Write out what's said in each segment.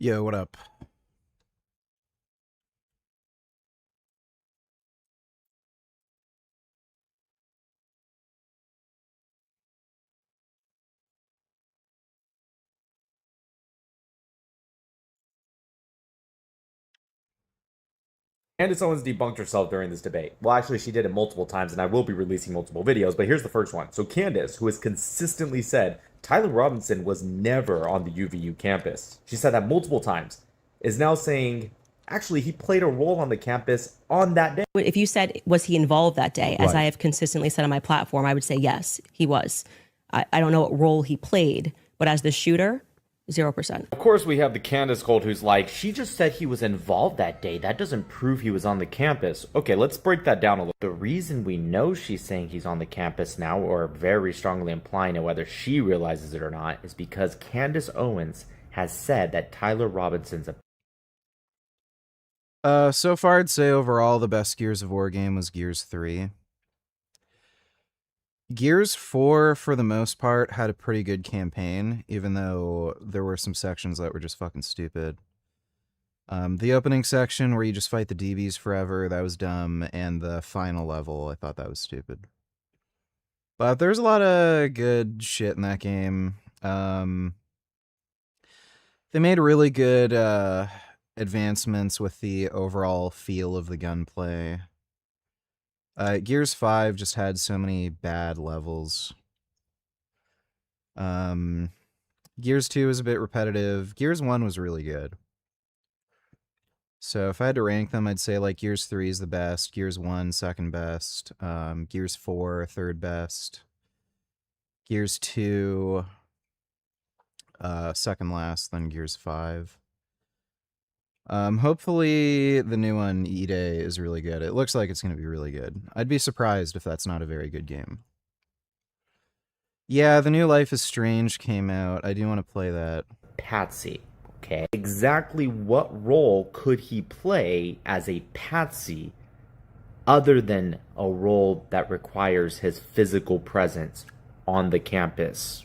Yo, what up? Candace Owens debunked herself during this debate. Well, actually, she did it multiple times, and I will be releasing multiple videos, but here's the first one. So, Candace, who has consistently said Tyler Robinson was never on the UVU campus, she said that multiple times, is now saying, actually, he played a role on the campus on that day. If you said, was he involved that day, as Right. I have consistently said on my platform, I would say yes, he was. I don't know what role he played, but as the shooter, 0%. Of course, we have the Candace Gold who's like, she just said he was involved that day. That doesn't prove he was on the campus. Okay, let's break that down a little. The reason we know she's saying he's on the campus now, or very strongly implying it, whether she realizes it or not, is because Candace Owens has said that Tyler Robinson's a So far I'd say overall the best Gears of War game was Gears 3. Gears 4, for the most part, had a pretty good campaign, even though there were some sections that were just fucking stupid. The opening section where you just fight the DBs forever, that was dumb, and the final level, I thought that was stupid. But there's a lot of good shit in that game. They made really good advancements with the overall feel of the gunplay. Gears 5 just had so many bad levels. Gears 2 was a bit repetitive. Gears 1 was really good. So if I had to rank them, I'd say like Gears 3 is the best, Gears 1 second best, Gears 4 third best, Gears 2 second last, then Gears 5. Hopefully the new one, E-Day, is really good. It looks like it's going to be really good. I'd be surprised if that's not a very good game. Yeah, the new Life is Strange came out. I do want to play that. patsy. Okay. Exactly what role could he play as a patsy other than a role that requires his physical presence on the campus?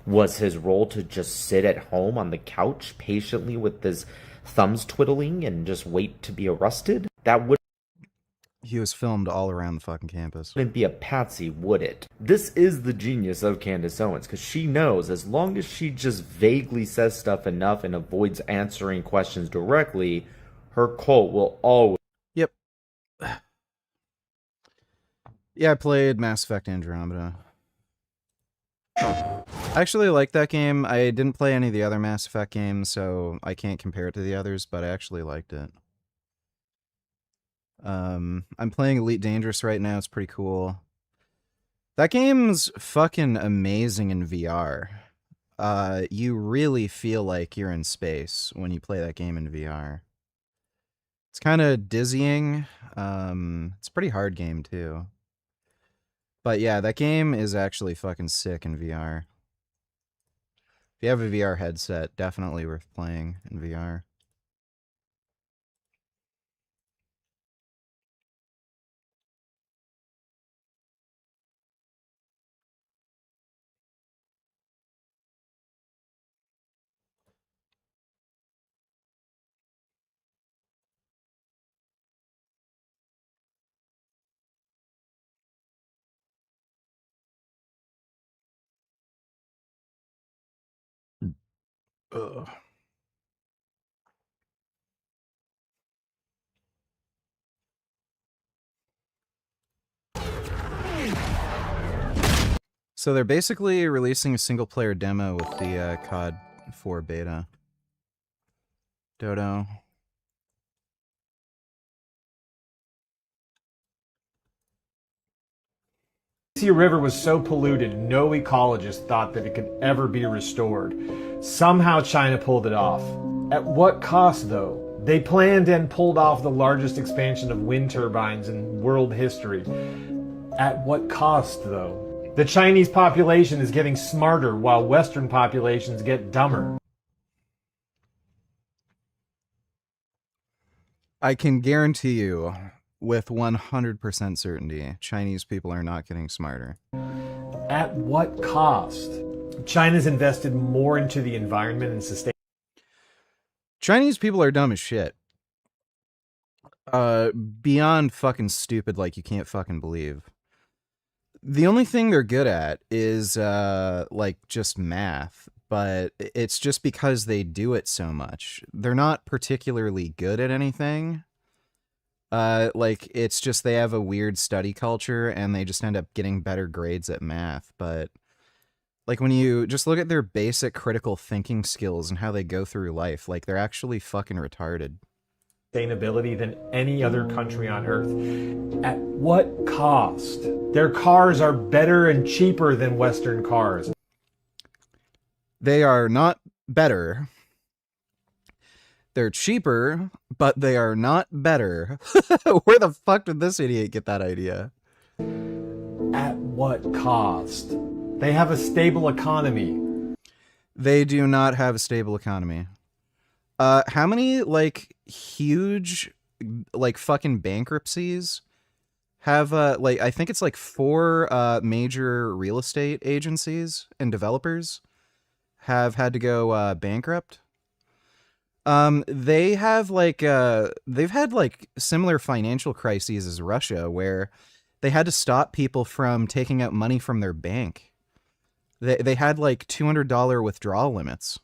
Was his role to just sit at home on the couch patiently with his thumbs twiddling and just wait to be arrested? That He was filmed all around the fucking campus. wouldn't be a patsy, would it? This is the genius of Candace Owens, because she knows as long as she just vaguely says stuff enough and avoids answering questions directly, her cult will always. Yep. Yeah, I played Mass Effect Andromeda. I actually like that game. I didn't play any of the other Mass Effect games, so I can't compare it to the others, but I actually liked it. I'm playing Elite Dangerous right now. It's pretty cool. That game's fucking amazing in VR. You really feel like you're in space when you play that game in VR. It's kind of dizzying. It's a pretty hard game, too. But yeah, that game is actually fucking sick in VR. If you have a VR headset, definitely worth playing in VR. Ugh. So they're basically releasing a single-player demo with the COD 4 beta. Dodo. Sea River was so polluted, no ecologist thought that it could ever be restored. Somehow China pulled it off. At what cost, though? They planned and pulled off the largest expansion of wind turbines in world history. At what cost, though? The Chinese population is getting smarter while Western populations get dumber. I can guarantee you, with 100% certainty, Chinese people are not getting smarter. At what cost? China's invested more into the environment and sustainability. Chinese people are dumb as shit. Beyond fucking stupid, like you can't fucking believe. The only thing they're good at is, like, just math, but it's just because they do it so much. They're not particularly good at anything. Like, it's just they have a weird study culture, and they just end up getting better grades at math, but... Like, when you just look at their basic critical thinking skills and how they go through life, like, they're actually fucking retarded. Sustainability than any other country on earth. At what cost? Their cars are better and cheaper than Western cars. They are not better. They're cheaper, but they are not better. Where the fuck did this idiot get that idea? At what cost? They have a stable economy. They do not have a stable economy. How many, like, huge, like, fucking bankruptcies have, like, I think it's like 4 major real estate agencies and developers have had to go bankrupt. They have, like, they've had, like, similar financial crises as Russia, where they had to stop people from taking out money from their bank. They had, like, $200 withdrawal limits.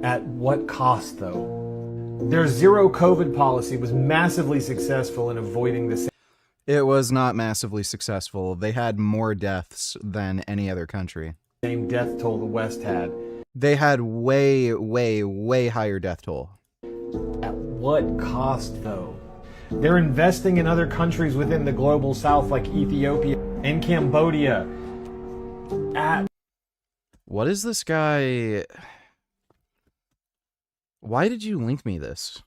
At what cost, though? Their zero COVID policy was massively successful in avoiding the It was not massively successful. They had more deaths than any other country. same death toll the West had. They had way, way, way higher death toll. At what cost, though? They're investing in other countries within the global south like Ethiopia and Cambodia. At What is this guy? Why did you link me this?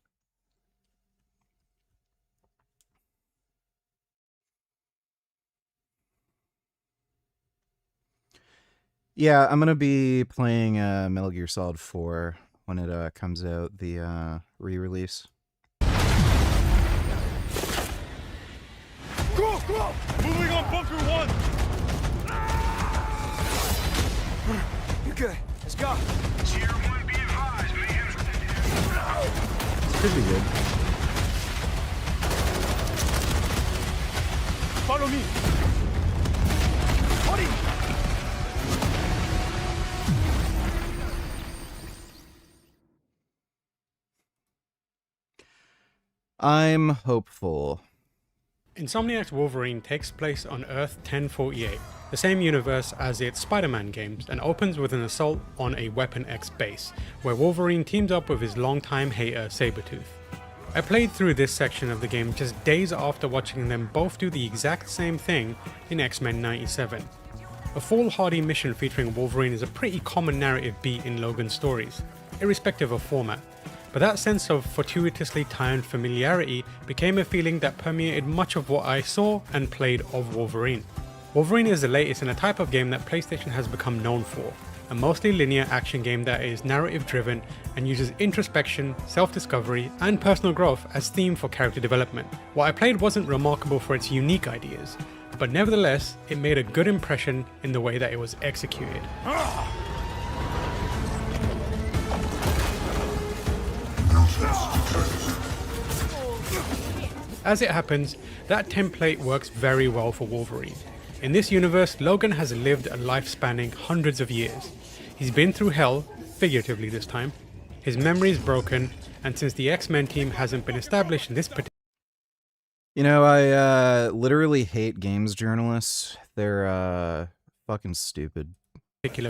Yeah, I'm gonna be playing Metal Gear Solid 4 when it comes out, the re-release. Go! Moving on bunker 1! You're good. Let's go. Tier 1 be advised, man. Could be good. Follow me. Hurry! I'm hopeful. Insomniac's Wolverine takes place on Earth 1048, the same universe as its Spider-Man games, and opens with an assault on a Weapon X base, where Wolverine teams up with his longtime hater Sabretooth. I played through this section of the game just days after watching them both do the exact same thing in X-Men 97. A foolhardy mission featuring Wolverine is a pretty common narrative beat in Logan's stories, irrespective of format. But that sense of fortuitously timed familiarity became a feeling that permeated much of what I saw and played of Wolverine. Wolverine is the latest in a type of game that PlayStation has become known for, a mostly linear action game that is narrative driven and uses introspection, self-discovery, and personal growth as theme for character development. What I played wasn't remarkable for its unique ideas, but nevertheless, it made a good impression in the way that it was executed. As it happens, that template works very well for Wolverine. In this universe, Logan has lived a life spanning hundreds of years. He's been through hell, figuratively this time. His memory is broken, and since the X-Men team hasn't been established in this particular... You know, I literally hate games journalists. They're fucking stupid.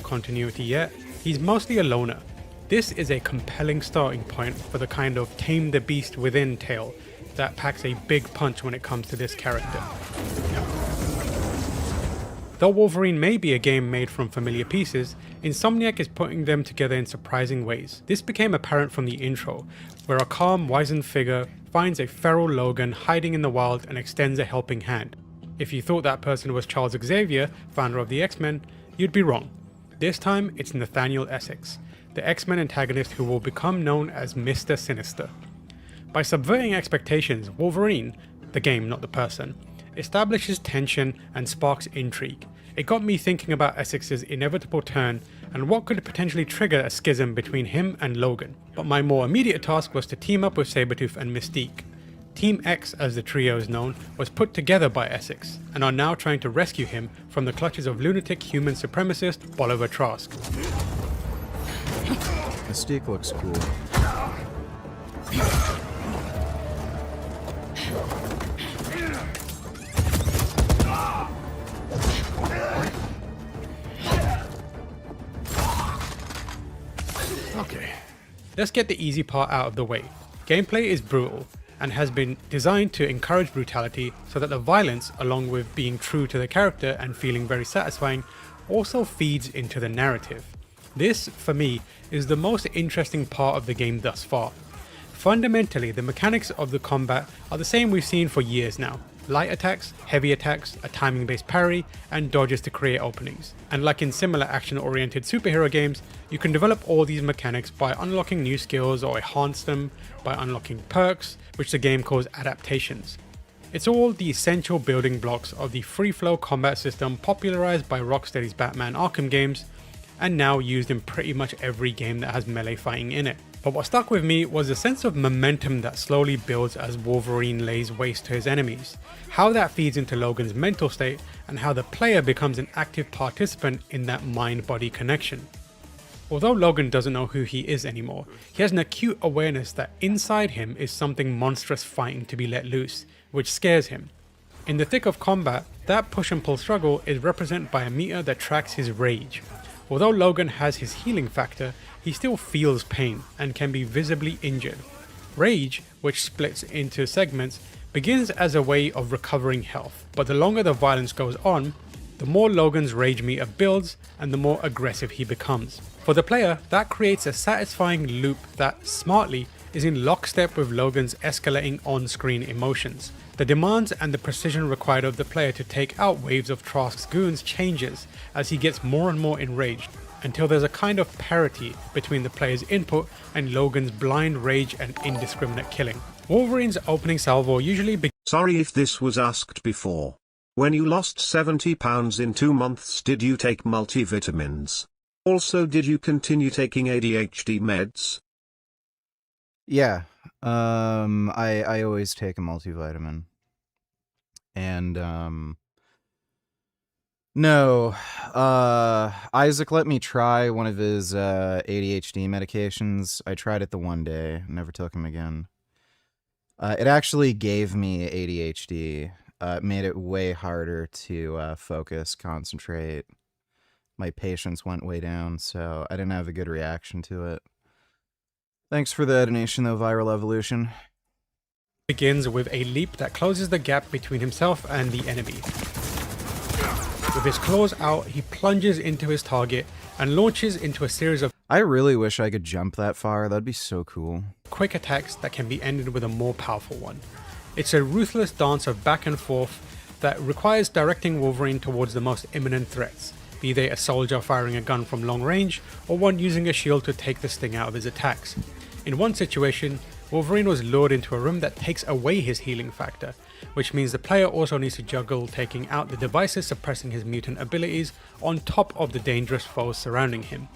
continuity yet, he's mostly a loner. This is a compelling starting point for the kind of tame the beast within tale that packs a big punch when it comes to this character. Though Wolverine may be a game made from familiar pieces, Insomniac is putting them together in surprising ways. This became apparent from the intro, where a calm, wizened figure finds a feral Logan hiding in the wild and extends a helping hand. If you thought that person was Charles Xavier, founder of the X-Men, you'd be wrong. This time, it's Nathaniel Essex, the X-Men antagonist who will become known as Mr. Sinister. By subverting expectations, Wolverine, the game not the person, establishes tension and sparks intrigue. It got me thinking about Essex's inevitable turn and what could potentially trigger a schism between him and Logan. But my more immediate task was to team up with Sabretooth and Mystique. Team X, as the trio is known, was put together by Essex, and are now trying to rescue him from the clutches of lunatic human supremacist Bolivar Trask. Mystique looks cool. Okay. Let's get the easy part out of the way. Gameplay is brutal, and has been designed to encourage brutality so that the violence, along with being true to the character and feeling very satisfying, also feeds into the narrative. This, for me, is the most interesting part of the game thus far. Fundamentally, the mechanics of the combat are the same we've seen for years now. Light attacks, heavy attacks, a timing based parry, and dodges to create openings. And like in similar action oriented superhero games, you can develop all these mechanics by unlocking new skills or enhance them by unlocking perks, which the game calls adaptations. It's all the essential building blocks of the free flow combat system popularized by Rocksteady's Batman Arkham games, and now used in pretty much every game that has melee fighting in it. But what stuck with me was the sense of momentum that slowly builds as Wolverine lays waste to his enemies, how that feeds into Logan's mental state, and how the player becomes an active participant in that mind-body connection. Although Logan doesn't know who he is anymore, he has an acute awareness that inside him is something monstrous fighting to be let loose, which scares him. In the thick of combat, that push and pull struggle is represented by a meter that tracks his rage. Although Logan has his healing factor, he still feels pain and can be visibly injured. Rage, which splits into segments, begins as a way of recovering health, but the longer the violence goes on, the more Logan's rage meter builds and the more aggressive he becomes. For the player, that creates a satisfying loop that, smartly, is in lockstep with Logan's escalating on-screen emotions. The demands and the precision required of the player to take out waves of Trask's goons changes as he gets more and more enraged, until there's a kind of parity between the player's input and Logan's blind rage and indiscriminate killing. Wolverine's opening salvo usually begins. Sorry if this was asked before. When you lost 70 pounds in 2 months, did you take multivitamins? Also, did you continue taking ADHD meds? Yeah. I always take a multivitamin. And no, Isaac let me try one of his ADHD medications. I tried it the one day, never took him again. It actually gave me ADHD. It made it way harder to focus, concentrate. My patience went way down, so I didn't have a good reaction to it. Thanks for the donation though, Viral Evolution. Begins with a leap that closes the gap between himself and the enemy. With his claws out, he plunges into his target and launches into a series of I really wish I could jump that far. That'd be so cool. quick attacks that can be ended with a more powerful one. It's a ruthless dance of back and forth that requires directing Wolverine towards the most imminent threats, be they a soldier firing a gun from long range or one using a shield to take the sting out of his attacks. In one situation, Wolverine was lured into a room that takes away his healing factor, which means the player also needs to juggle taking out the devices suppressing his mutant abilities on top of the dangerous foes surrounding him.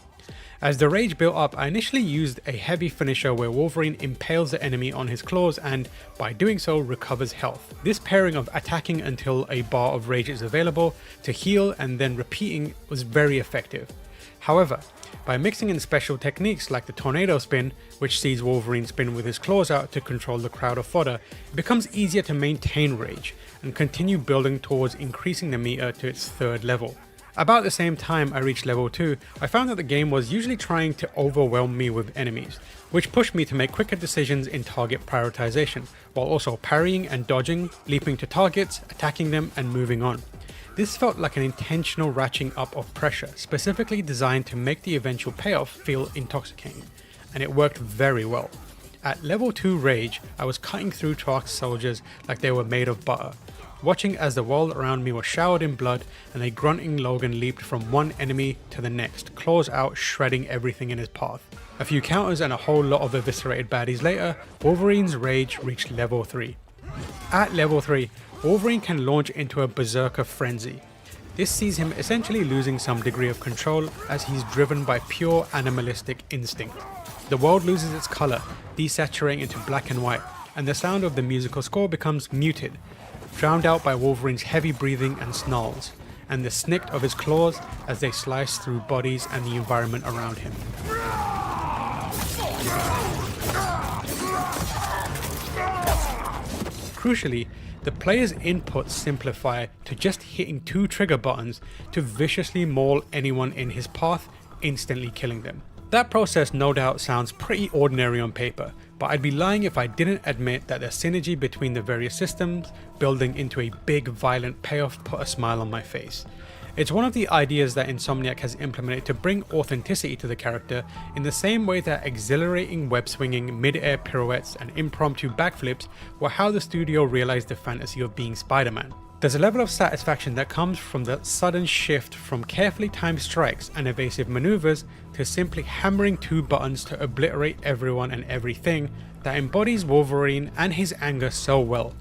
As the rage built up, I initially used a heavy finisher where Wolverine impales the enemy on his claws and, by doing so, recovers health. This pairing of attacking until a bar of rage is available to heal and then repeating was very effective. However, by mixing in special techniques like the tornado spin, which sees Wolverine spin with his claws out to control the crowd of fodder, it becomes easier to maintain rage and continue building towards increasing the meter to its 3rd level. About the same time I reached level 2, I found that the game was usually trying to overwhelm me with enemies, which pushed me to make quicker decisions in target prioritization, while also parrying and dodging, leaping to targets, attacking them and moving on. This felt like an intentional ratcheting up of pressure, specifically designed to make the eventual payoff feel intoxicating, and it worked very well. At level 2 Rage, I was cutting through Trask's soldiers like they were made of butter, watching as the world around me was showered in blood and a grunting Logan leaped from one enemy to the next, claws out, shredding everything in his path. A few counters and a whole lot of eviscerated baddies later, Wolverine's Rage reached level 3. At level 3, Wolverine can launch into a berserker frenzy. This sees him essentially losing some degree of control as he's driven by pure animalistic instinct. The world loses its colour, desaturating into black and white, and the sound of the musical score becomes muted, drowned out by Wolverine's heavy breathing and snarls, and the snick of his claws as they slice through bodies and the environment around him. Crucially, the player's inputs simplify to just hitting 2 trigger buttons to viciously maul anyone in his path, instantly killing them. That process no doubt sounds pretty ordinary on paper, but I'd be lying if I didn't admit that the synergy between the various systems building into a big violent payoff put a smile on my face. It's one of the ideas that Insomniac has implemented to bring authenticity to the character in the same way that exhilarating web swinging, mid-air pirouettes and impromptu backflips were how the studio realized the fantasy of being Spider-Man. There's a level of satisfaction that comes from the sudden shift from carefully timed strikes and evasive maneuvers to simply hammering 2 buttons to obliterate everyone and everything that embodies Wolverine and his anger so well.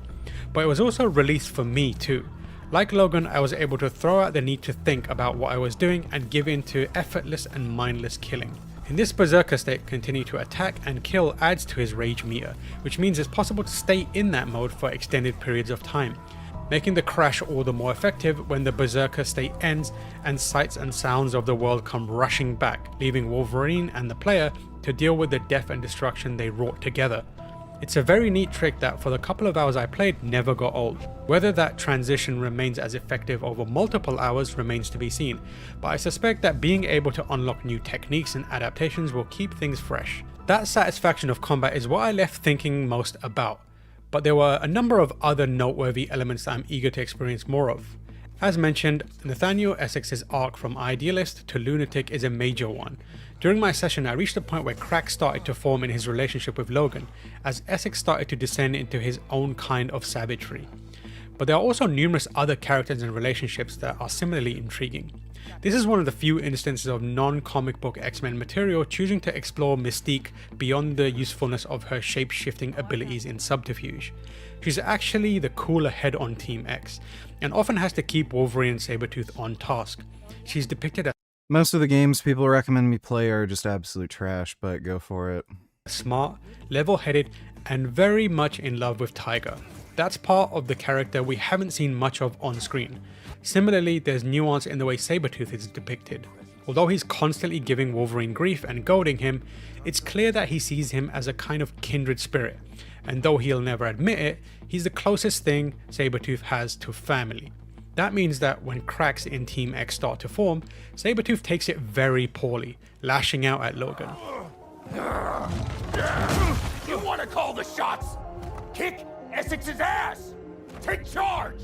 But it was also released for me too. Like Logan, I was able to throw out the need to think about what I was doing and give in to effortless and mindless killing. In this berserker state, continue to attack and kill adds to his rage meter, which means it's possible to stay in that mode for extended periods of time, making the crash all the more effective when the berserker state ends and sights and sounds of the world come rushing back, leaving Wolverine and the player to deal with the death and destruction they wrought together. It's a very neat trick that for the couple of hours I played never got old. Whether that transition remains as effective over multiple hours remains to be seen, but I suspect that being able to unlock new techniques and adaptations will keep things fresh. That satisfaction of combat is what I left thinking most about, but there were a number of other noteworthy elements that I'm eager to experience more of. As mentioned, Nathaniel Essex's arc from idealist to lunatic is a major one. During my session, I reached a point where cracks started to form in his relationship with Logan, as Essex started to descend into his own kind of savagery. But there are also numerous other characters and relationships that are similarly intriguing. This is one of the few instances of non-comic book X-Men material choosing to explore Mystique beyond the usefulness of her shape-shifting abilities in Subterfuge. She's actually the cooler head on Team X, and often has to keep Wolverine and Sabretooth on task. She's depicted as Most of the games people recommend me play are just absolute trash, but go for it. smart, level-headed, and very much in love with Tiger. That's part of the character we haven't seen much of on screen. Similarly, there's nuance in the way Sabretooth is depicted. Although he's constantly giving Wolverine grief and goading him, it's clear that he sees him as a kind of kindred spirit, and though he'll never admit it, he's the closest thing Sabretooth has to family. That means that when cracks in Team X start to form, Sabretooth takes it very poorly, lashing out at Logan. You want to call the shots? Kick Essex's ass! Take charge!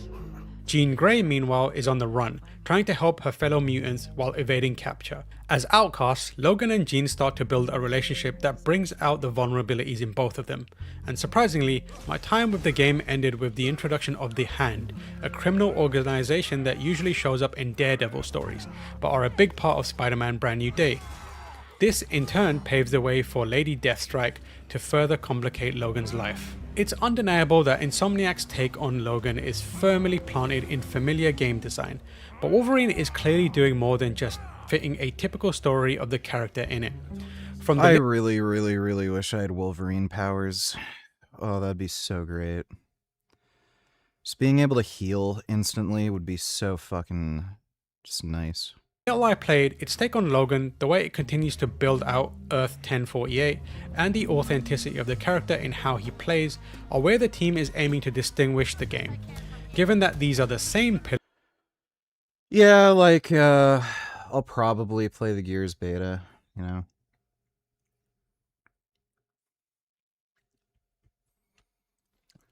Jean Grey, meanwhile, is on the run, trying to help her fellow mutants while evading capture. As outcasts, Logan and Jean start to build a relationship that brings out the vulnerabilities in both of them. And surprisingly, my time with the game ended with the introduction of the Hand, a criminal organization that usually shows up in Daredevil stories, but are a big part of Spider-Man Brand New Day. This in turn paves the way for Lady Deathstrike to further complicate Logan's life. It's undeniable that Insomniac's take on Logan is firmly planted in familiar game design, but Wolverine is clearly doing more than just fitting a typical story of the character in it. I really, really, really wish I had Wolverine powers. Oh, that'd be so great. Just being able to heal instantly would be so fucking just nice. While I played, its take on Logan, the way it continues to build out Earth 1048, and the authenticity of the character in how he plays are where the team is aiming to distinguish the game. Given that these are the same pillars. Yeah, like, I'll probably play the Gears beta, you know.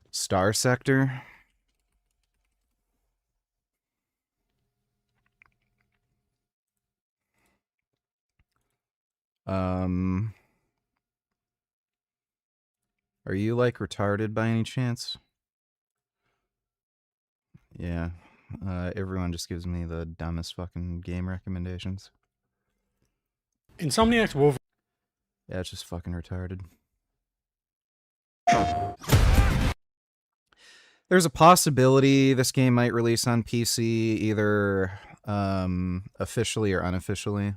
Star Sector. Are you, like, retarded by any chance? Yeah, everyone just gives me the dumbest fucking game recommendations. Insomniac's Wolverine. Yeah, it's just fucking retarded. There's a possibility this game might release on PC either officially or unofficially.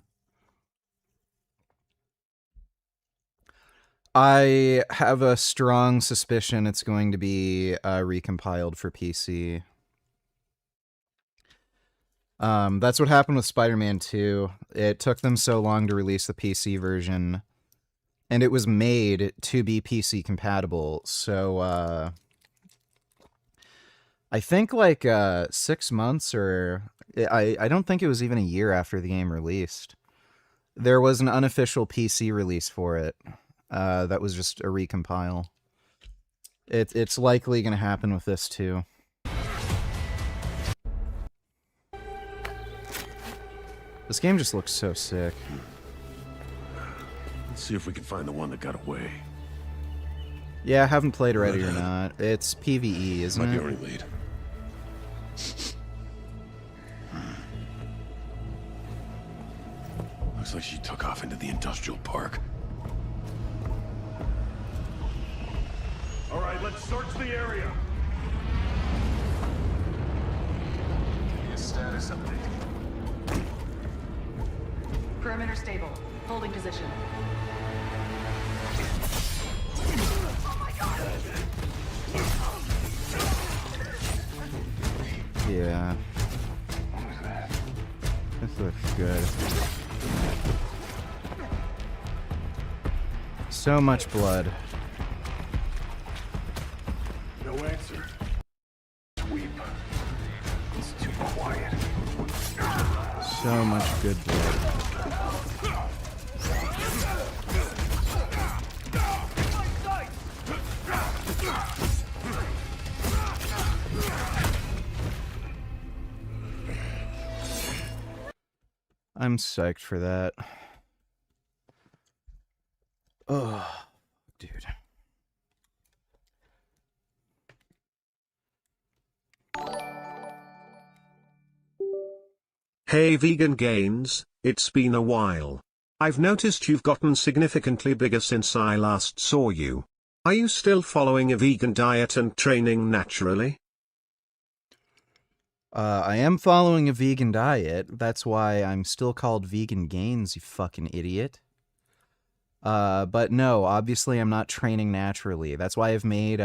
I have a strong suspicion it's going to be recompiled for PC. That's what happened with Spider-Man 2. It took them so long to release the PC version, and it was made to be PC compatible. So I think like 6 months, or I don't think it was even a year after the game released, there was an unofficial PC release for it. That was just a recompile. It's likely going to happen with this too. This game just looks so sick. Let's see if we can find the one that got away. Yeah, I haven't played Ready or Not. It's PvE, isn't Might be it? our lead. Looks like she took off into the industrial park. All right, let's search the area. Give me a status update. Perimeter stable. Holding position. Yeah. This looks good. So much blood. No answer. Sweep. It's too quiet. So much good blood. I'm psyched for that. Oh, dude. Hey vegan gains, it's been a while. I've noticed you've gotten significantly bigger since I last saw you. Are you still following a vegan diet and training naturally? I am following a vegan diet. That's why I'm still called Vegan Gains, you fucking idiot. But no, obviously I'm not training naturally. That's why I've made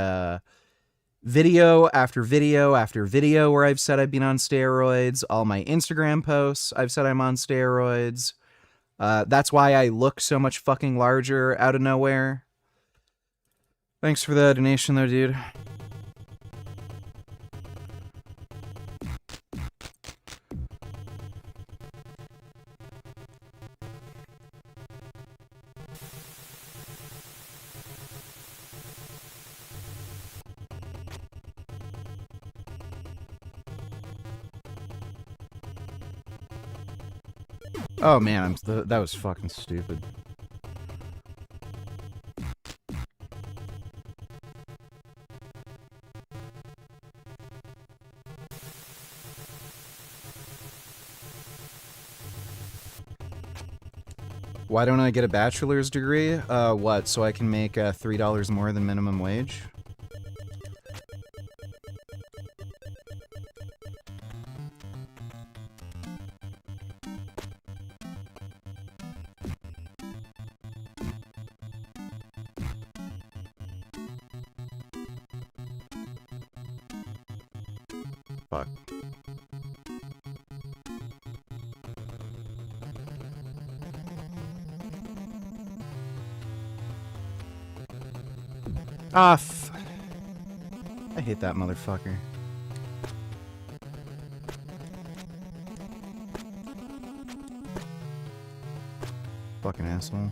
video after video after video where I've said I've been on steroids. All my Instagram posts, I've said I'm on steroids. That's why I look so much fucking larger out of nowhere. Thanks for the donation though, dude. Oh man, that was fucking stupid. Why don't I get a bachelor's degree? What, so I can make $3 more than minimum wage? Fuck. Ah, I hate that motherfucker. Fucking asshole.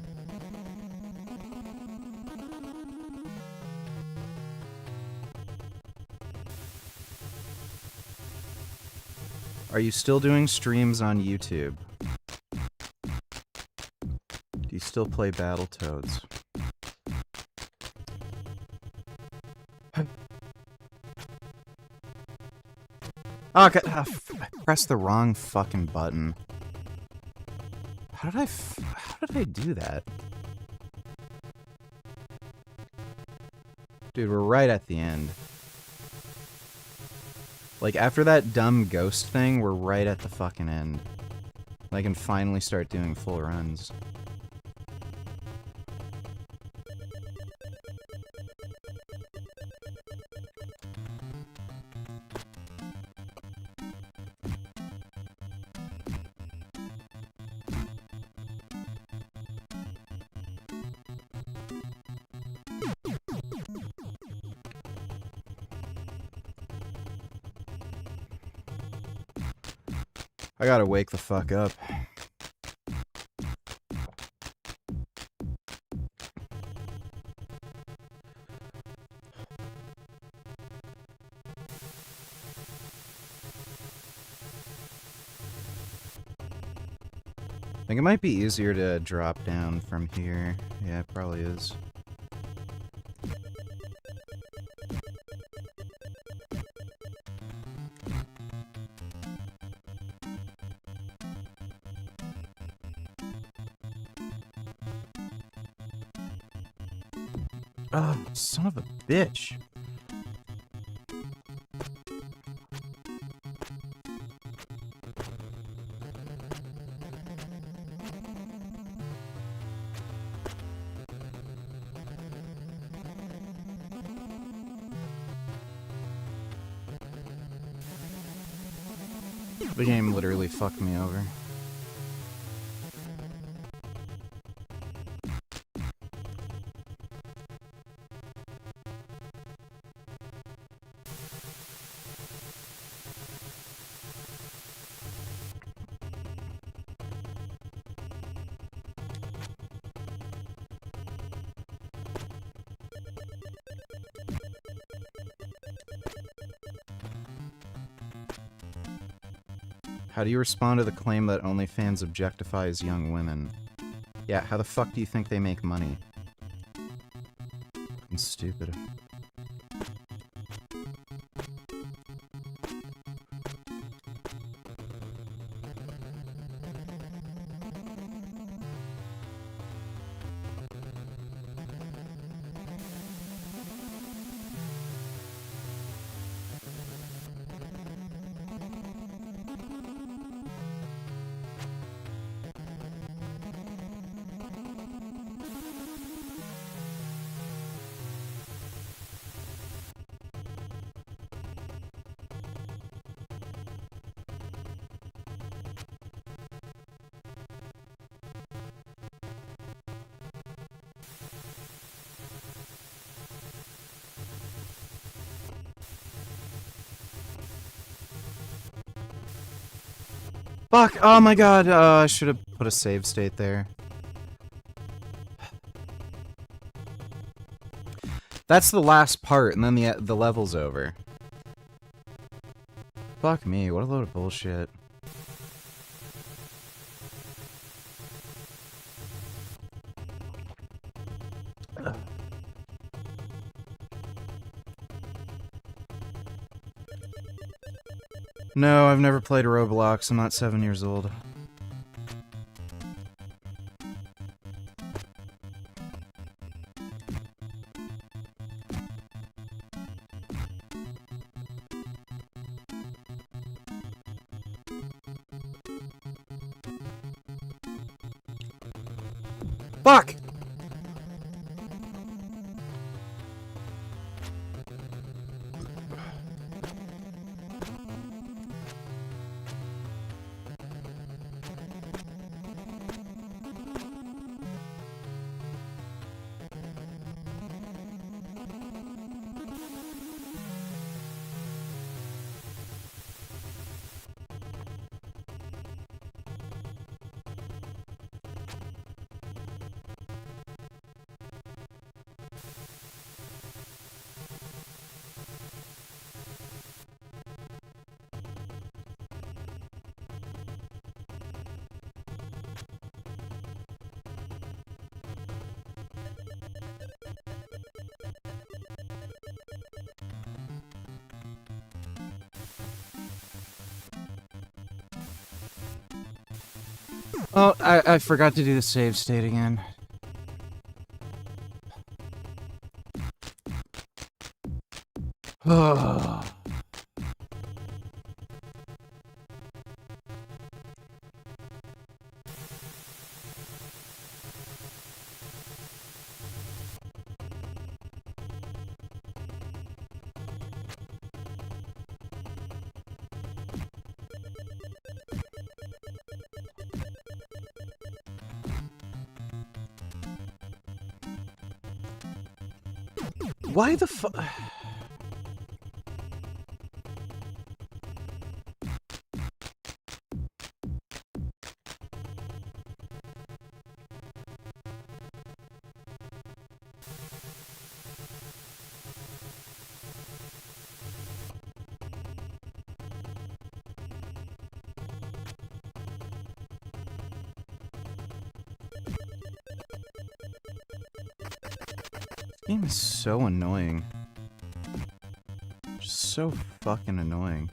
Are you still doing streams on YouTube? Do you still play Battletoads? Oh, God. I pressed the wrong fucking button. How did I do that? Dude, we're right at the end. Like, after that dumb ghost thing, we're right at the fucking end. I can finally start doing full runs. I gotta wake the fuck up. I think it might be easier to drop down from here. Yeah, it probably is. Oh, son of a bitch. The game literally fucked me over. How do you respond to the claim that OnlyFans objectifies young women? Yeah, how the fuck do you think they make money? Fucking stupid. Fuck! Oh my god, I should have put a save state there. That's the last part, and then the level's over. Fuck me, what a load of bullshit. No, I've never played Roblox. I'm not 7 years old. Fuck! Oh, I forgot to do the save state again. Why the fuck? This game is so annoying. Just so fucking annoying.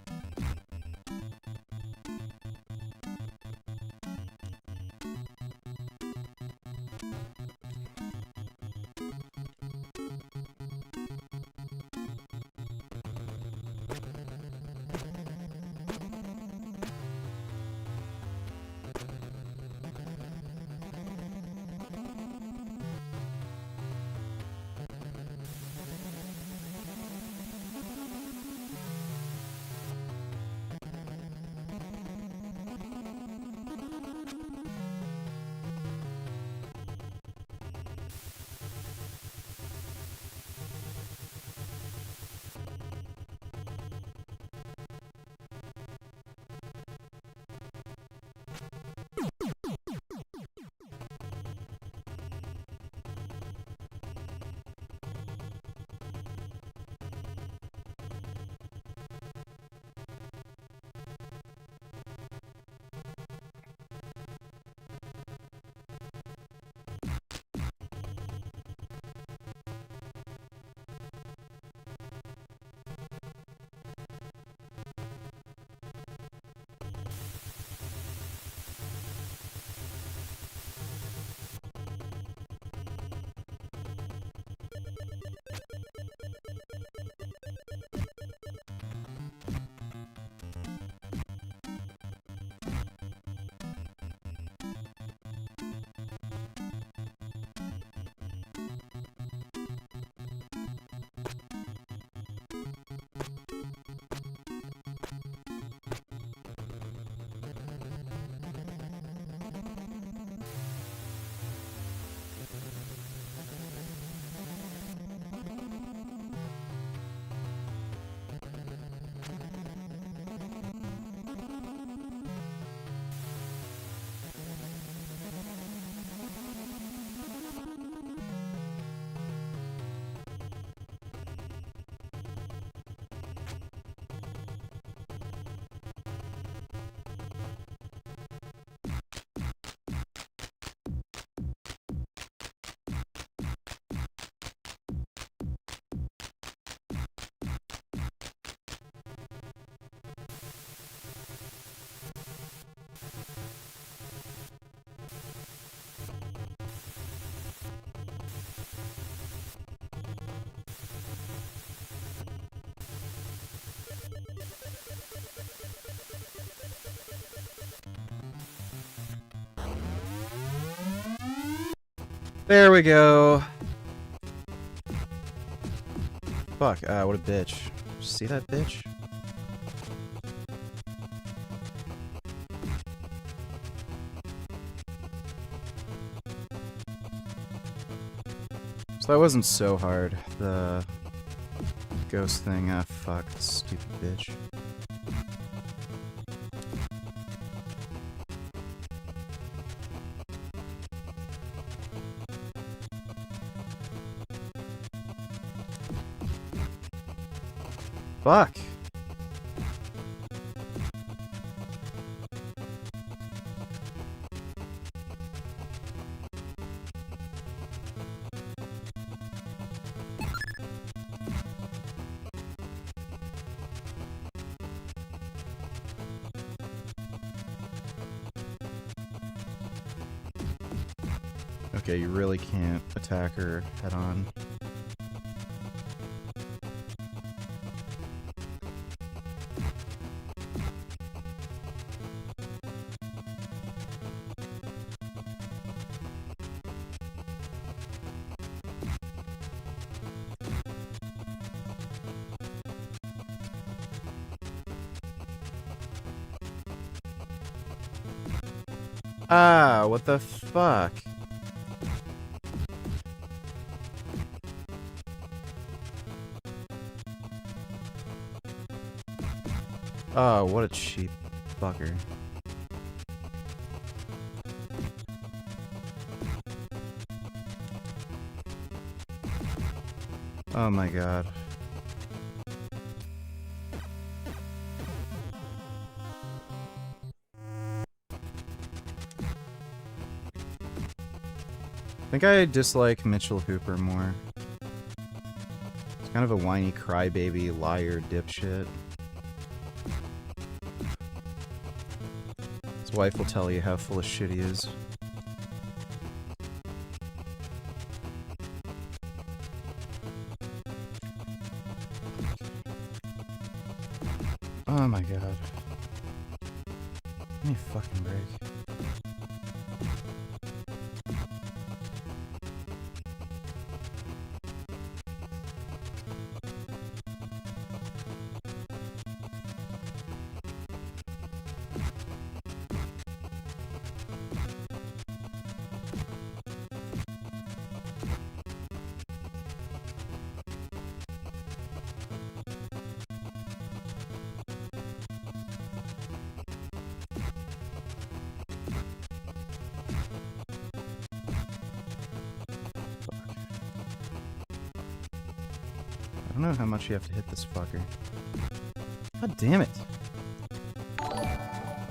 There we go. Fuck, what a bitch. See that bitch? So that wasn't so hard. The ghost thing, fuck, stupid bitch. Fuck. Okay, you really can't attack her head on. Ah, what the fuck? Oh, what a cheap fucker. Oh my god. I think I dislike Mitchell Hooper more. He's kind of a whiny crybaby, liar, dipshit. His wife will tell you how full of shit he is. Oh my god. Give me a fucking break. I don't know how much you have to hit this fucker. God damn it.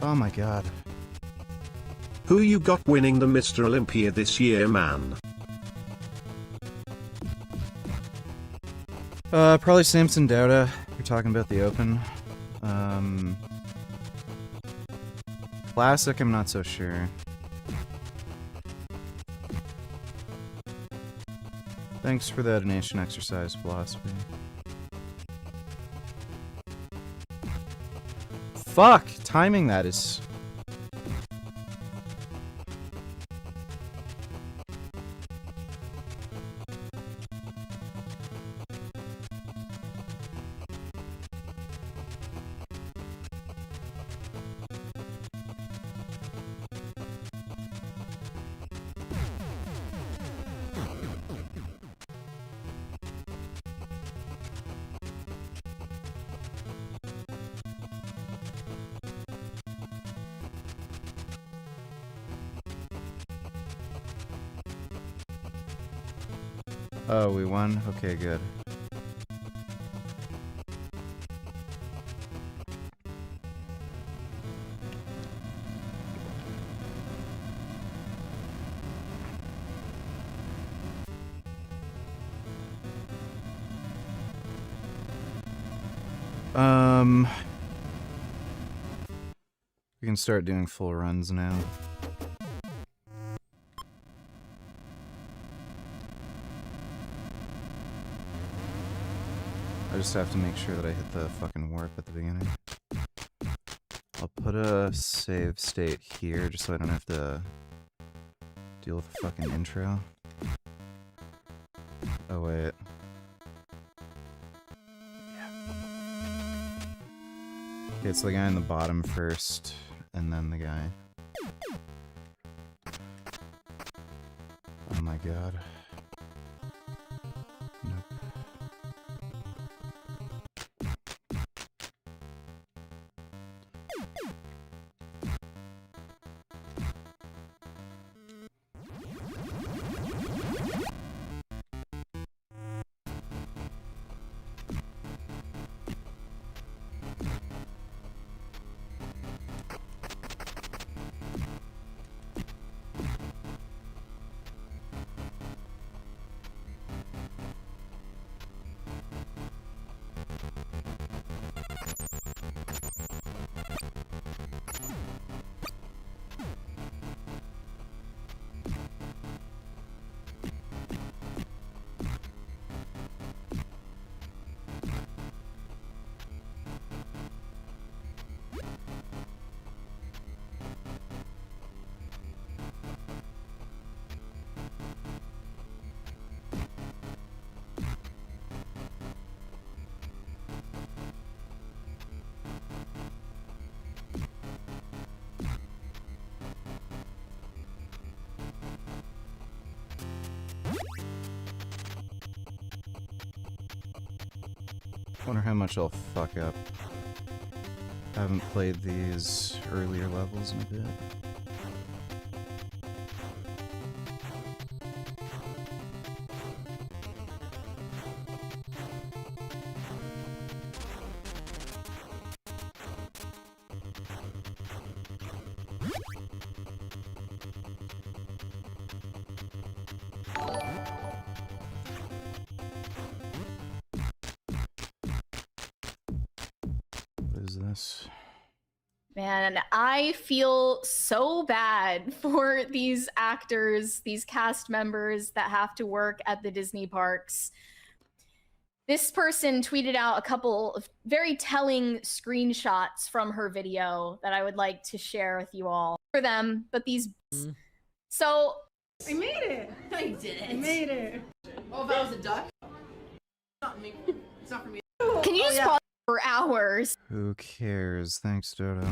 Oh my god. Who you got winning the Mr. Olympia this year, man? Probably Samson Dauda. You're talking about the Open. Classic, I'm not so sure. Thanks for that donation exercise philosophy. Fuck! Timing that is... Oh, we won? Okay, good. We can start doing full runs now. I just have to make sure that I hit the fucking warp at the beginning. I'll put a save state here just so I don't have to deal with the fucking intro. Oh wait. Okay, it's the guy in the bottom first, and then the guy. Oh my god. Nope. Wonder how much I'll fuck up. I haven't played these earlier levels in a bit. What is this? Man, I feel so bad for these actors, these cast members that have to work at the Disney parks. This person tweeted out a couple of very telling screenshots from her video that I would like to share with you all. For them, but these. So. I made it! No, you didn't. I made it! Oh, if I was a duck? Not me. It's not for me. Can you just pause for hours? Who cares? Thanks, Dodo.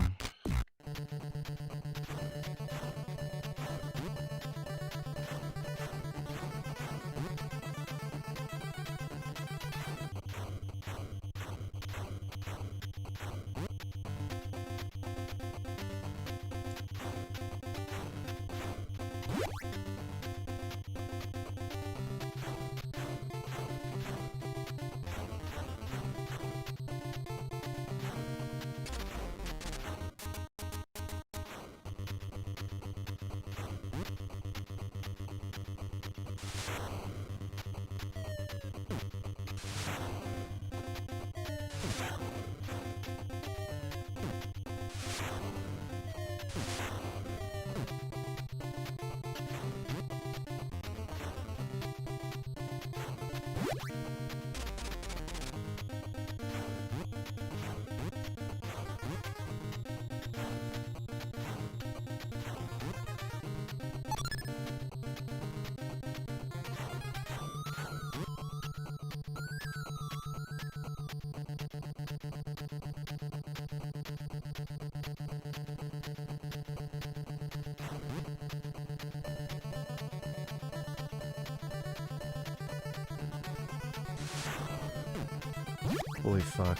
Holy fuck.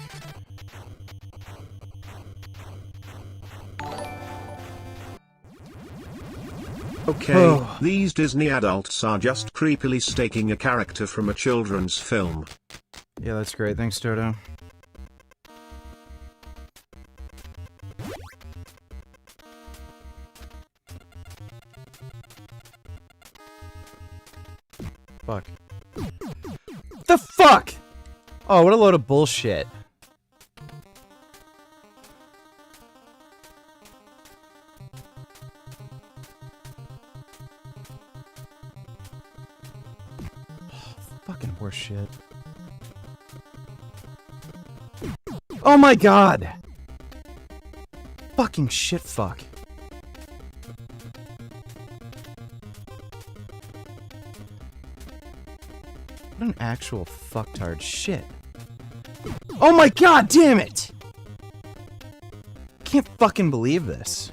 Okay, these Disney adults are just creepily staking a character from a children's film. Yeah, that's great. Thanks, Dodo. Fuck. The fuck? Oh, what a load of bullshit. Fucking horse shit. Oh my god! Fucking shit fuck. What an actual fucktard shit. Oh my god damn it! Can't fucking believe this.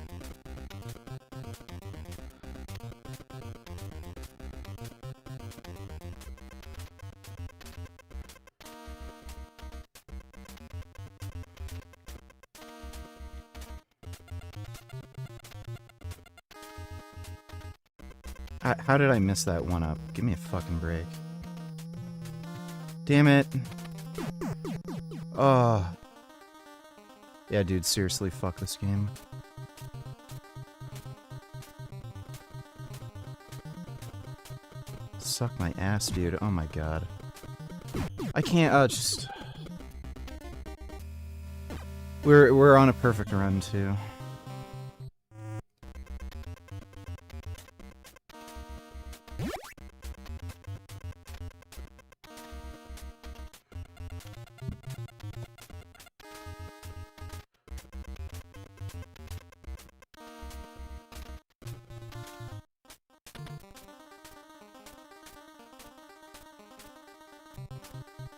How did I miss that one up? Give me a fucking break. Damn it. Oh. Yeah, dude, seriously, fuck this game. Suck my ass, dude. Oh my god. I can't, just... We're on a perfect run, too.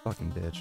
Fucking bitch.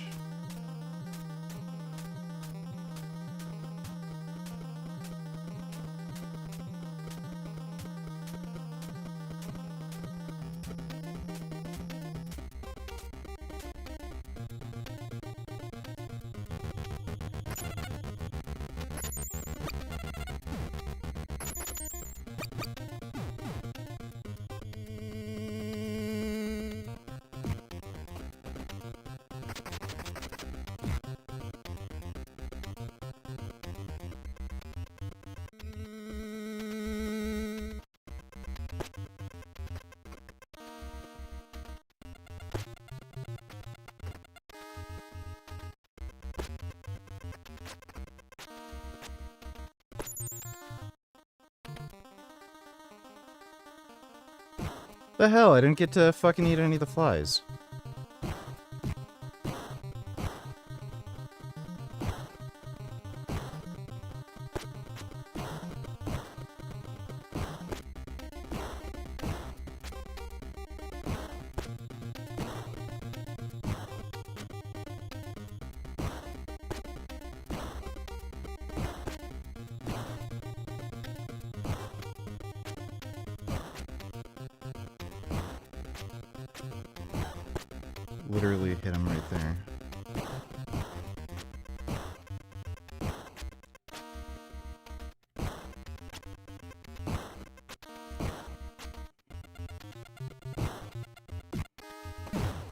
The hell, I didn't get to fucking eat any of the flies. Literally hit him right there.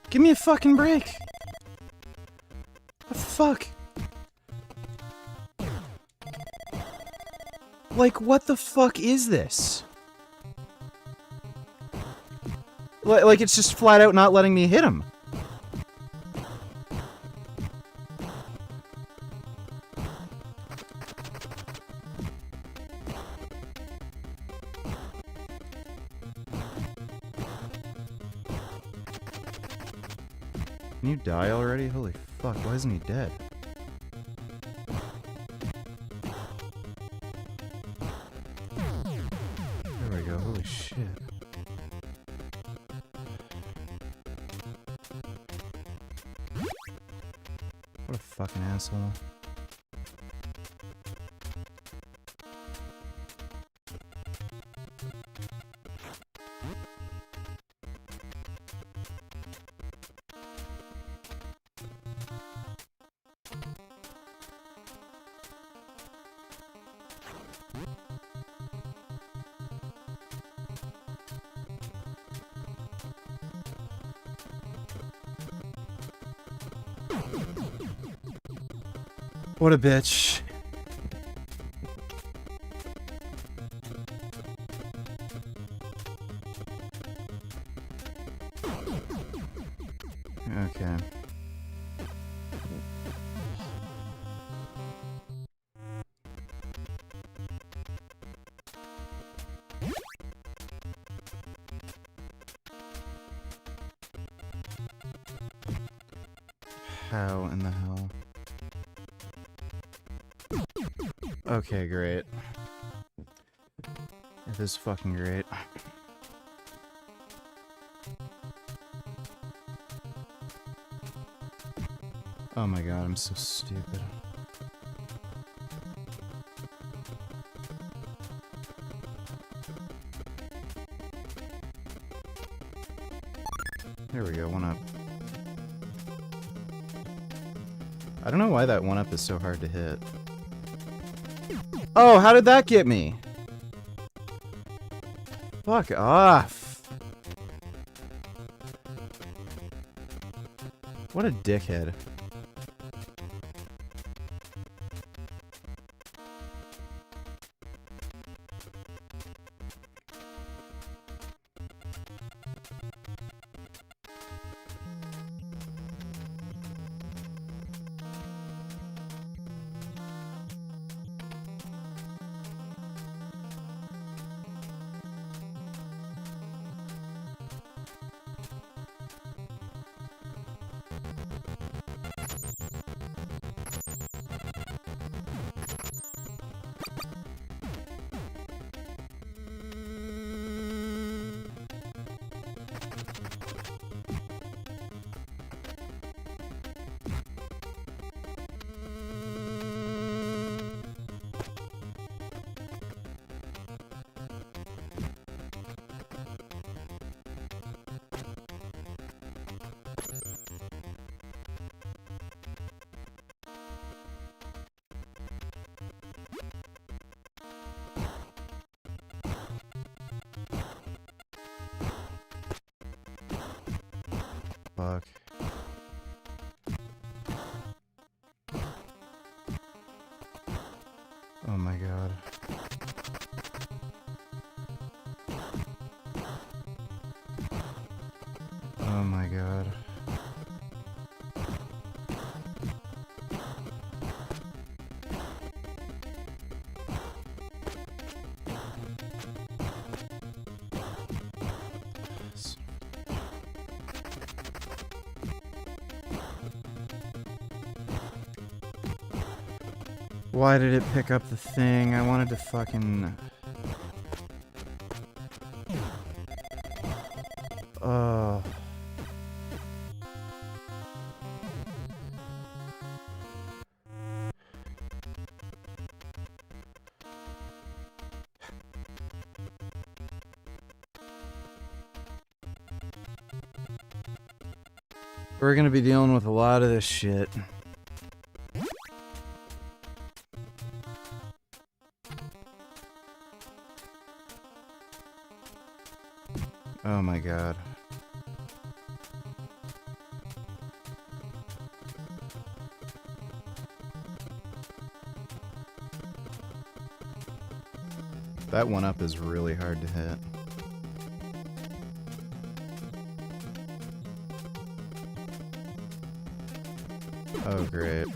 Give me a fucking break! The fuck? Like, what the fuck is this? Like, it's just flat out not letting me hit him. Can you die already? Holy fuck, why isn't he dead? There we go, holy shit. What a fucking asshole. What a bitch. Okay. How in the hell? Okay, great. It is fucking great. Oh my god, I'm so stupid. There we go, 1-up. I don't know why that 1-up is so hard to hit. Oh, how did that get me? Fuck off. What a dickhead. Fuck. Oh my god. Oh my god. Why did it pick up the thing? I wanted to fucking... Oh. We're gonna be dealing with a lot of this shit. Oh my god. That one up is really hard to hit. Oh, great.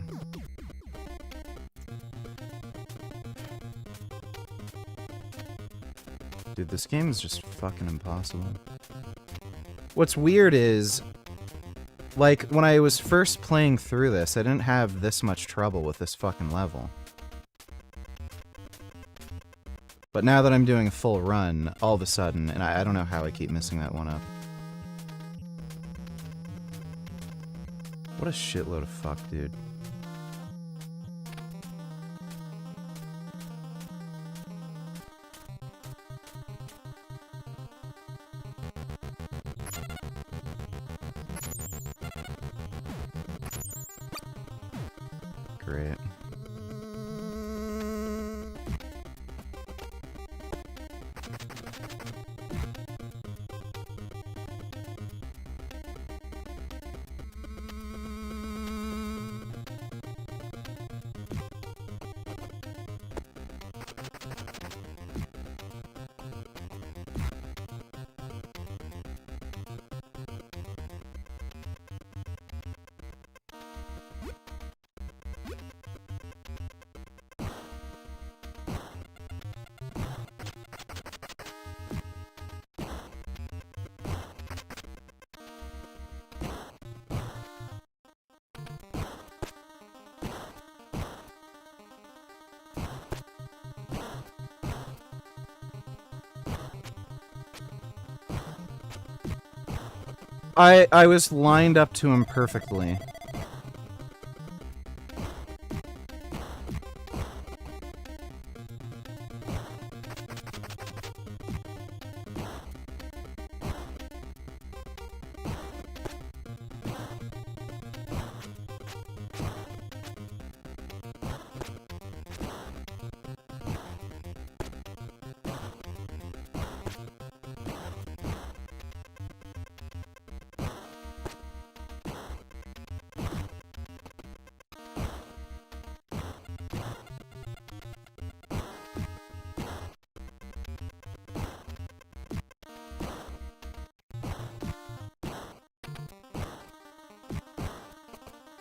Dude, this game is just fucking impossible. What's weird is, like, when I was first playing through this, I didn't have this much trouble with this fucking level. But now that I'm doing a full run, all of a sudden, and I don't know how I keep missing that one up. What a shitload of fuck, dude. Great. I was lined up to him perfectly.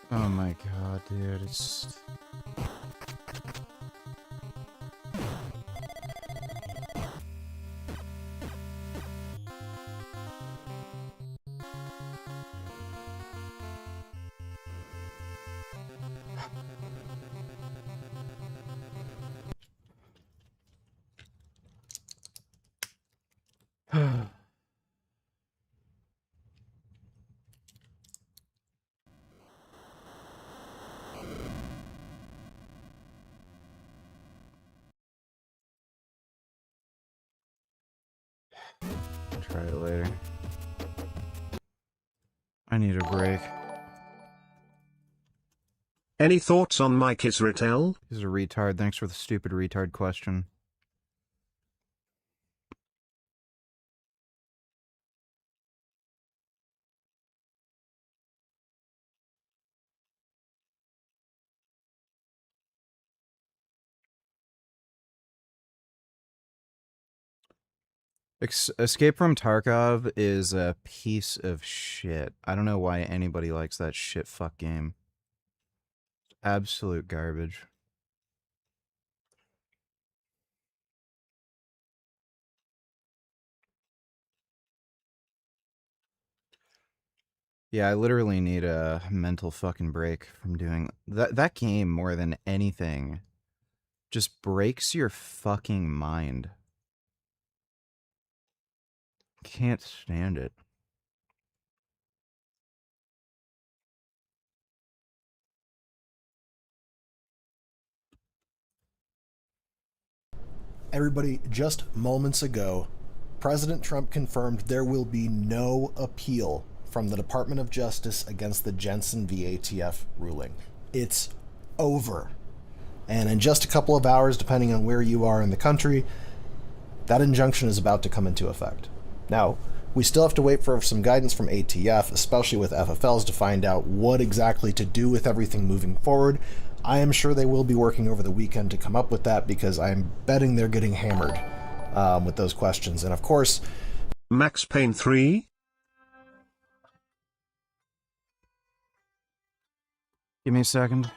Oh my god, dude, it's... Try it later. I need a break. Any thoughts on Mike Israel? He's a retard. Thanks for the stupid retard question. Escape from Tarkov is a piece of shit. I don't know why anybody likes that shit fuck game. Absolute garbage. Yeah, I literally need a mental fucking break from doing that game more than anything. just breaks your fucking mind. Can't stand it. Everybody, just moments ago, President Trump confirmed there will be no appeal from the Department of Justice against the Jensen v. ATF ruling. It's over. And in just a couple of hours, depending on where you are in the country, that injunction is about to come into effect. Now, we still have to wait for some guidance from ATF, especially with FFLs, to find out what exactly to do with everything moving forward. I am sure they will be working over the weekend to come up with that, because I'm betting they're getting hammered with those questions. And of course, Max Payne 3? Give me a second.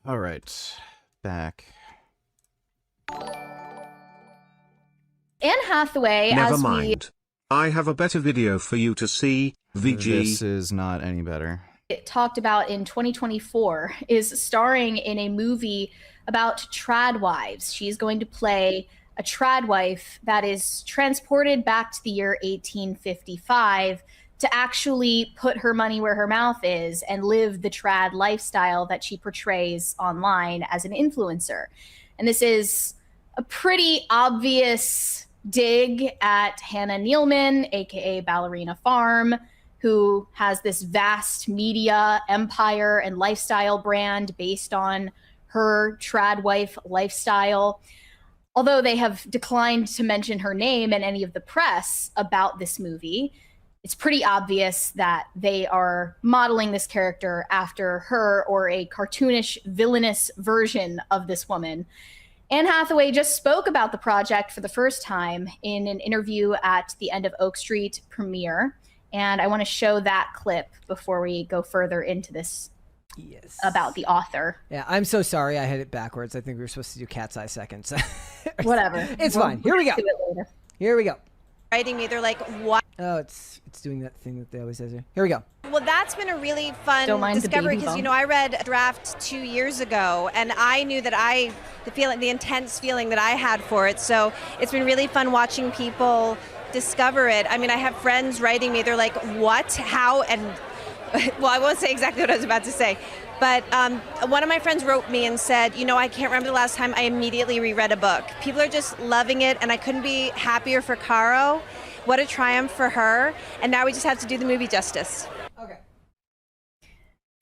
All right, back. Anne Hathaway, Never as mind. I have a better video for you to see, VG. This is not any better. we talked about in 2024, is starring in a movie about trad wives. She's going to play a trad wife that is transported back to the year 1855 to actually put her money where her mouth is and live the trad lifestyle that she portrays online as an influencer. And this is a pretty obvious dig at Hannah Nealman, aka Ballerina Farm, who has this vast media empire and lifestyle brand based on her trad wife lifestyle. Although they have declined to mention her name in any of the press about this movie, it's pretty obvious that they are modeling this character after her or a cartoonish, villainous version of this woman. Anne Hathaway just spoke about the project for the first time in an interview at the End of Oak Street premiere. And I want to show that clip before we go further into this about the author. Yeah, I'm so sorry I had it backwards. I think we were supposed to do cat's eye seconds. Whatever. It's fine. Here we go. Here we go. Writing me, they're like, what? Oh, it's doing that thing that they always say. Here we go. Well, that's been a really fun Don't discovery mind the baby because, you know, I read a draft 2 years ago and I knew that the intense feeling that I had for it. So it's been really fun watching people discover it. I mean, I have friends writing me, they're like, what, how, and well, I won't say exactly what I was about to say, but one of my friends wrote me and said, you know, I can't remember the last time I immediately reread a book. People are just loving it, and I couldn't be happier for Caro. What a triumph for her, and now we just have to do the movie justice. Okay.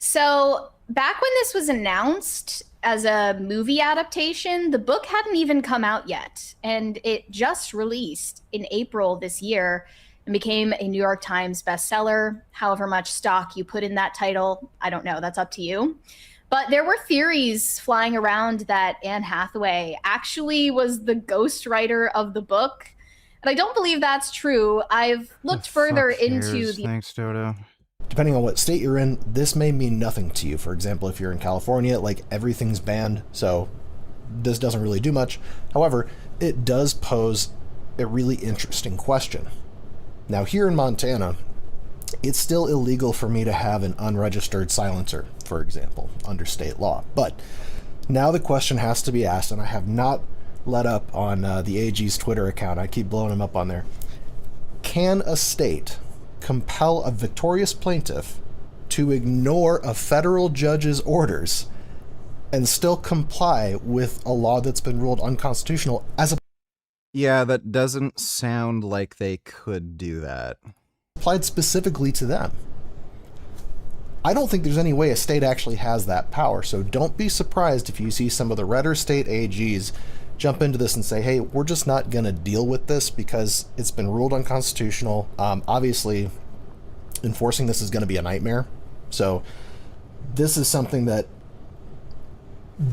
So back when this was announced as a movie adaptation, the book hadn't even come out yet, and it just released in April this year and became a New York Times bestseller. However much stock you put in that title, I don't know, that's up to you. But there were theories flying around that Anne Hathaway actually was the ghostwriter of the book. And I don't believe that's true. I've looked further into the... Thanks, Dodo. Depending on what state you're in, this may mean nothing to you. For example, if you're in California, like, everything's banned, so this doesn't really do much. However, it does pose a really interesting question. Now, here in Montana, it's still illegal for me to have an unregistered silencer, for example, under state law. But now the question has to be asked, and I have not let up on the AG's Twitter account. I keep blowing him up on there. Can a state compel a victorious plaintiff to ignore a federal judge's orders and still comply with a law that's been ruled unconstitutional as a Yeah, that doesn't sound like they could do that. applied specifically to them? I don't think there's any way a state actually has that power, so don't be surprised if you see some of the redder state AGs jump into this and say, hey, we're just not going to deal with this because it's been ruled unconstitutional. Obviously, enforcing this is going to be a nightmare. So this is something that,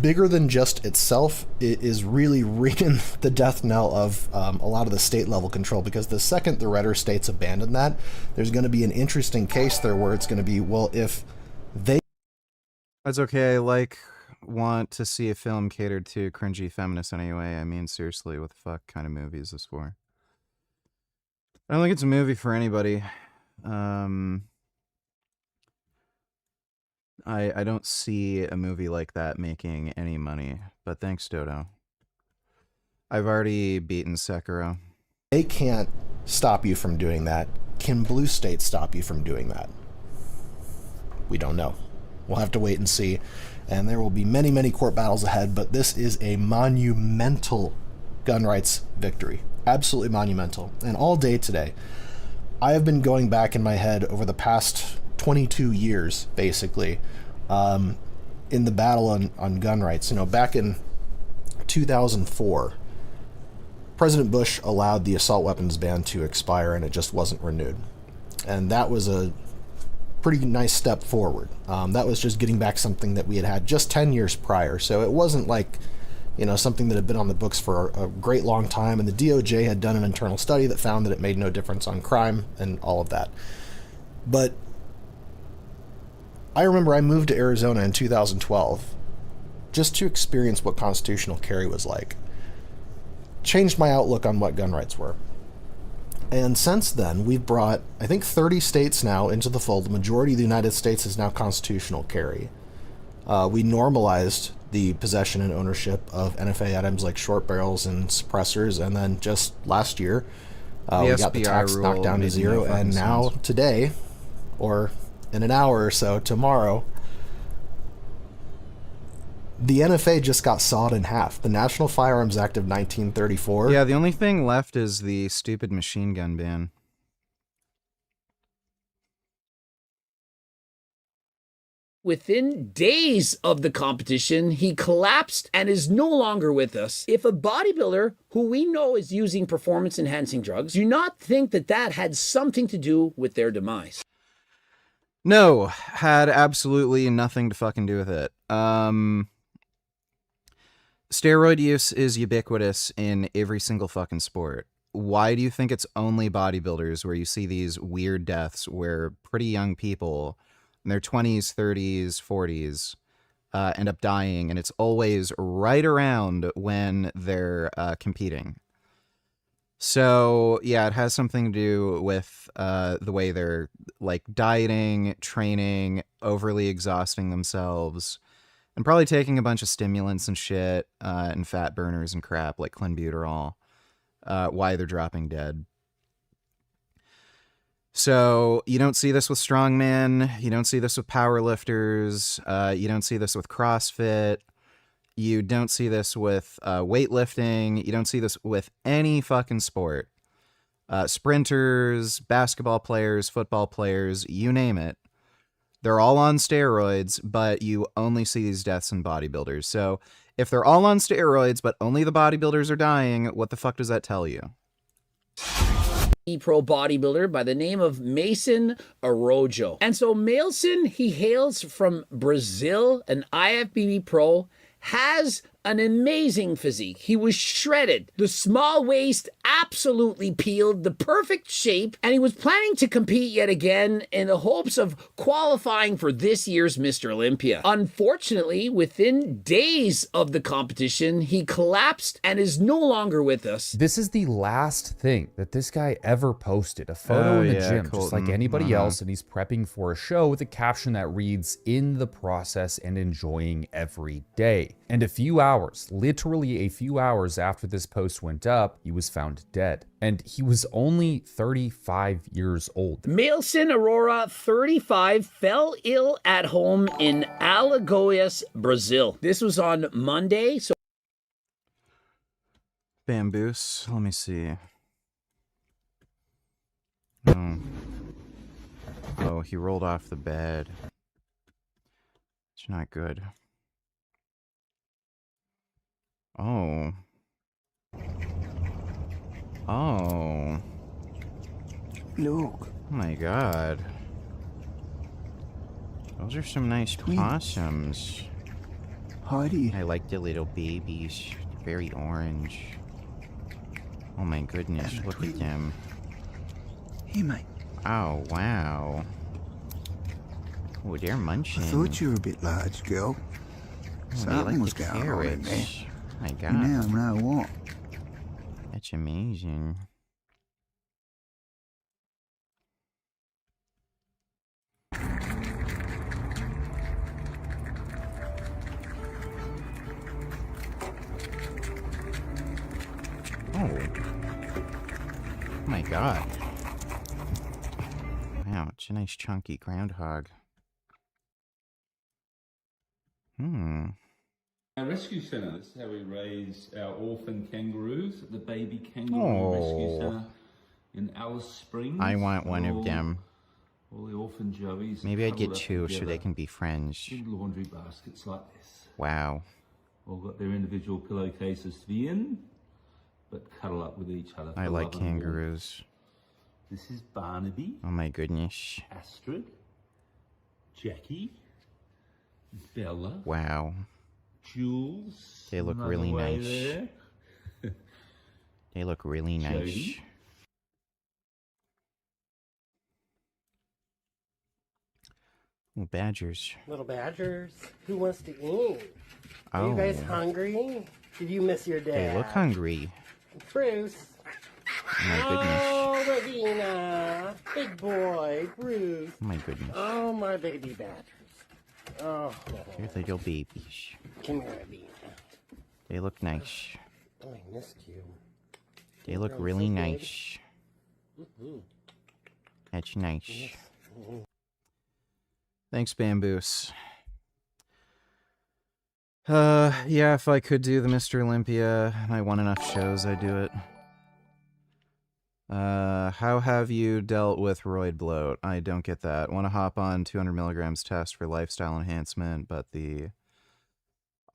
bigger than just itself, it is really ringing the death knell of a lot of the state level control, because the second the redder states abandon that, there's going to be an interesting case there where it's going to be, well, if they... That's okay, want to see a film catered to cringy feminists anyway. I mean, seriously, what the fuck kind of movie is this for? I don't think it's a movie for anybody. I don't see a movie like that making any money, but thanks, Dodo. I've already beaten Sekiro. They can't stop you from doing that. Can blue states stop you from doing that? We don't know. We'll have to wait and see. And there will be many, many court battles ahead, but this is a monumental gun rights victory. Absolutely monumental. And all day today, I have been going back in my head over the past 22 years, basically, in the battle on gun rights. You know, back in 2004, President Bush allowed the assault weapons ban to expire, and it just wasn't renewed. And that was a pretty nice step forward. That was just getting back something that we had had just 10 years prior. So it wasn't like, you know, something that had been on the books for a great long time, and the DOJ had done an internal study that found that it made no difference on crime and all of that. But I remember I moved to Arizona in 2012, just to experience what constitutional carry was like. Changed my outlook on what gun rights were. And since then, we've brought, I think, 30 states now into the fold. The majority of the United States is now constitutional carry. We normalized the possession and ownership of NFA items like short barrels and suppressors, and then just last year, we got the tax knocked down to zero, and now, today, or in an hour or so, tomorrow, the NFA just got sawed in half. The National Firearms Act of 1934. Yeah, the only thing left is the stupid machine gun ban. Within days of the competition, he collapsed and is no longer with us. If a bodybuilder who we know is using performance-enhancing drugs, do not think that that had something to do with their demise. No, had absolutely nothing to fucking do with it. Steroid use is ubiquitous in every single fucking sport. Why do you think it's only bodybuilders where you see these weird deaths where pretty young people in their 20s, 30s, 40s end up dying, and it's always right around when they're competing? So, yeah, it has something to do with the way they're, like, dieting, training, overly exhausting themselves, and probably taking a bunch of stimulants and shit, and fat burners and crap like clenbuterol, why they're dropping dead. So you don't see this with strongman, you don't see this with powerlifters, you don't see this with CrossFit, you don't see this with weightlifting, you don't see this with any fucking sport. Sprinters, basketball players, football players, you name it. They're all on steroids, but you only see these deaths in bodybuilders. So if they're all on steroids, but only the bodybuilders are dying, what the fuck does that tell you? Pro bodybuilder by the name of Mason Araújo. And so Mason, he hails from Brazil, an IFBB pro, has an amazing physique. He was shredded. The small waist absolutely peeled, the perfect shape, and he was planning to compete yet again in the hopes of qualifying for this year's Mr. Olympia. Unfortunately, within days of the competition, he collapsed and is no longer with us. This is the last thing that this guy ever posted. A photo in the gym, just like anybody else, and he's prepping for a show with a caption that reads, "In the process and enjoying every day." And a few hours, literally a few hours after this post went up, he was found dead. And he was only 35 years old. Mason Aurora, 35, fell ill at home in Alagoas, Brazil. This was on Monday. So Bamboos, let me see. Oh. Oh, he rolled off the bed. It's not good. Oh. Oh. Look. Oh my god. Those are some nice possums. Heidi. I like the little babies. Very orange. Oh my goodness, look at them. Hey, mate. Oh, wow. Oh, they're munching. I thought you were a bit large, girl. Oh, Something was going on in there. My god. You now know what. That's amazing. Oh. Oh my god. Wow, it's a nice chunky groundhog. Our rescue centre, this is how we raise our orphan kangaroos at the baby kangaroo rescue centre in Alice Springs. I want one of them. All the orphan joeys. Maybe I'd get two so they can be friends. Big laundry baskets like this. Wow. All got their individual pillowcases to be in, but cuddle up with each other. I like kangaroos. This is Barnaby. Oh my goodness. Astrid. Jackie. Bella. Wow. Jules. They look really nice. They look really nice. Jody. Little badgers. Little badgers. Who wants to eat? Are you guys hungry? Did you miss your dad? They look hungry. Bruce. Oh my goodness. Oh, Ravina. Big boy, Bruce. Oh my goodness. Oh, my baby badgers. Oh. They're little babies. Come here, Ravina. They look nice. Oh, I missed you. They look really nice. Mm-hmm. That's nice. Yes. Mm-hmm. Thanks, Bamboos. Yeah, if I could do the Mr. Olympia and I won enough shows, I'd do it. How have you dealt with roid bloat? I don't get that. Want to hop on 200 milligrams test for lifestyle enhancement, but the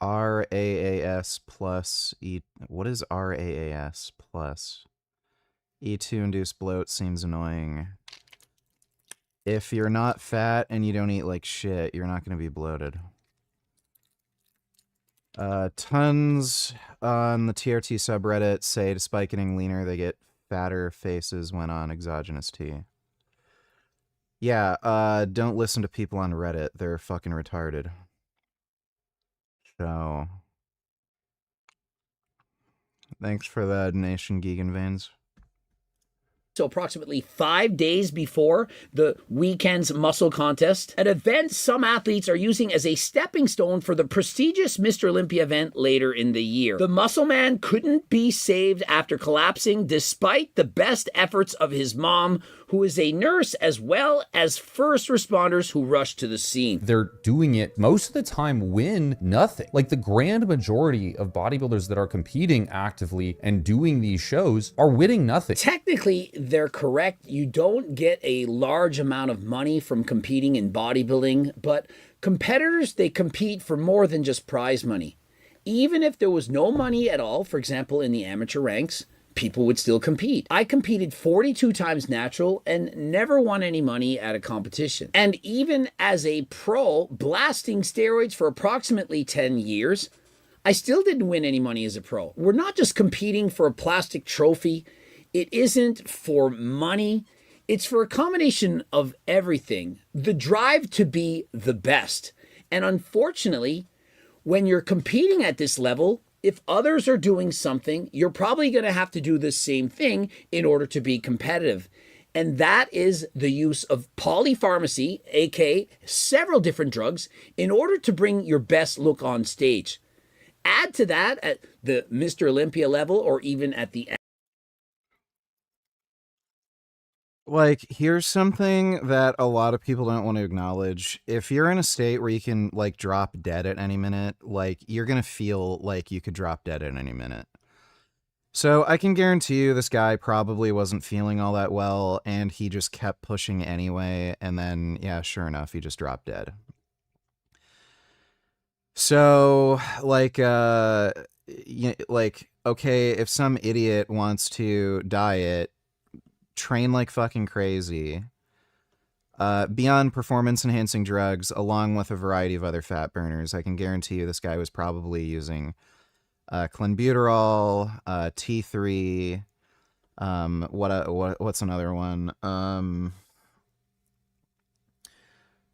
RAAS plus what is RAAS plus? E2 induced bloat seems annoying. If you're not fat and you don't eat like shit, you're not going to be bloated. Tons on the TRT subreddit say despite getting leaner, they get fatter faces when on exogenous tea. Yeah, don't listen to people on Reddit. They're fucking retarded. So, thanks for the donation, Geegan Veins. So approximately 5 days before the weekend's muscle contest, an event some athletes are using as a stepping stone for the prestigious Mr. Olympia event later in the year. The muscle man couldn't be saved after collapsing despite the best efforts of his mom, who is a nurse, as well as first responders who rushed to the scene. They're doing it most of the time win nothing. Like the grand majority of bodybuilders that are competing actively and doing these shows are winning nothing. Technically, they're correct. You don't get a large amount of money from competing in bodybuilding, but competitors, they compete for more than just prize money. Even if there was no money at all, for example, in the amateur ranks, people would still compete. I competed 42 times natural and never won any money at a competition. And even as a pro, blasting steroids for approximately 10 years, I still didn't win any money as a pro. We're not just competing for a plastic trophy. It isn't for money. It's for a combination of everything. The drive to be the best. And unfortunately, when you're competing at this level, if others are doing something, you're probably going to have to do the same thing in order to be competitive. And that is the use of polypharmacy, aka several different drugs, in order to bring your best look on stage. Add to that at the Mr. Olympia level or even at the Like, here's something that a lot of people don't want to acknowledge. If you're in a state where you can, like, drop dead at any minute, like, you're going to feel like you could drop dead at any minute. So I can guarantee you this guy probably wasn't feeling all that well, and he just kept pushing anyway, and then, yeah, sure enough, he just dropped dead. So, like, okay, if some idiot wants to diet, train like fucking crazy, be on performance-enhancing drugs, along with a variety of other fat burners, I can guarantee you this guy was probably using clenbuterol, T3, what's another one?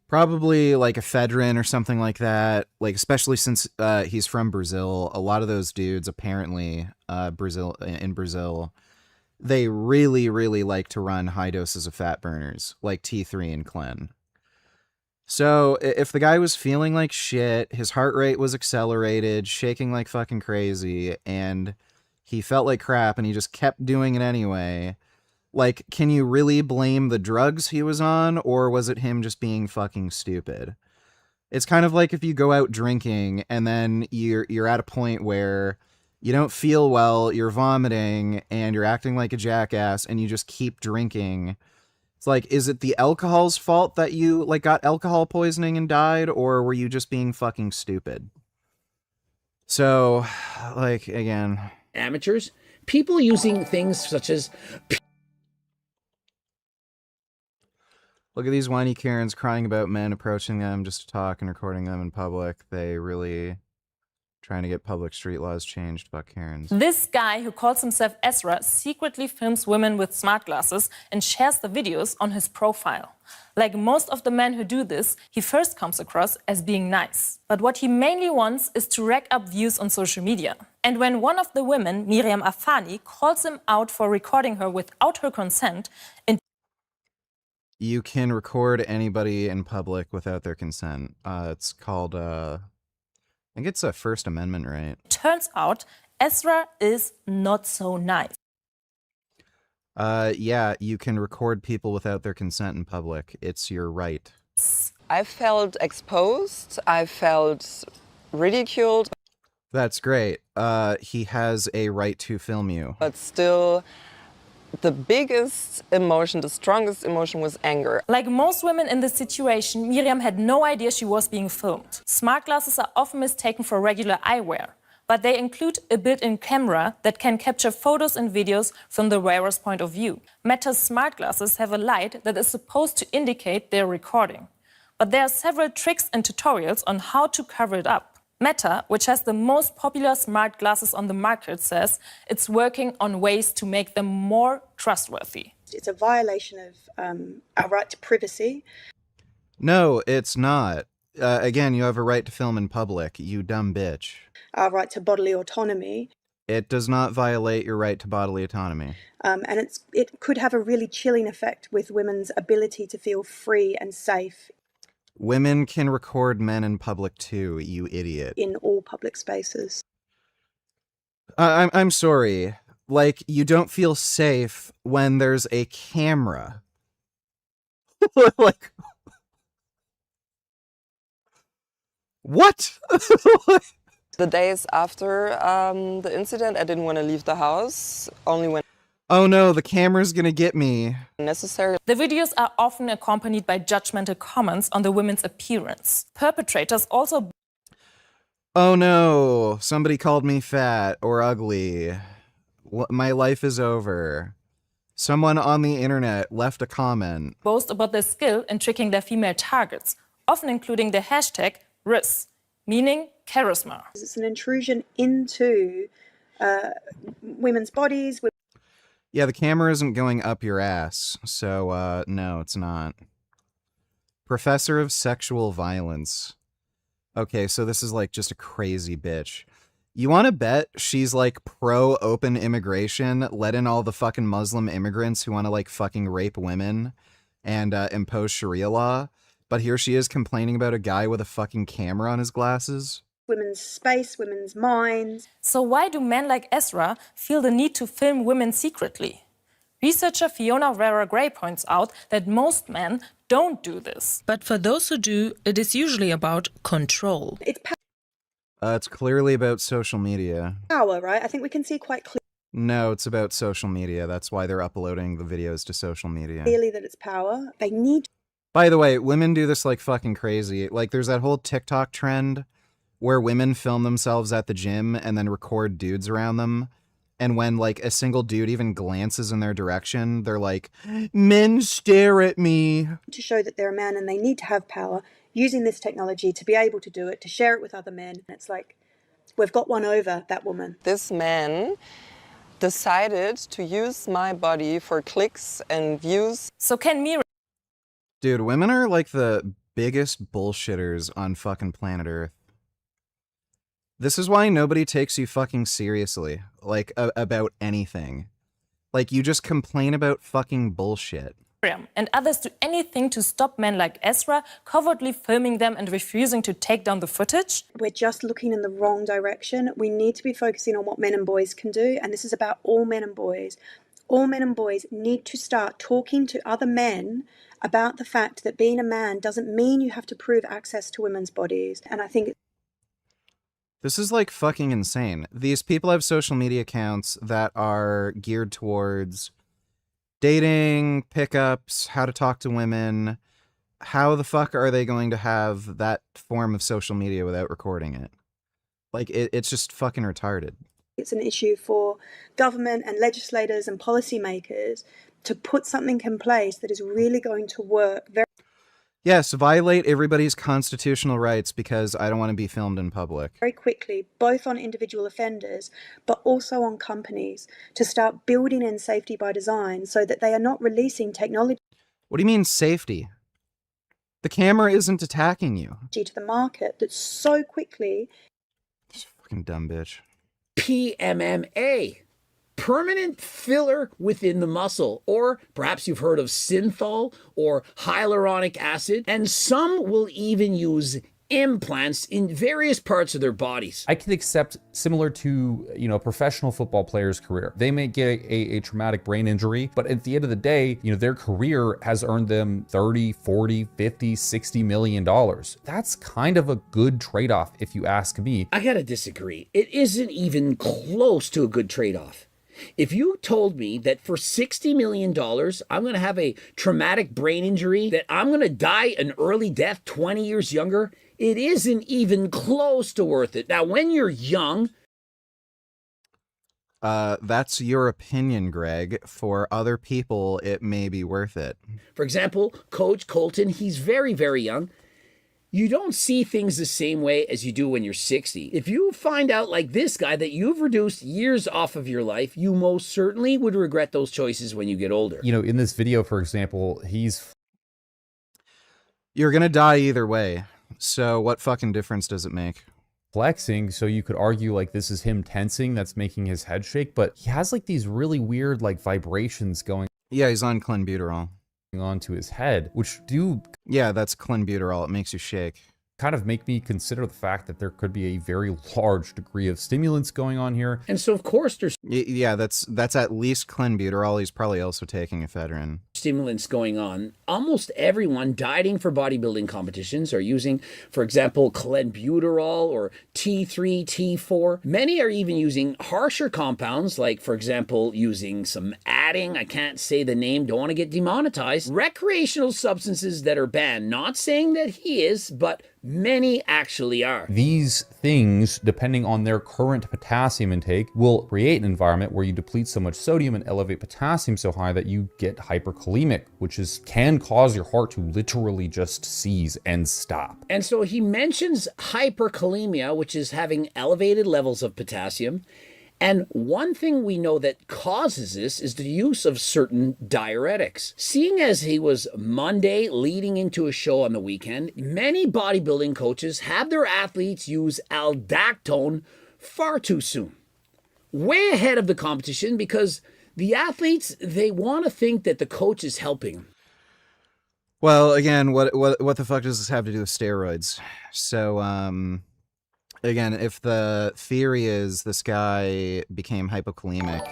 Probably like ephedrine or something like that. Like, especially since he's from Brazil, a lot of those dudes apparently in Brazil, they really, really like to run high doses of fat burners, like T3 and Clen. So if the guy was feeling like shit, his heart rate was accelerated, shaking like fucking crazy, and he felt like crap, and he just kept doing it anyway, like, can you really blame the drugs he was on, or was it him just being fucking stupid? It's kind of like if you go out drinking, and then you're at a point where you don't feel well, you're vomiting, and you're acting like a jackass, and you just keep drinking. It's like, is it the alcohol's fault that you, like, got alcohol poisoning and died, or were you just being fucking stupid? So, like, again, amateurs, people using things such as... Look at these whiny Karens crying about men approaching them just to talk and recording them in public. They really Trying to get public street laws changed. Fuck Karens. This guy who calls himself Ezra secretly films women with smart glasses and shares the videos on his profile. Like most of the men who do this, he first comes across as being nice. But what he mainly wants is to rack up views on social media. And when one of the women, Miriam Afani, calls him out for recording her without her consent, you can record anybody in public without their consent. It's called, I think it's a First Amendment right. Turns out Ezra is not so nice. Yeah, you can record people without their consent in public. It's your right. I felt exposed. I felt ridiculed. That's great. He has a right to film you. But still, the biggest emotion, the strongest emotion was anger. Like most women in this situation, Miriam had no idea she was being filmed. Smart glasses are often mistaken for regular eyewear, but they include a built-in camera that can capture photos and videos from the wearer's point of view. Meta's smart glasses have a light that is supposed to indicate they're recording. But there are several tricks and tutorials on how to cover it up. Meta, which has the most popular smart glasses on the market, says it's working on ways to make them more trustworthy. It's a violation of our right to privacy. No, it's not. Again, you have a right to film in public, you dumb bitch. Our right to bodily autonomy. It does not violate your right to bodily autonomy. And it could have a really chilling effect with women's ability to feel free and safe. Women can record men in public too, you idiot. In all public spaces. I'm sorry. Like, you don't feel safe when there's a camera. Like, what? The days after the incident, I didn't want to leave the house, only when oh no, the camera's gonna get me. necessary. The videos are often accompanied by judgmental comments on the women's appearance. Perpetrators also... Oh no, somebody called me fat or ugly. My life is over. Someone on the internet left a comment. boast about their skill in tricking their female targets, often including the hashtag RIS, meaning charisma. It's an intrusion into women's bodies. Yeah, the camera isn't going up your ass, so no, it's not. Professor of sexual violence. Okay, so this is like just a crazy bitch. You want to bet she's like pro-open immigration, let in all the fucking Muslim immigrants who want to like fucking rape women and impose Sharia law, but here she is complaining about a guy with a fucking camera on his glasses? Women's space, women's minds. So why do men like Ezra feel the need to film women secretly? Researcher Fiona Vera Gray points out that most men don't do this. But for those who do, it is usually about control. It's clearly about social media. Power, right? I think we can see quite No, it's about social media. That's why they're uploading the videos to social media. clearly that it's power. They need By the way, women do this like fucking crazy. Like, there's that whole TikTok trend where women film themselves at the gym and then record dudes around them. And when, like, a single dude even glances in their direction, they're like, men stare at me. to show that they're a man and they need to have power, using this technology to be able to do it, to share it with other men. And it's like, we've got one over that woman. This man decided to use my body for clicks and views. So can Miriam... Dude, women are like the biggest bullshitters on fucking planet Earth. This is why nobody takes you fucking seriously, like, about anything. Like, you just complain about fucking bullshit. and others do anything to stop men like Ezra covertly filming them and refusing to take down the footage? We're just looking in the wrong direction. We need to be focusing on what men and boys can do, and this is about all men and boys. All men and boys need to start talking to other men about the fact that being a man doesn't mean you have to prove access to women's bodies. And I think this is like fucking insane. These people have social media accounts that are geared towards dating, pickups, how to talk to women. How the fuck are they going to have that form of social media without recording it? Like, it's just fucking retarded. it's an issue for government and legislators and policymakers to put something in place that is really going to work very Yes, violate everybody's constitutional rights because I don't want to be filmed in public. Very quickly, both on individual offenders, but also on companies, to start building in safety by design so that they are not releasing technology. What do you mean safety? The camera isn't attacking you. To the market that so quickly. Fucking dumb bitch. PMMA. Permanent filler within the muscle, or perhaps you've heard of synthol or hyaluronic acid, and some will even use implants in various parts of their bodies. I can accept, similar to, a professional football player's career. They may get a traumatic brain injury, but at the end of the day, their career has earned them 30, 40, 50, 60 million dollars. That's kind of a good trade-off if you ask me. I gotta disagree. It isn't even close to a good trade-off. If you told me that for $60 million, I'm going to have a traumatic brain injury, that I'm going to die an early death 20 years younger, it isn't even close to worth it. Now, when you're young... That's your opinion, Greg. For other people, it may be worth it. For example, Coach Colton, he's very, very young. You don't see things the same way as you do when you're 60. If you find out, like this guy, that you've reduced years off of your life, you most certainly would regret those choices when you get older. In this video, for example, You're gonna die either way. So what fucking difference does it make? Flexing, so you could argue like this is him tensing that's making his head shake, but he has like these really weird like vibrations going. Yeah, he's on clenbuterol. Onto his head, which do... Yeah, that's clenbuterol. It makes you shake. Kind of make me consider the fact that there could be a very large degree of stimulants going on here. And so, of course, there's... Yeah, that's at least clenbuterol. He's probably also taking ephedrine. Stimulants going on. Almost everyone dieting for bodybuilding competitions are using, for example, clenbuterol or T3, T4. Many are even using harsher compounds, like, for example, using some adding. I can't say the name, don't want to get demonetized. Recreational substances that are banned. Not saying that he is, but many actually are. These things, depending on their current potassium intake, will create an environment where you deplete so much sodium and elevate potassium so high that you get hyperkalemic, which can cause your heart to literally just seize and stop. And so he mentions hyperkalemia, which is having elevated levels of potassium. And one thing we know that causes this is the use of certain diuretics. Seeing as he was Monday leading into a show on the weekend, many bodybuilding coaches have their athletes use aldactone far too soon. Way ahead of the competition, because the athletes, they want to think that the coach is helping them. Well, again, what the fuck does this have to do with steroids? So, again, if the theory is this guy became hypokalemic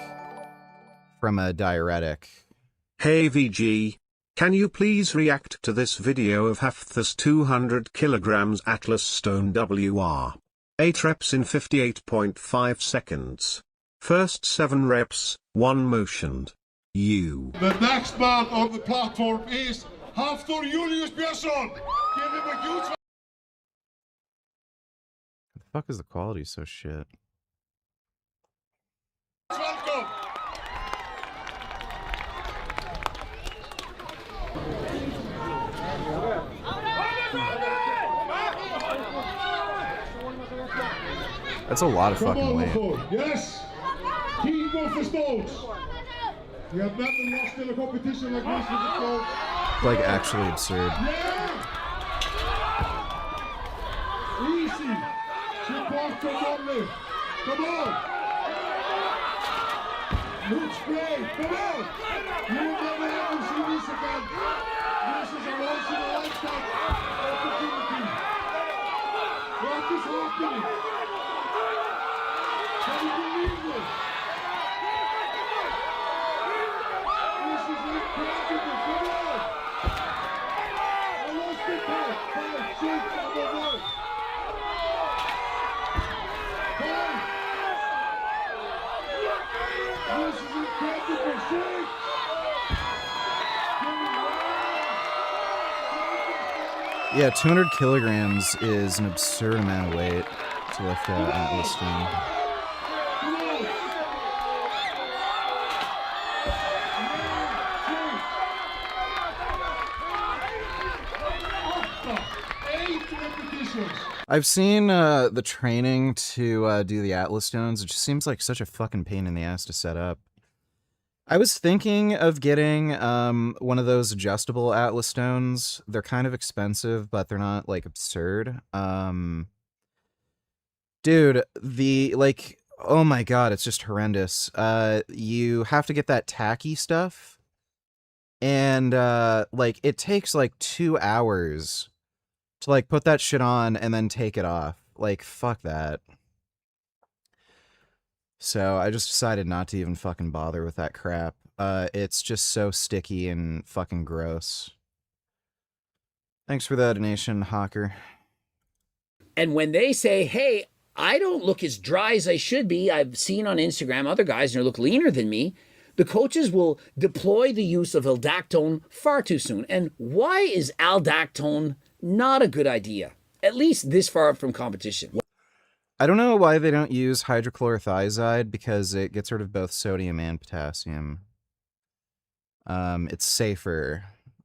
from a diuretic. Hey VG, can you please react to this video of Hafth's 200 kilograms Atlas Stone WR? 8 reps in 58.5 seconds. First 7 reps, 1 motioned. The next man on the platform is Hafthor Julius Björnsson. Give him a huge... The fuck is the quality so shit? Welcome. That's a lot of fucking weight. Yes. King of stones. We have never lost in a competition like this before. It's like actually absurd. Easy. Support from Monley. Come on. Looks great. Come on. You will never ever see this again. This is a once in a lifetime opportunity. What is happening? Can you believe this? This is incredible. Come on. I lost the count. 5, 6, number 1. This is incredible. 6. Yeah, 200 kilograms is an absurd amount of weight to lift Atlas Stone. I've seen the training to do the Atlas stones. It just seems like such a fucking pain in the ass to set up. I was thinking of getting one of those adjustable Atlas stones. They're kind of expensive, but they're not like absurd. Dude, oh my god, it's just horrendous. You have to get that tacky stuff, and like it takes like 2 hours to like put that shit on and then take it off. Like, fuck that. So I just decided not to even fucking bother with that crap. It's just so sticky and fucking gross. Thanks for the donation, Hawker. And when they say, hey, I don't look as dry as I should be, I've seen on Instagram other guys who look leaner than me, the coaches will deploy the use of aldactone far too soon. And why is aldactone not a good idea? At least this far from competition. I don't know why they don't use hydrochlorothiazide, because it gets rid of both sodium and potassium. It's safer.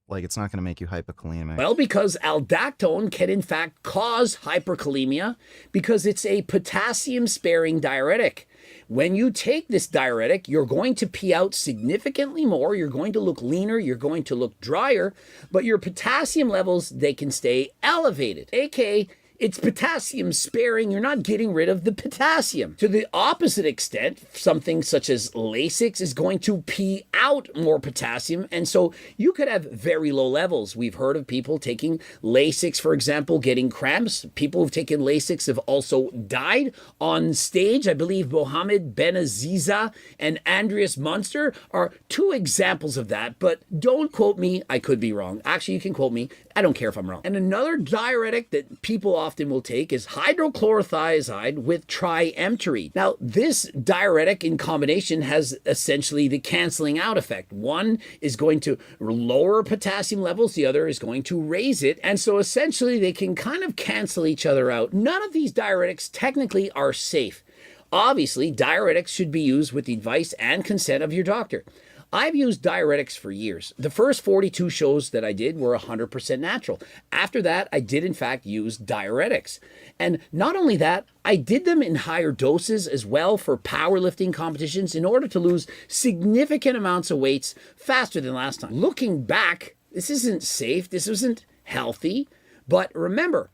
Like, it's not going to make you hypokalemic. Well, because aldactone can in fact cause hyperkalemia because it's a potassium-sparing diuretic. When you take this diuretic, you're going to pee out significantly more, you're going to look leaner, you're going to look drier, but your potassium levels, they can stay elevated. AKA, it's potassium sparing, you're not getting rid of the potassium. To the opposite extent, something such as Lasix is going to pee out more potassium, and so you could have very low levels. We've heard of people taking Lasix, for example, getting cramps. People who've taken Lasix have also died on stage. I believe Mohammed Benaziza and Andreas Munster are 2 examples of that, but don't quote me, I could be wrong. Actually, you can quote me, I don't care if I'm wrong. And another diuretic that people often will take is hydrochlorothiazide with triemterene. Now, this diuretic in combination has essentially the canceling out effect. One is going to lower potassium levels, the other is going to raise it, and so essentially they can kind of cancel each other out. None of these diuretics technically are safe. Obviously, diuretics should be used with the advice and consent of your doctor. I've used diuretics for years. The first 42 shows that I did were 100% natural. After that, I did in fact use diuretics. And not only that, I did them in higher doses as well for powerlifting competitions in order to lose significant amounts of weights faster than last time. Looking back, this isn't safe, this isn't healthy, but remember,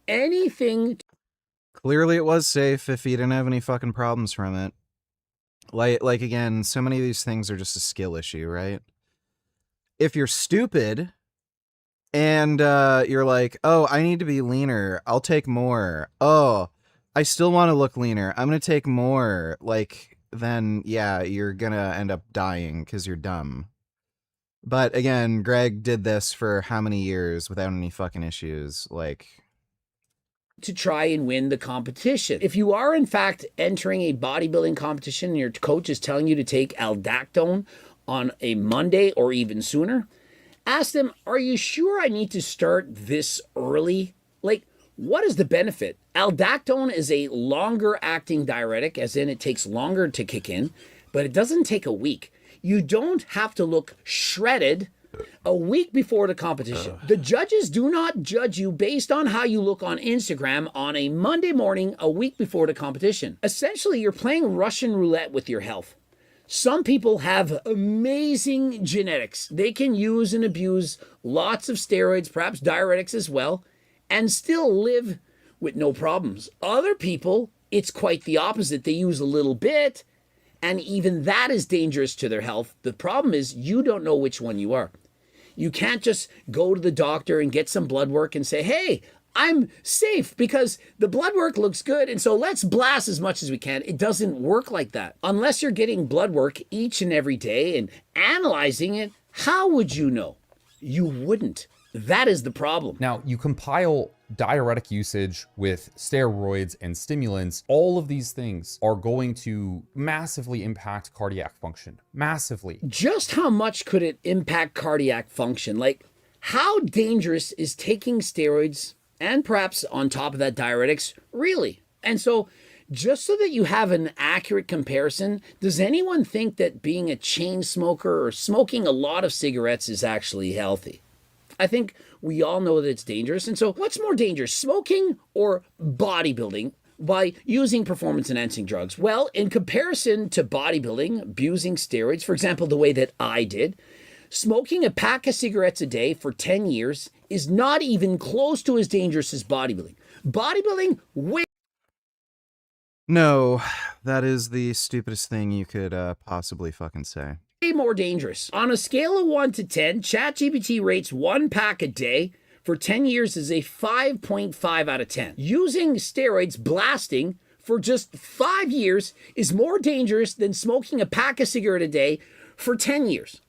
anything... Clearly it was safe if you didn't have any fucking problems from it. Like again, so many of these things are just a skill issue, right? If you're stupid and you're like, oh, I need to be leaner, I'll take more. Oh, I still want to look leaner, I'm going to take more. Like, then, yeah, you're going to end up dying because you're dumb. But again, Greg did this for how many years without any fucking issues? Like... to try and win the competition. If you are in fact entering a bodybuilding competition and your coach is telling you to take aldactone on a Monday or even sooner, ask them, are you sure I need to start this early? Like, what is the benefit? Aldactone is a longer acting diuretic, as in it takes longer to kick in, but it doesn't take a week. You don't have to look shredded a week before the competition. The judges do not judge you based on how you look on Instagram on a Monday morning a week before the competition. Essentially, you're playing Russian roulette with your health. Some people have amazing genetics. They can use and abuse lots of steroids, perhaps diuretics as well, and still live with no problems. Other people, it's quite the opposite. They use a little bit, and even that is dangerous to their health. The problem is you don't know which one you are. You can't just go to the doctor and get some blood work and say, hey, I'm safe because the blood work looks good, and so let's blast as much as we can. It doesn't work like that. Unless you're getting blood work each and every day and analyzing it, how would you know? You wouldn't. That is the problem. Now, you compile diuretic usage with steroids and stimulants. All of these things are going to massively impact cardiac function. Massively. Just how much could it impact cardiac function? Like, how dangerous is taking steroids and perhaps on top of that diuretics, really? And so, just so that you have an accurate comparison, does anyone think that being a chain smoker or smoking a lot of cigarettes is actually healthy? I think we all know that it's dangerous. And so what's more dangerous, smoking or bodybuilding by using performance-enhancing drugs? Well, in comparison to bodybuilding, abusing steroids, for example, the way that I did, smoking a pack of cigarettes a day for 10 years is not even close to as dangerous as bodybuilding. Bodybuilding, way No, that is the stupidest thing you could possibly fucking say. more dangerous. On a scale of 1 to 10, ChatGPT rates one pack a day for 10 years as a 5.5 out of 10. Using steroids, blasting, for just 5 years is more dangerous than smoking a pack of cigarette a day for 10 years.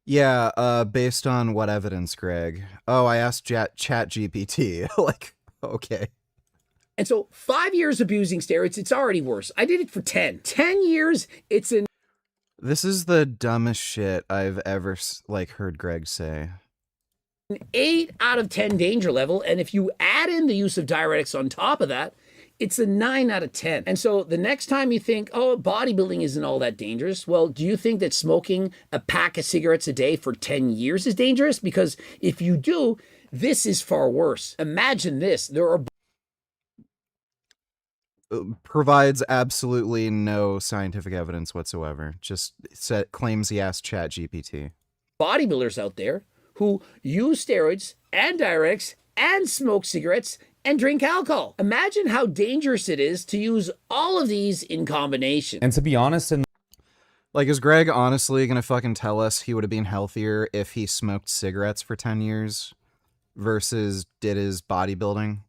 Yeah, based on what evidence, Greg? Oh, I asked ChatGPT. Like, okay. And so 5 years abusing steroids, it's already worse. I did it for 10. 10 years, it's an... This is the dumbest shit I've ever, like, heard Greg say. An 8 out of 10 danger level, and if you add in the use of diuretics on top of that, it's a 9 out of 10. And so the next time you think, oh, bodybuilding isn't all that dangerous, well, do you think that smoking a pack of cigarettes a day for 10 years is dangerous? Because if you do, this is far worse. Imagine this. There are... Provides absolutely no scientific evidence whatsoever. Just claims he asked ChatGPT. Bodybuilders out there who use steroids and diuretics and smoke cigarettes and drink alcohol. Imagine how dangerous it is to use all of these in combination. And to be honest, like, is Greg honestly gonna fucking tell us he would have been healthier if he smoked cigarettes for 10 years versus did his bodybuilding?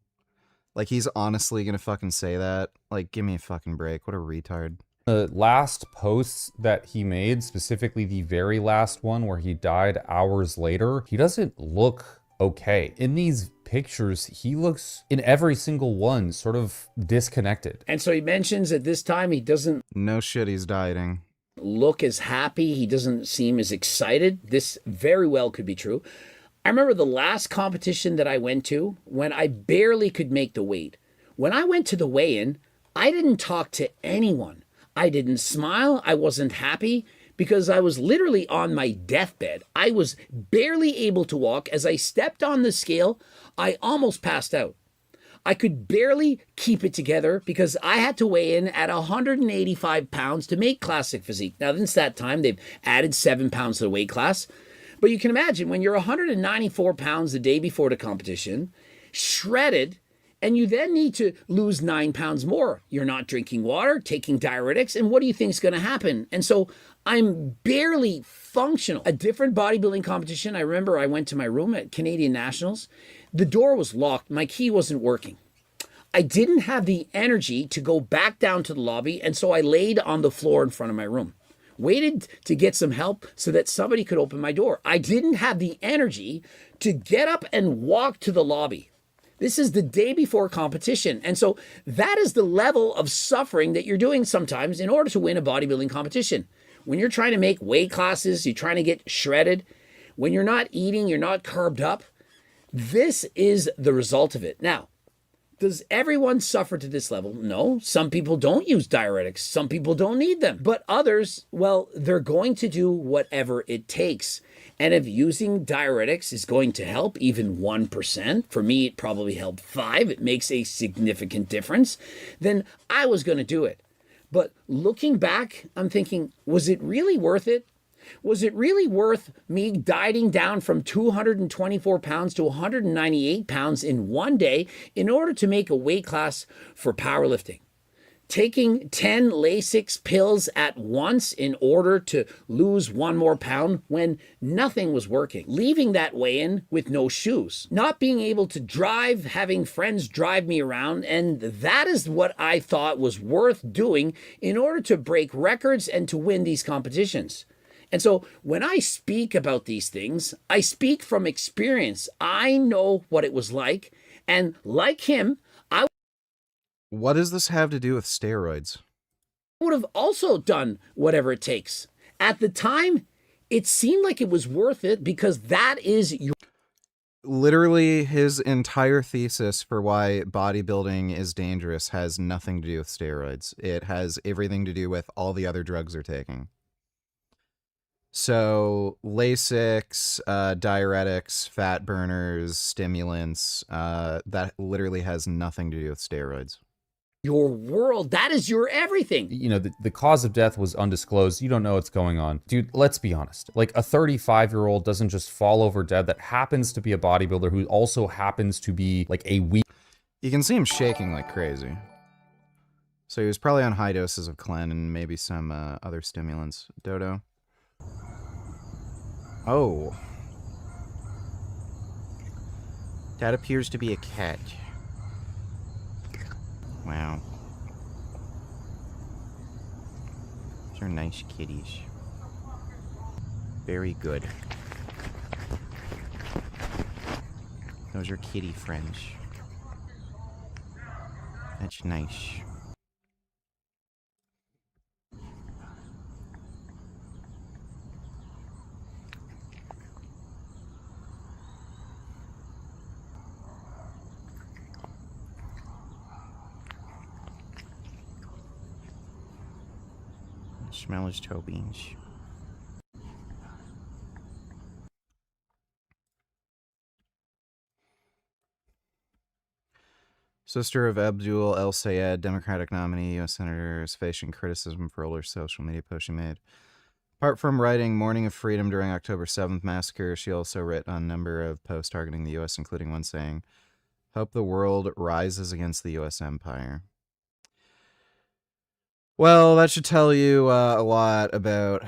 Like, he's honestly gonna fucking say that? Like, give me a fucking break. What a retard. The last posts that he made, specifically the very last one where he died hours later, he doesn't look okay. In these pictures, he looks, in every single one, sort of disconnected. And so he mentions at this time he doesn't... No shit, he's dieting. ...look as happy. He doesn't seem as excited. This very well could be true. I remember the last competition that I went to when I barely could make the weight. When I went to the weigh-in, I didn't talk to anyone. I didn't smile. I wasn't happy because I was literally on my deathbed. I was barely able to walk. As I stepped on the scale, I almost passed out. I could barely keep it together because I had to weigh in at 185 pounds to make classic physique. Now, since that time, they've added 7 pounds to the weight class. But you can imagine when you're 194 pounds the day before the competition, shredded, and you then need to lose 9 pounds more. You're not drinking water, taking diuretics, and what do you think is going to happen? And so I'm barely functional. A different bodybuilding competition, I remember I went to my room at Canadian Nationals. The door was locked. My key wasn't working. I didn't have the energy to go back down to the lobby, and so I laid on the floor in front of my room. Waited to get some help so that somebody could open my door. I didn't have the energy to get up and walk to the lobby. This is the day before competition. And so that is the level of suffering that you're doing sometimes in order to win a bodybuilding competition. When you're trying to make weight classes, you're trying to get shredded, when you're not eating, you're not carved up, this is the result of it. Now, does everyone suffer to this level? No. Some people don't use diuretics. Some people don't need them. But others, well, they're going to do whatever it takes. And if using diuretics is going to help even 1%, for me it probably helped 5, it makes a significant difference, then I was going to do it. But looking back, I'm thinking, was it really worth it? Was it really worth me dieting down from 224 pounds to 198 pounds in one day in order to make a weight class for powerlifting? Taking 10 Lasix pills at once in order to lose 1 more pound when nothing was working. Leaving that weigh-in with no shoes. Not being able to drive, having friends drive me around, and that is what I thought was worth doing in order to break records and to win these competitions. And so when I speak about these things, I speak from experience. I know what it was like. And like him, What does this have to do with steroids? would have also done whatever it takes. At the time, it seemed like it was worth it because that is your... Literally, his entire thesis for why bodybuilding is dangerous has nothing to do with steroids. It has everything to do with all the other drugs they're taking. So Lasix, diuretics, fat burners, stimulants, that literally has nothing to do with steroids. Your world, that is your everything. You know, the cause of death was undisclosed. You don't know what's going on. Dude, let's be honest. Like, a 35-year-old doesn't just fall over dead that happens to be a bodybuilder who also happens to be, like, a weak... You can see him shaking like crazy. So he was probably on high doses of Clen and maybe some other stimulants. Dodo. Oh. That appears to be a cat. Wow. Those are nice kitties. Very good. Those are kitty friends. That's nice. Smell his toe beans. Sister of Abdul El Sayed, Democratic nominee, U.S. Senator, is facing criticism for older social media posts she made. Apart from writing Morning of Freedom during October 7th massacre, she also wrote a number of posts targeting the U.S., including one saying, "Hope the world rises against the U.S. empire." Well, that should tell you a lot about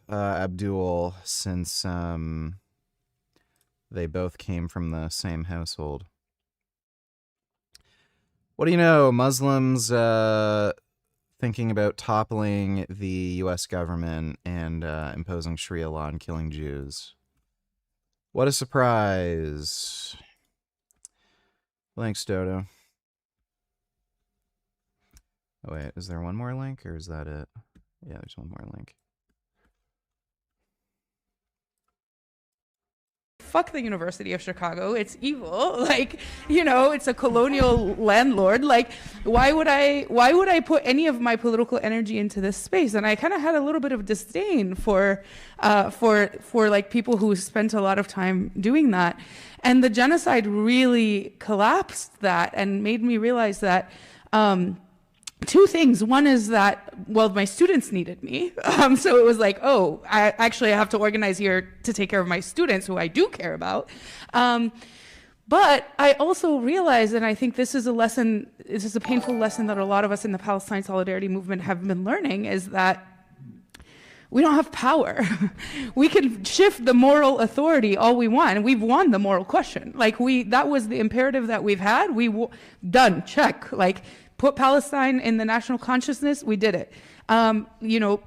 Abdul, since they both came from the same household. What do you know? Muslims thinking about toppling the U.S. government and imposing Sharia law and killing Jews. What a surprise. Thanks, Dodo. Oh, wait, is there one more link, or is that it? Yeah, there's one more link. Fuck the University of Chicago. It's evil. Like, you know, it's a colonial landlord. Like, why would I put any of my political energy into this space? And I kind of had a little bit of disdain for like people who spent a lot of time doing that. And the genocide really collapsed that and made me realize that two things. One is that, well, my students needed me. So it was like, oh, I have to organize here to take care of my students who I do care about. But I also realized, and I think this is a painful lesson that a lot of us in the Palestine Solidarity Movement have been learning, is that we don't have power. We can shift the moral authority all we want, and we've won the moral question. Like, that was the imperative that we've had. Done, check. Like, put Palestine in the national consciousness, we did it. You know,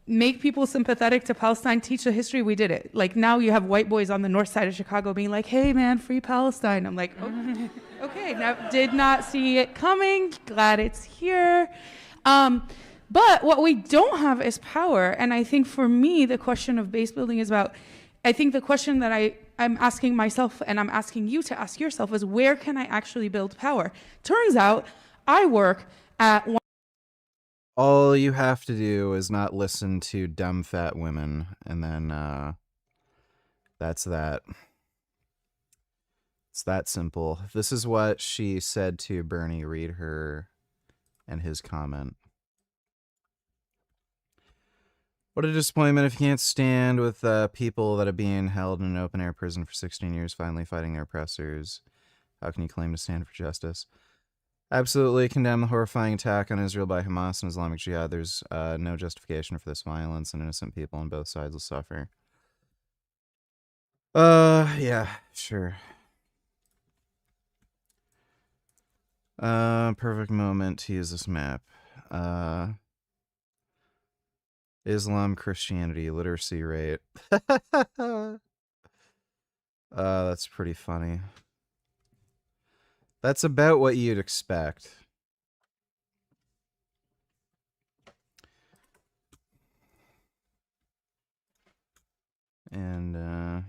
make people sympathetic to Palestine, teach the history, we did it. Like, now you have white boys on the north side of Chicago being like, hey man, free Palestine. I'm like, oh, okay, now did not see it coming, glad it's here. But what we don't have is power. And I think for me, the question of base building is about, I think the question that I'm asking myself and I'm asking you to ask yourself is, where can I actually build power? Turns out, I work at one. All you have to do is not listen to dumb fat women, and then that's that. It's that simple. This is what she said to Bernie. Read her and his comment. What a disappointment if you can't stand with people that are being held in an open-air prison for 16 years, finally fighting their oppressors. How can you claim to stand for justice? Absolutely condemn the horrifying attack on Israel by Hamas and Islamic Jihad. There's no justification for this violence, and innocent people on both sides will suffer. Yeah, sure. Perfect moment to use this map. Islam, Christianity, literacy rate. That's pretty funny. That's about what you'd expect. And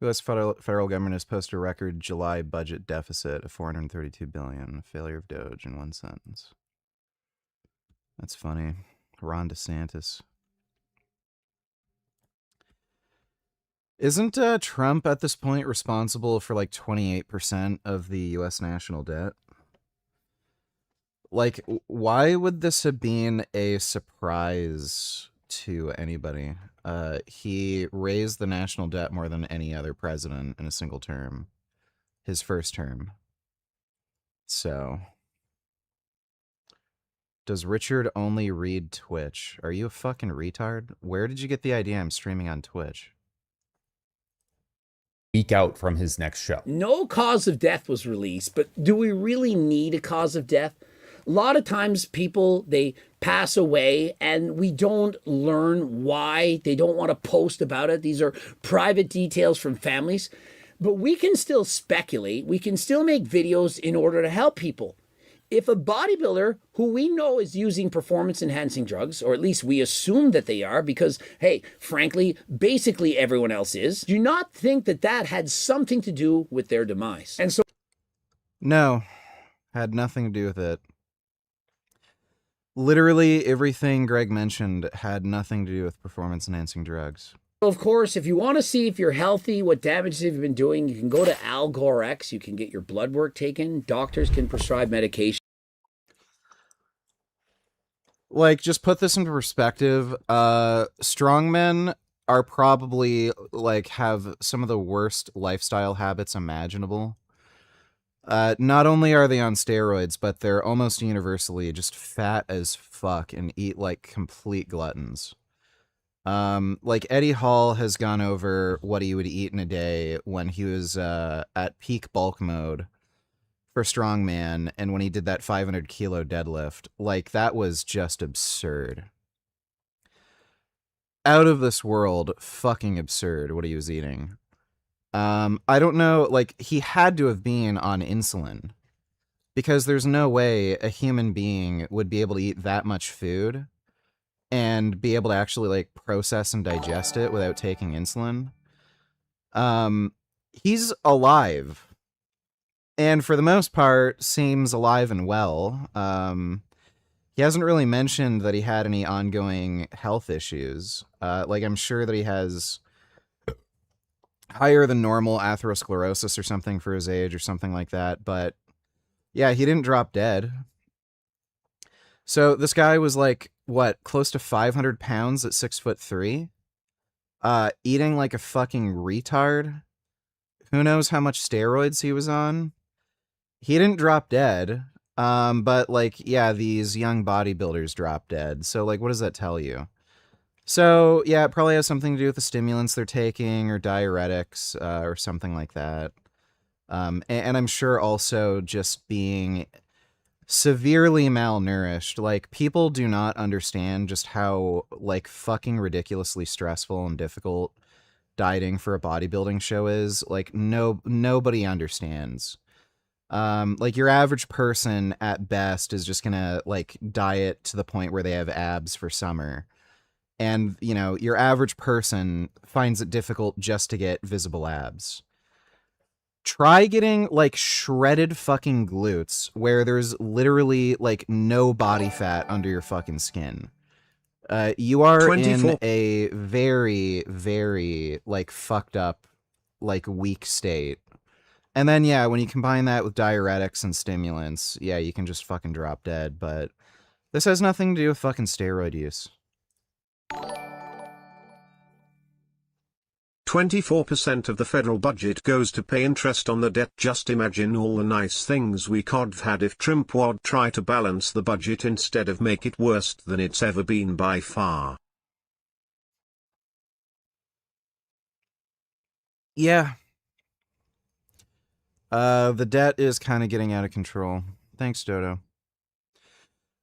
U.S. federal government has posted a record July budget deficit of $432 billion. A failure of Doge in one sentence. That's funny. Ron DeSantis. Isn't Trump at this point responsible for like 28% of the U.S. national debt? Like, why would this have been a surprise to anybody? He raised the national debt more than any other president in a single term. His first term. So, does Richard only read Twitch? Are you a fucking retard? Where did you get the idea I'm streaming on Twitch? Week out from his next show. No cause of death was released, but do we really need a cause of death? A lot of times people, they pass away and we don't learn why. They don't want to post about it. These are private details from families. But we can still speculate. We can still make videos in order to help people. If a bodybuilder who we know is using performance-enhancing drugs, or at least we assume that they are because, hey, frankly, basically everyone else is, do you not think that that had something to do with their demise? And so, No, had nothing to do with it. Literally everything Greg mentioned had nothing to do with performance-enhancing drugs. of course, if you want to see if you're healthy, what damages have you been doing, you can go to Al Gore X. You can get your blood work taken. Doctors can prescribe medication. Like, just put this into perspective. Strongmen are probably, like, have some of the worst lifestyle habits imaginable. Not only are they on steroids, but they're almost universally just fat as fuck and eat like complete gluttons. Like Eddie Hall has gone over what he would eat in a day when he was at peak bulk mode for strongman, and when he did that 500 kilo deadlift. Like, that was just absurd. Out of this world, fucking absurd what he was eating. I don't know, like, he had to have been on insulin, because there's no way a human being would be able to eat that much food and be able to actually, like, process and digest it without taking insulin. He's alive, and for the most part, seems alive and well. He hasn't really mentioned that he had any ongoing health issues. Like, I'm sure that he has higher than normal atherosclerosis or something for his age or something like that. But yeah, he didn't drop dead. So this guy was like, what, close to 500 pounds at 6'3", eating like a fucking retard. Who knows how much steroids he was on? He didn't drop dead. But like, yeah, these young bodybuilders drop dead. So like, what does that tell you? So, yeah, it probably has something to do with the stimulants they're taking or diuretics or something like that. And I'm sure also just being severely malnourished. Like, people do not understand just how, like, fucking ridiculously stressful and difficult dieting for a bodybuilding show is. Like, nobody understands. Like, your average person at best is just gonna, like, diet to the point where they have abs for summer. And, you know, your average person finds it difficult just to get visible abs. Try getting, like, shredded fucking glutes where there's literally, like, no body fat under your fucking skin. You are 24. in a very, very, like, fucked up, like, weak state. And then, yeah, when you combine that with diuretics and stimulants, yeah, you can just fucking drop dead. But this has nothing to do with fucking steroid use. 24% of the federal budget goes to pay interest on the debt. Just imagine all the nice things we could have had if Trump would try to balance the budget instead of make it worse than it's ever been by far. Yeah. The debt is kind of getting out of control. Thanks, Dodo.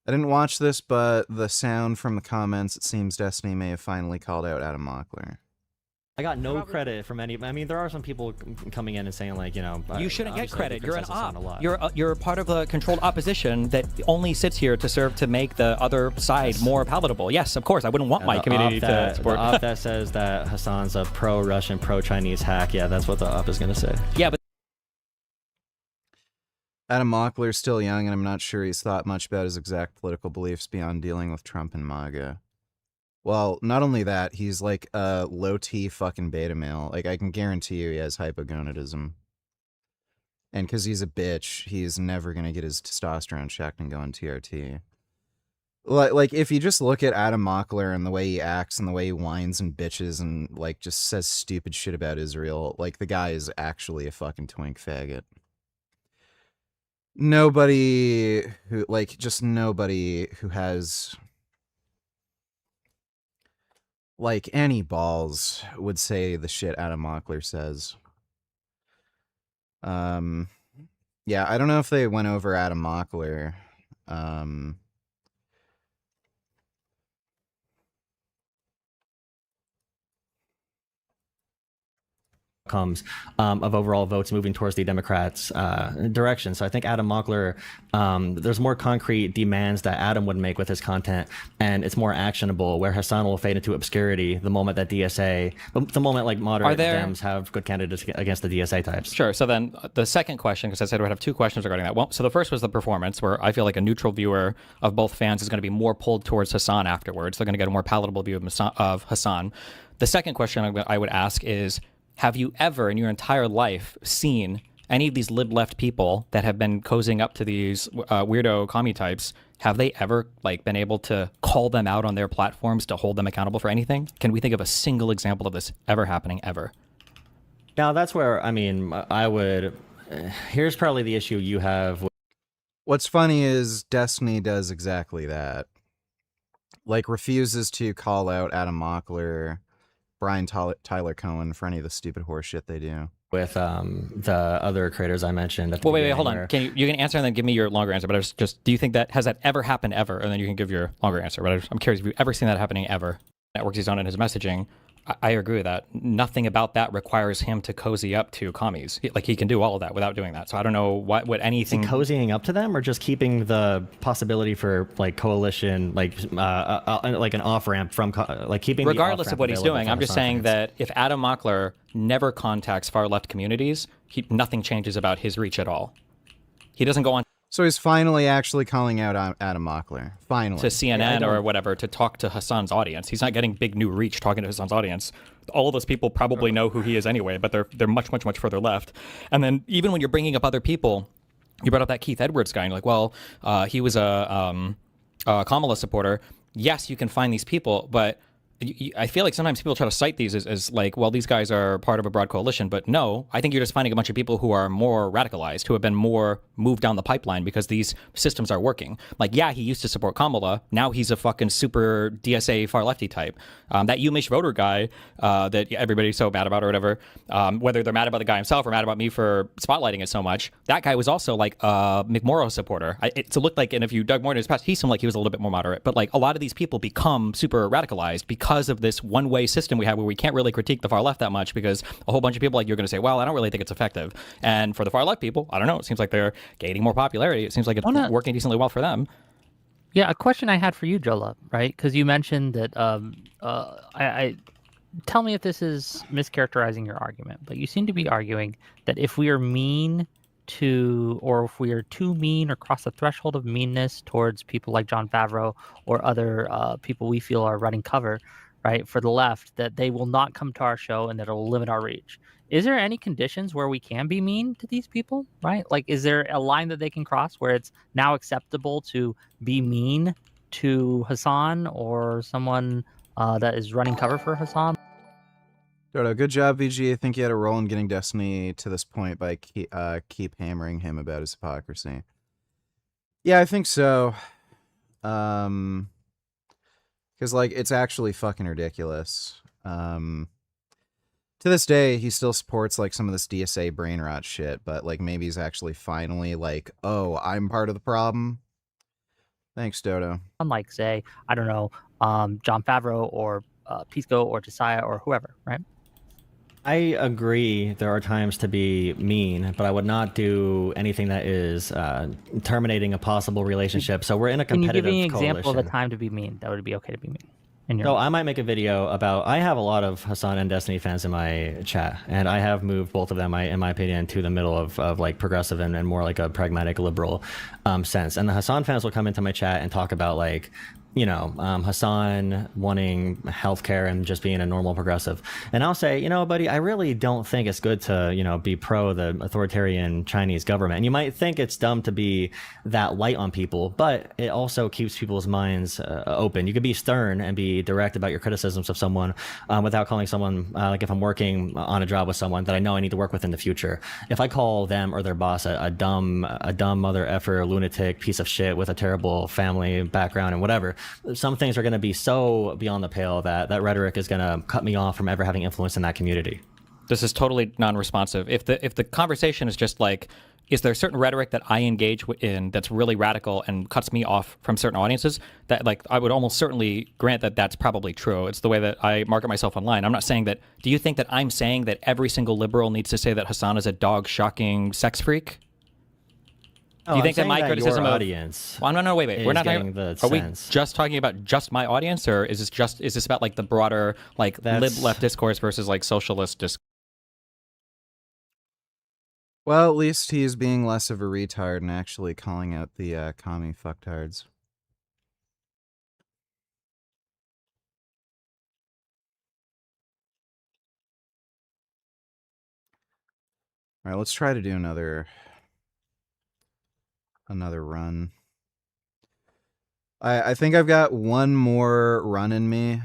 I didn't watch this, but the sound from the comments, it seems Destiny may have finally called out Adam Mockler. I got no credit from any. I mean, there are some people coming in and saying, like, you know, you shouldn't get credit. You're an op. A lot. You're part of a controlled opposition that only sits here to serve to make the other side more palatable. Yes, of course. I wouldn't want my community to support. The op that says that Hassan's a pro-Russian, pro-Chinese hack. Yeah, that's what the op is going to say. Yeah, but Adam Mockler's still young, and I'm not sure he's thought much about his exact political beliefs beyond dealing with Trump and MAGA. Well, not only that, he's like a low-T fucking beta male. Like, I can guarantee you he has hypogonadism. And because he's a bitch, he's never going to get his testosterone checked and go on TRT. Like, if you just look at Adam Mockler and the way he acts and the way he whines and bitches and, like, just says stupid shit about Israel, like, the guy is actually a fucking twink faggot. Nobody who, like, just nobody who has, like, any balls would say the shit Adam Mockler says. Yeah, I don't know if they went over Adam Mockler. Outcomes of overall votes moving towards the Democrats' direction. So I think Adam Mockler, there's more concrete demands that Adam would make with his content, and it's more actionable, where Hassan will fade into obscurity the moment that DSA, the moment like moderate Dems have good candidates against the DSA types. Sure. So then the second question, because I said I would have two questions regarding that. Well, so the first was the performance, where I feel like a neutral viewer of both fans is going to be more pulled towards Hassan afterwards. They're going to get a more palatable view of Hassan. The second question I would ask is, have you ever in your entire life seen any of these lib-left people that have been cozying up to these weirdo commie types? Have they ever like been able to call them out on their platforms to hold them accountable for anything? Can we think of a single example of this ever happening ever? Now that's where, I mean, I would, here's probably the issue you have. What's funny is Destiny does exactly that. Like, refuses to call out Adam Mockler, Brian Tyler Cohen for any of the stupid horse shit they do. With the other creators I mentioned. At the Wait, hold on. You can answer and then give me your longer answer. But I was just, do you think that has that ever happened ever? And then you can give your longer answer. But I'm curious if you've ever seen that happening ever. Networks he's on in his messaging. I agree with that. Nothing about that requires him to cozy up to commies. He can do all of that without doing that. So I don't know what anything. Is he cozying up to them, or just keeping the possibility for like coalition, like an off ramp from like keeping. Regardless of what he's doing, I'm just saying that if Adam Mockler never contacts far left communities, nothing changes about his reach at all. He doesn't go on. So he's finally actually calling out Adam Mockler. Finally. To CNN or whatever to talk to Hassan's audience. He's not getting big new reach talking to Hassan's audience. All of those people probably know who he is anyway, but they're much, much, much further left. And then even when you're bringing up other people, you brought up that Keith Edwards guy, and you're like, well, he was a Kamala supporter. Yes, you can find these people, but I feel like sometimes people try to cite these as like, well, these guys are part of a broad coalition. But no, I think you're just finding a bunch of people who are more radicalized, who have been more moved down the pipeline because these systems are working. Like, yeah, he used to support Kamala. Now he's a fucking super DSA far lefty type. That Umish voter guy that everybody's so mad about or whatever, whether they're mad about the guy himself or mad about me for spotlighting it so much, that guy was also like a McMorrow supporter. It looked like, and if you dug more into his past, he seemed like he was a little bit more moderate. But like a lot of these people become super radicalized because of this one-way system we have where we can't really critique the far left that much because a whole bunch of people like you're going to say, well, I don't really think it's effective. And for the far left people, I don't know. It seems like they're gaining more popularity. It seems like it's working decently well for them. Yeah, a question I had for you, Jola, right? Because you mentioned that I tell me if this is mischaracterizing your argument, but you seem to be arguing that if we are mean to, or if we are too mean or cross the threshold of meanness towards people like Jon Favreau or other people we feel are running cover, right, for the left, that they will not come to our show and that it will limit our reach. Is there any conditions where we can be mean to these people, right? Like, is there a line that they can cross where it's now acceptable to be mean to Hassan or someone that is running cover for Hassan? Dodo, good job, VG. I think you had a role in getting Destiny to this point by keep hammering him about his hypocrisy. Yeah, I think so. Because, like, it's actually fucking ridiculous. To this day, he still supports, like, some of this DSA brain rot shit, but, like, maybe he's actually finally like, oh, I'm part of the problem. Thanks, Dodo. Unlike, say, I don't know, Jon Favreau or Pisco or Josiah or whoever, right? I agree there are times to be mean, but I would not do anything that is terminating a possible relationship. So we're in a competitive coalition. Can you give me an coalition. example of a time to be mean? That would be okay to be mean. So I might make a video about. I have a lot of Hassan and Destiny fans in my chat, and I have moved both of them, in my opinion, to the middle of like progressive and more like a pragmatic liberal sense. And the Hassan fans will come into my chat and talk about like, you know, Hassan wanting healthcare and just being a normal progressive. And I'll say, you know, buddy, I really don't think it's good to, you know, be pro the authoritarian Chinese government. And you might think it's dumb to be that light on people, but it also keeps people's minds open. You could be stern and be direct about your criticisms of someone without calling someone, like if I'm working on a job with someone that I know I need to work with in the future. If I call them or their boss a dumb mother effer, lunatic, piece of shit with a terrible family background and whatever, some things are going to be so beyond the pale that that rhetoric is going to cut me off from ever having influence in that community. This is totally non-responsive. If the conversation is just like, is there certain rhetoric that I engage in that's really radical and cuts me off from certain audiences, that like I would almost certainly grant that that's probably true. It's the way that I market myself online. I'm not saying that. Do you think that I'm saying that every single liberal needs to say that Hassan is a dog-shocking sex freak? Do you think that my criticism of audience? Well, no, wait. We're not getting talking. the Are we sense. just talking about just my audience, or is this about like the broader like left discourse versus like socialist discourse? Well, at least he's being less of a retard and actually calling out the commie fucktards. All right, let's try to do another run. I think I've got one more run in me,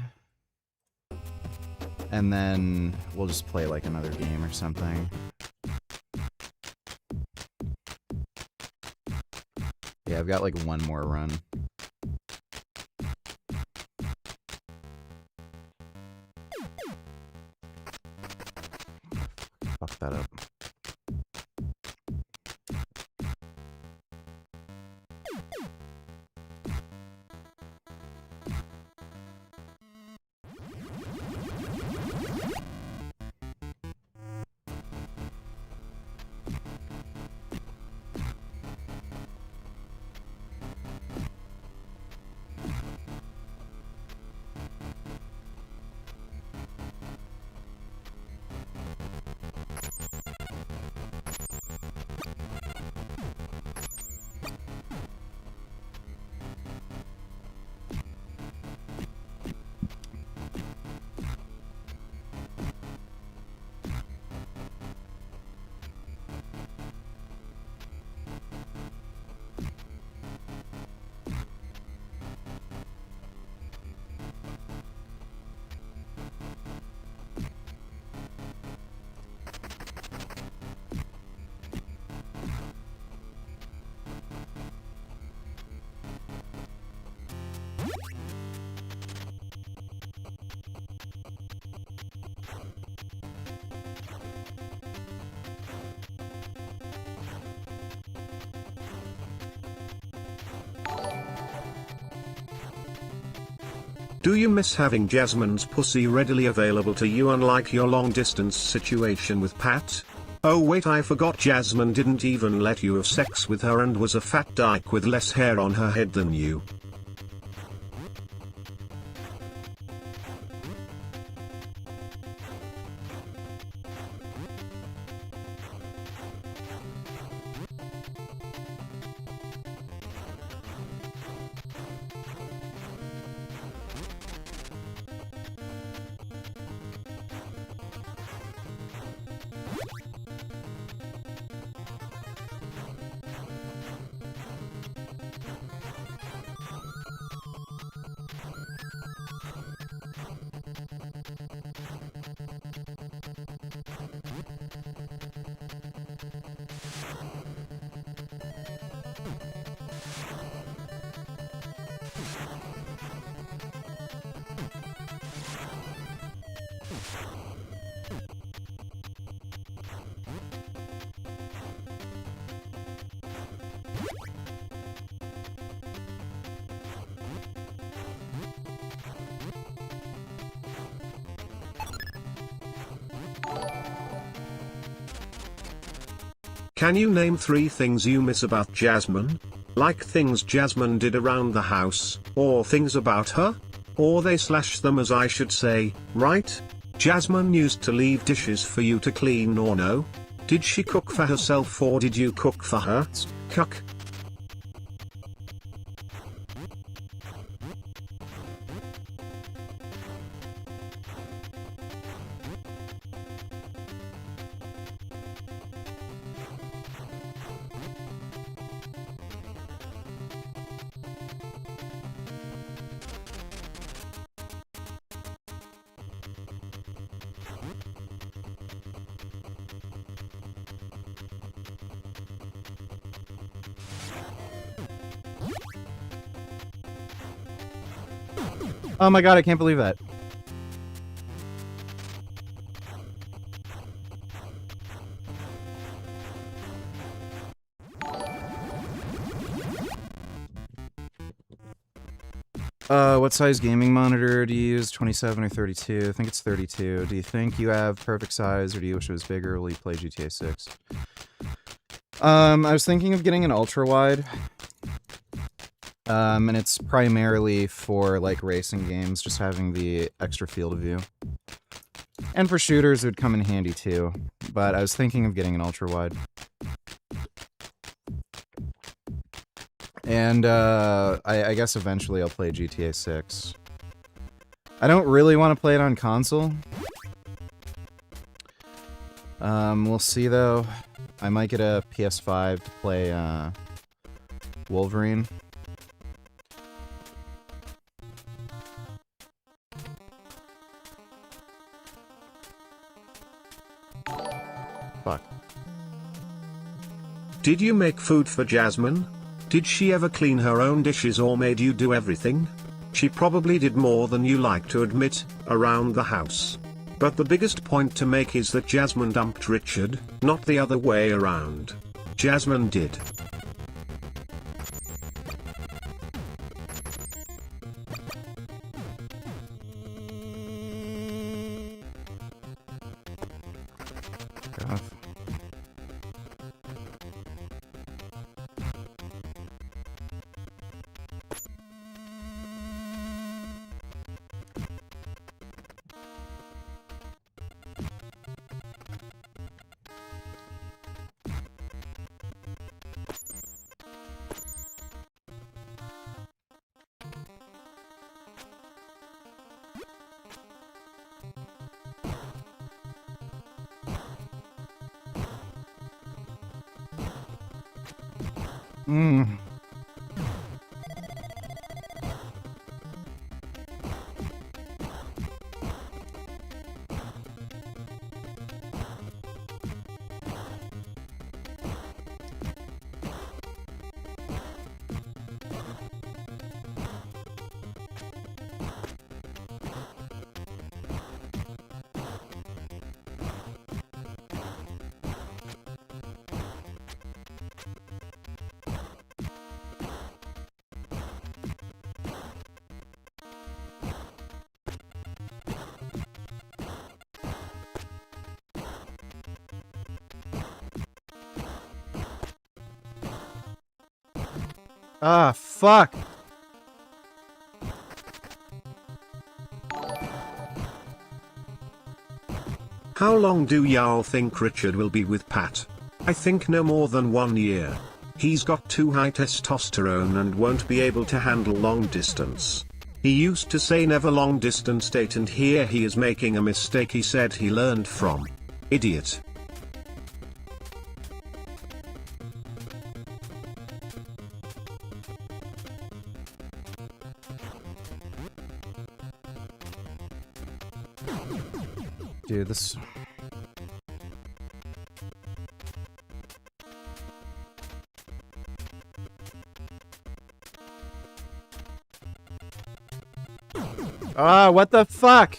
and then we'll just play like another game or something. Yeah, I've got like one more run. Fuck that up. Do you miss having Jasmine's pussy readily available to you, unlike your long distance situation with Pat? Oh wait, I forgot, Jasmine didn't even let you have sex with her and was a fat dyke with less hair on her head than you. Can you name 3 things you miss about Jasmine? Like things Jasmine did around the house, or things about her? Or they slash them, as I should say, right? Jasmine used to leave dishes for you to clean, or no? Did she cook for herself or did you cook for her? Cuck. Oh my god, I can't believe that. What size gaming monitor do you use? 27 or 32? I think it's 32. Do you think you have perfect size, or do you wish it was bigger? Will you play GTA 6? I was thinking of getting an ultra wide. And it's primarily for, like, racing games, just having the extra field of view. And for shooters, it would come in handy, too. But I was thinking of getting an ultra wide. And, I guess eventually I'll play GTA 6. I don't really want to play it on console. We'll see, though. I might get a PS5 to play, Wolverine. Fuck. Did you make food for Jasmine? Did she ever clean her own dishes or made you do everything? She probably did more than you like to admit, around the house. But the biggest point to make is that Jasmine dumped Richard, not the other way around. Jasmine did. God. Mm. Ah, fuck! How long do y'all think Richard will be with Pat? I think no more than 1 year. He's got too high testosterone and won't be able to handle long distance. He used to say never long distance date, and here he is making a mistake he said he learned from. Idiot. Dude, this... Ah, what the fuck?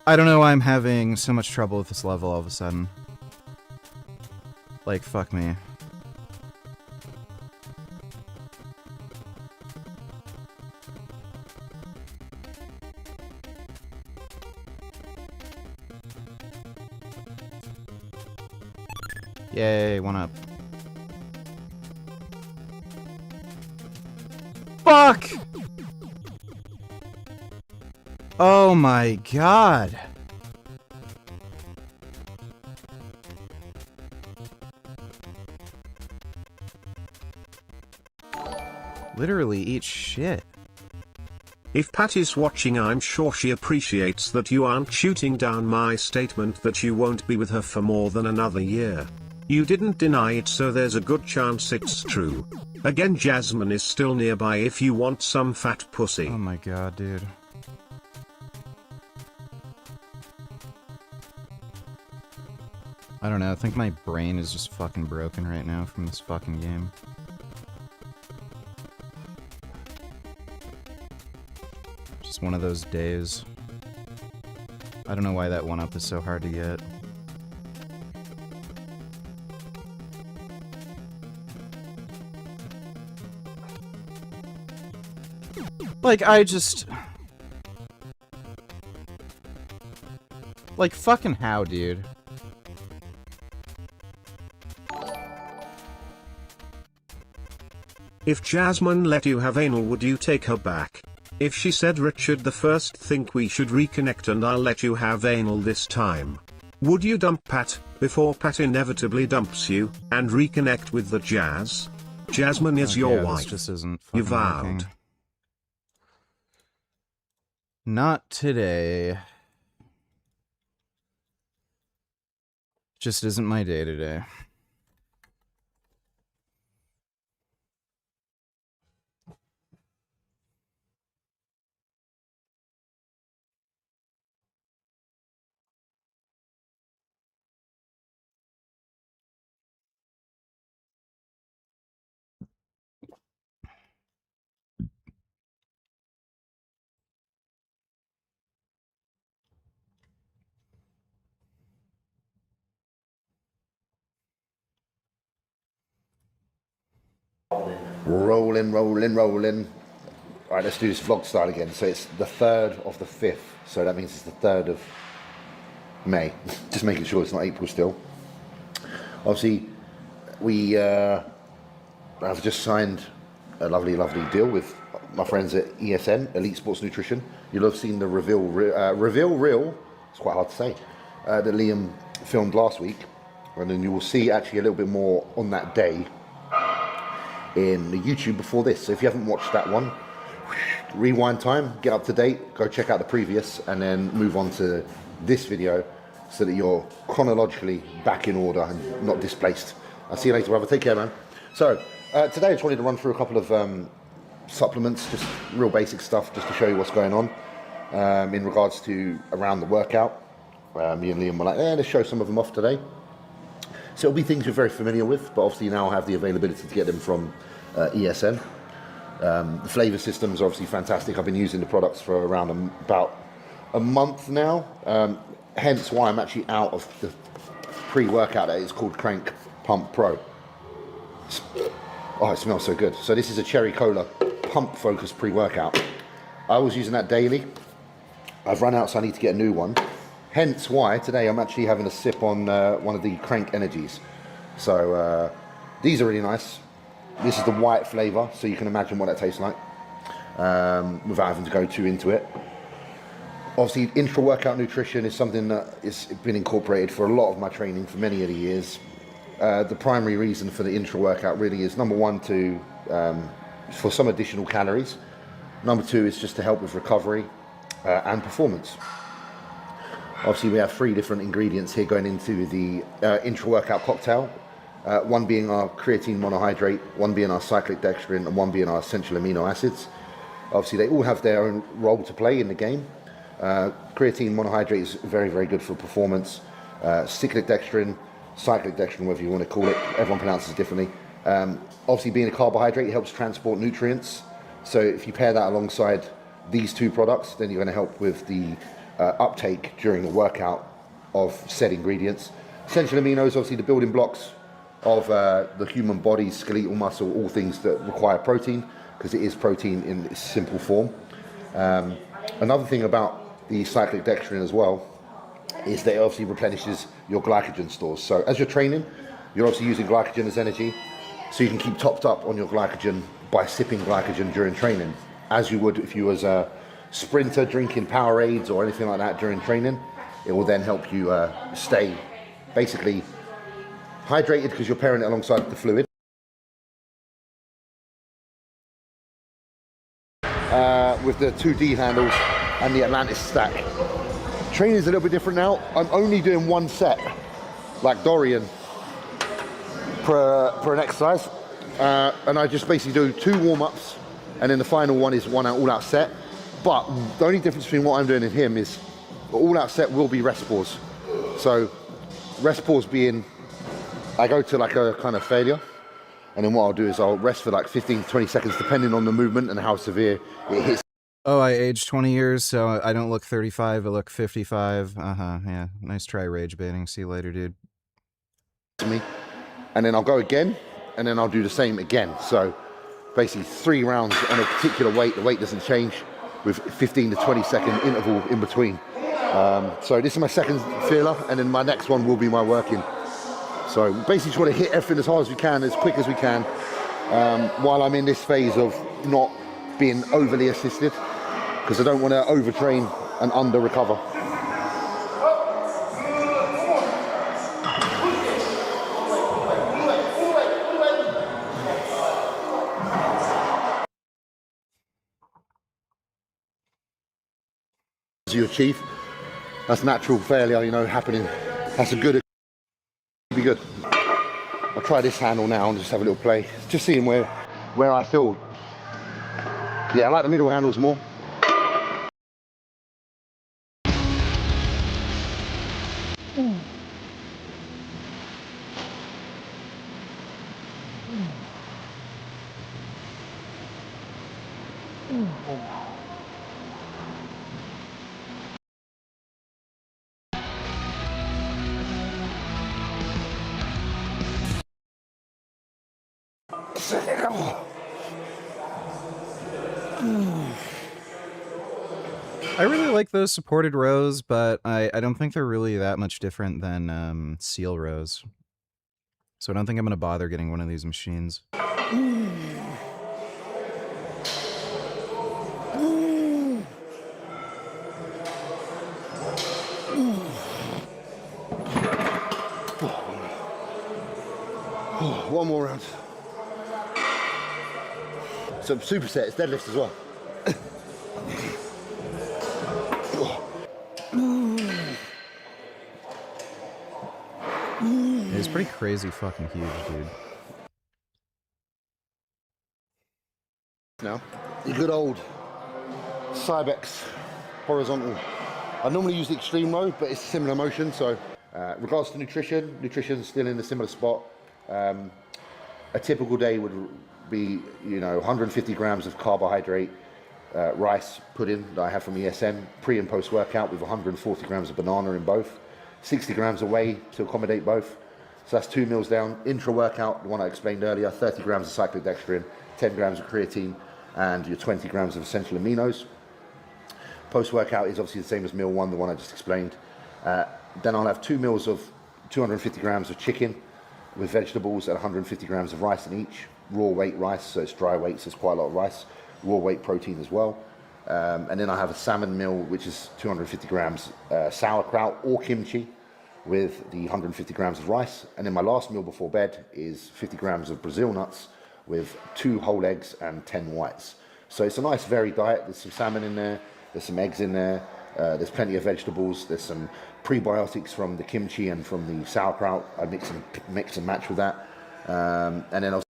I don't know why I'm having so much trouble with this level all of a sudden. Like, fuck me. Yay, 1-up. Fuck! Oh my god. Literally eat shit. If Pat is watching, I'm sure she appreciates that you aren't shooting down my statement that you won't be with her for more than another year. You didn't deny it, so there's a good chance it's true. Again, Jasmine is still nearby if you want some fat pussy. Oh my god, dude. I don't know, I think my brain is just fucking broken right now from this fucking game. Just one of those days. I don't know why that 1-up is so hard to get. Like, I just... Like, fucking how, dude? If Jasmine let you have anal, would you take her back? If she said, Richard, the first think we should reconnect and I'll let you have anal this time, would you dump Pat, before Pat inevitably dumps you, and reconnect with the Jazz? Jasmine is your this wife. just isn't You fucking vowed. working. Not today. Just isn't my day today. Rolling, rolling, rolling. All right, let's do this vlog style again. So it's the 3rd of the 5th. So that means it's the 3rd of May. Just making sure it's not April still. Obviously, we have just signed a lovely, lovely deal with my friends at ESN, Elite Sports Nutrition. You'll have seen the reveal reel, it's quite hard to say, that Liam filmed last week. And then you will see actually a little bit more on that day in the YouTube before this. So if you haven't watched that one, rewind time, get up to date, go check out the previous, and then move on to this video so that you're chronologically back in order and not displaced. I'll see you later, brother. Take care, man. So today I just wanted to run through a couple of supplements, just real basic stuff, just to show you what's going on in regards to around the workout. Me and Liam were like, let's show some of them off today. So it'll be things you're very familiar with, but obviously now I have the availability to get them from ESN. The flavour systems are obviously fantastic. I've been using the products for around about a month now, hence why I'm actually out of the pre-workout that is called Crank Pump Pro. Oh, it smells so good. So this is a cherry cola pump focused pre-workout. I was using that daily. I've run out, so I need to get a new one. Hence why today I'm actually having a sip on one of the Crank Energies. So these are really nice. This is the white flavour, so you can imagine what that tastes like without having to go too into it. Obviously, intra-workout nutrition is something that has been incorporated for a lot of my training for many of the years. The primary reason for the intra-workout really is, number one, for some additional calories. Number two is just to help with recovery and performance. Obviously, we have 3 different ingredients here going into the intra-workout cocktail. One being our creatine monohydrate, one being our cyclic dextrin, and one being our essential amino acids. Obviously, they all have their own role to play in the game. Creatine monohydrate is very, very good for performance. Cyclic dextrin, whatever you want to call it, everyone pronounces it differently. Obviously, being a carbohydrate, it helps transport nutrients. So if you pair that alongside these 2 products, then you're going to help with the uptake during the workout of said ingredients. Essential aminos, obviously the building blocks of the human body, skeletal muscle, all things that require protein, because it is protein in its simple form. Another thing about the cyclic dextrin as well is that it obviously replenishes your glycogen stores. So as you're training, you're obviously using glycogen as energy, so you can keep topped up on your glycogen by sipping glycogen during training, as you would if you was a sprinter drinking Powerades or anything like that during training. It will then help you stay basically hydrated because you're pairing it alongside the fluid. With the 2D handles and the Atlantis stack. Training is a little bit different now. I'm only doing one set, like Dorian, per an exercise. And I just basically do 2 warm-ups, and then the final one is one all-out set. But the only difference between what I'm doing and him is the all-out set will be rest pause. So rest pause being, I go to like a kind of failure, and then what I'll do is I'll rest for like 15 to 20 seconds depending on the movement and how severe it hits. Oh, I aged 20 years, so I don't look 35, I look 55. Yeah. Nice try, rage baiting. See you later, dude. To me. And then I'll go again, and then I'll do the same again. So basically 3 rounds on a particular weight. The weight doesn't change, with 15 to 20 second interval in between. So this is my second feeler, and then my next one will be my working. So basically just want to hit everything as hard as we can, as quick as we can, while I'm in this phase of not being overly assisted, because I don't want to overtrain and under recover. You achieve, that's natural failure, you know, happening. That's a good, be good. I'll try this handle now and just have a little play, just seeing where I feel. Yeah, I like the middle handles more. I really like those supported rows, but I don't think they're really that much different than seal rows. So I don't think I'm going to bother getting one of these machines. One more round. Some superset, it's deadlift as well. It's pretty crazy fucking huge, dude. Now, the good old Cybex horizontal. I normally use the extreme row, but it's similar motion, so regards to nutrition's still in a similar spot. A typical day would be, you know, 150 grams of carbohydrate, rice pudding that I have from ESN, pre and post workout, with 140 grams of banana in both, 60 grams of whey to accommodate both. So that's 2 meals down. Intra workout, the one I explained earlier, 30 grams of cyclic dextrin, 10 grams of creatine, and your 20 grams of essential aminos. Post workout is obviously the same as meal 1, the one I just explained. Then I'll have 2 meals of 250 grams of chicken with vegetables and 150 grams of rice in each. Raw weight rice, so it's dry weight, so it's quite a lot of rice. Raw weight protein as well. And then I have a salmon meal, which is 250 grams sauerkraut or kimchi with the 150 grams of rice. And then my last meal before bed is 50 grams of Brazil nuts with 2 whole eggs and 10 whites. So it's a nice varied diet. There's some salmon in there, there's some eggs in there, there's plenty of vegetables, there's some prebiotics from the kimchi and from the sauerkraut. I mix and match with that. And then also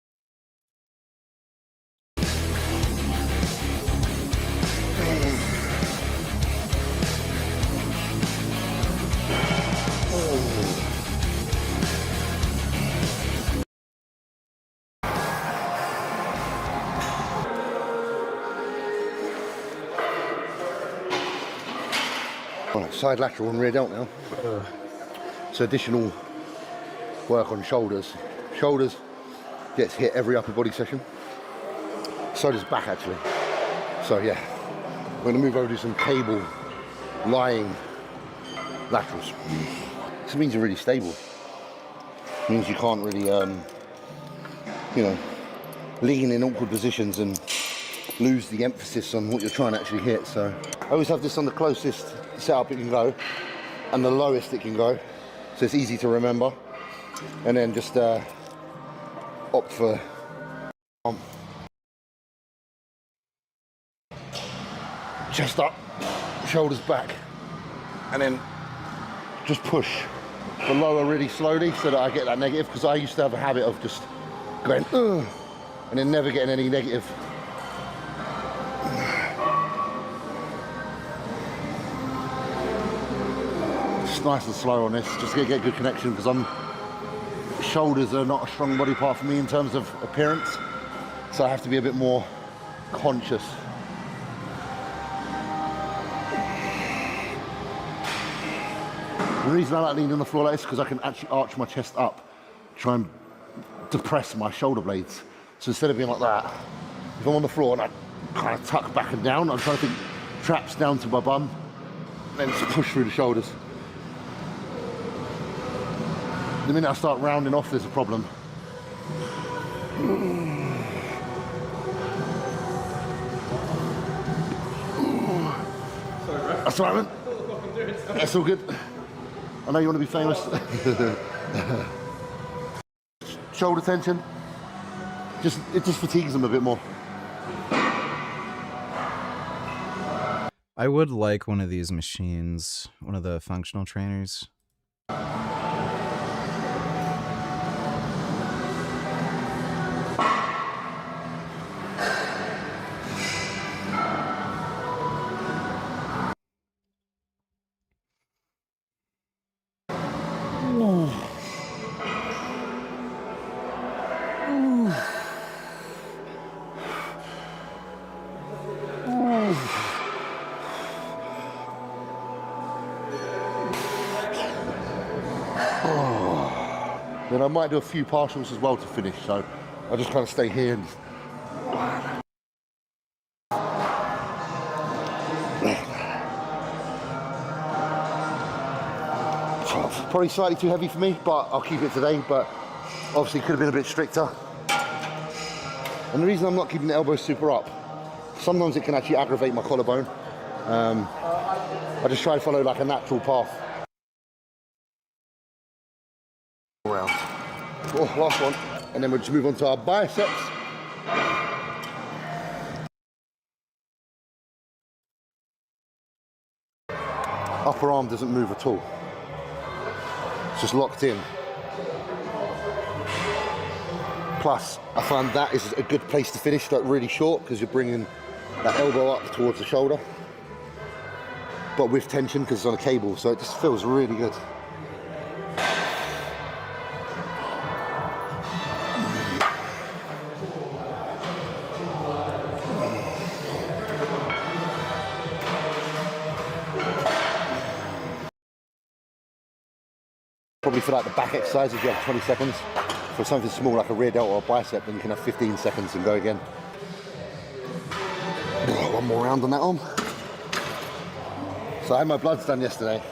Right, side lateral and rear delt now. So additional work on shoulders. Shoulders gets hit every upper body session. So does back actually. So yeah, we're gonna move over to some cable lying laterals. This means you're really stable. It means you can't really, you know, lean in awkward positions and lose the emphasis on what you're trying to actually hit. So I always have this on the closest setup it can go and the lowest it can go, so it's easy to remember, and then just opt for chest up, shoulders back, and then just push the lower really slowly so that I get that negative, because I used to have a habit of just going and then never getting any negative. It's nice and slow on this, just to get good connection, because shoulders are not a strong body part for me in terms of appearance, so I have to be a bit more conscious. The reason I like leaning on the floor like this is because I can actually arch my chest up, try and depress my shoulder blades. So instead of being like that, if I'm on the floor and I kind of tuck back and down, I'm trying to think traps down to my bum, and then just push through the shoulders. The minute I start rounding off, there's a problem. That's all right, man. That's all good. I know you want to be famous. Shoulder tension. It just fatigues them a bit more. I would like one of these machines, one of the functional trainers. Then I might do a few partials as well to finish, so I'll just kind of stay here and probably slightly too heavy for me, but I'll keep it today, but obviously could have been a bit stricter. And the reason I'm not keeping the elbows super up, sometimes it can actually aggravate my collarbone. I just try to follow like a natural path. Around. Oh, last one. And then we'll just move on to our biceps. Upper arm doesn't move at all. It's just locked in. Plus, I find that is a good place to finish, like really short, because you're bringing that elbow up towards the shoulder, but with tension because it's on a cable, so it just feels really good. Probably for like the back exercises, you have 20 seconds. For something small like a rear delt or a bicep, then you can have 15 seconds and go again. One more round on that arm. So I had my bloods done yesterday.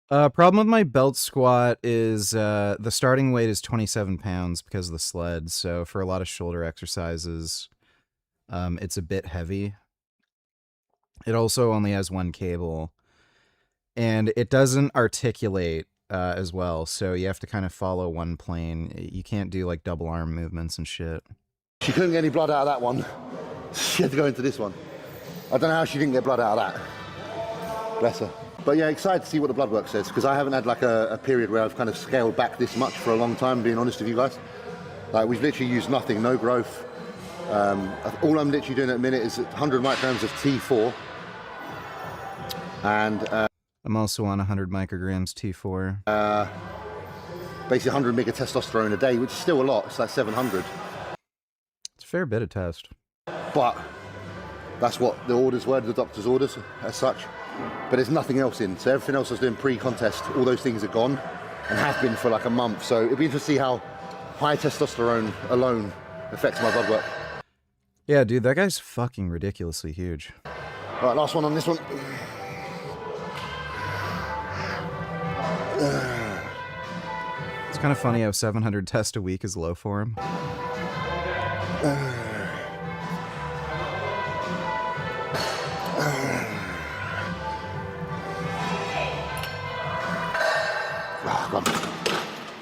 Problem with my belt squat is the starting weight is 27 pounds because of the sled. So for a lot of shoulder exercises, it's a bit heavy. It also only has one cable, and it doesn't articulate as well. So you have to kind of follow one plane. You can't do like double arm movements and shit. She couldn't get any blood out of that one. She had to go into this one. I don't know how she didn't get blood out of that. Bless her. But yeah, excited to see what the blood work says, because I haven't had like a period where I've kind of scaled back this much for a long time, being honest with you guys. Like, we've literally used nothing, no growth. All I'm literally doing at the minute is 100 micrograms of T4. And I'm also on 100 micrograms T4. Basically 100 mg of testosterone a day, which is still a lot. It's like 700. It's a fair bit of test. But That's what the orders were, the doctor's orders as such. But there's nothing else in. So everything else I was doing pre-contest, all those things are gone and have been for like a month. So it'd be interesting to see how high testosterone alone affects my blood work. Yeah, dude, that guy's fucking ridiculously huge. All right, last one on this one. It's kind of funny how 700 tests a week is low for him.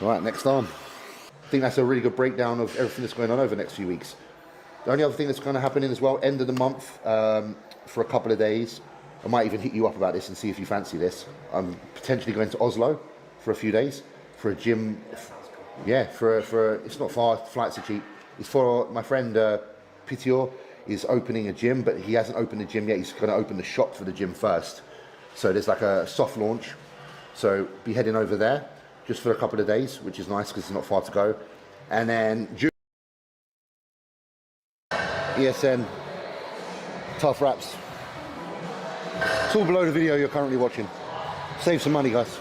All right, next arm. I think that's a really good breakdown of everything that's going on over the next few weeks. The only other thing that's going to happen as well, end of the month, for a couple of days, I might even hit you up about this and see if you fancy this. I'm potentially going to Oslo for a few days for a gym. Yeah, for it's not far, flights are cheap. It's for my friend Pitior is opening a gym, but he hasn't opened the gym yet. He's going to open the shop for the gym first. So there's like a soft launch. So be heading over there just for a couple of days, which is nice because it's not far to go. And then ESN, tough raps. It's all below the video you're currently watching. Save some money, guys.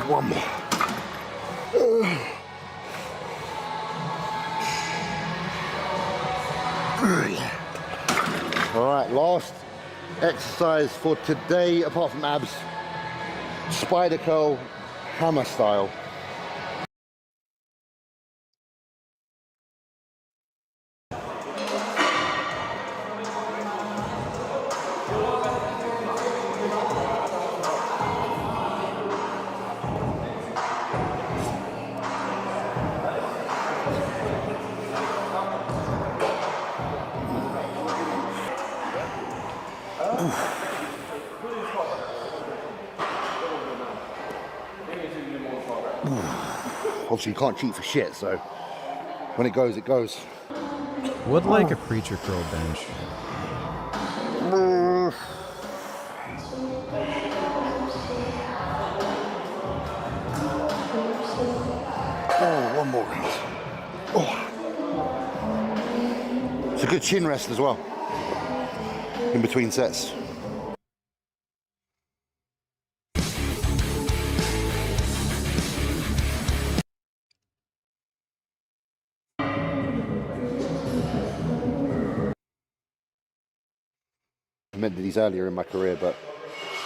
One more. All right, last exercise for today, apart from abs, spider curl, hammer style. Obviously you can't cheat for shit, so when it goes, it goes. Would like a preacher curl bench. Oh, one more. Oh. It's a good chin rest as well, in between sets. I meant these earlier in my career, but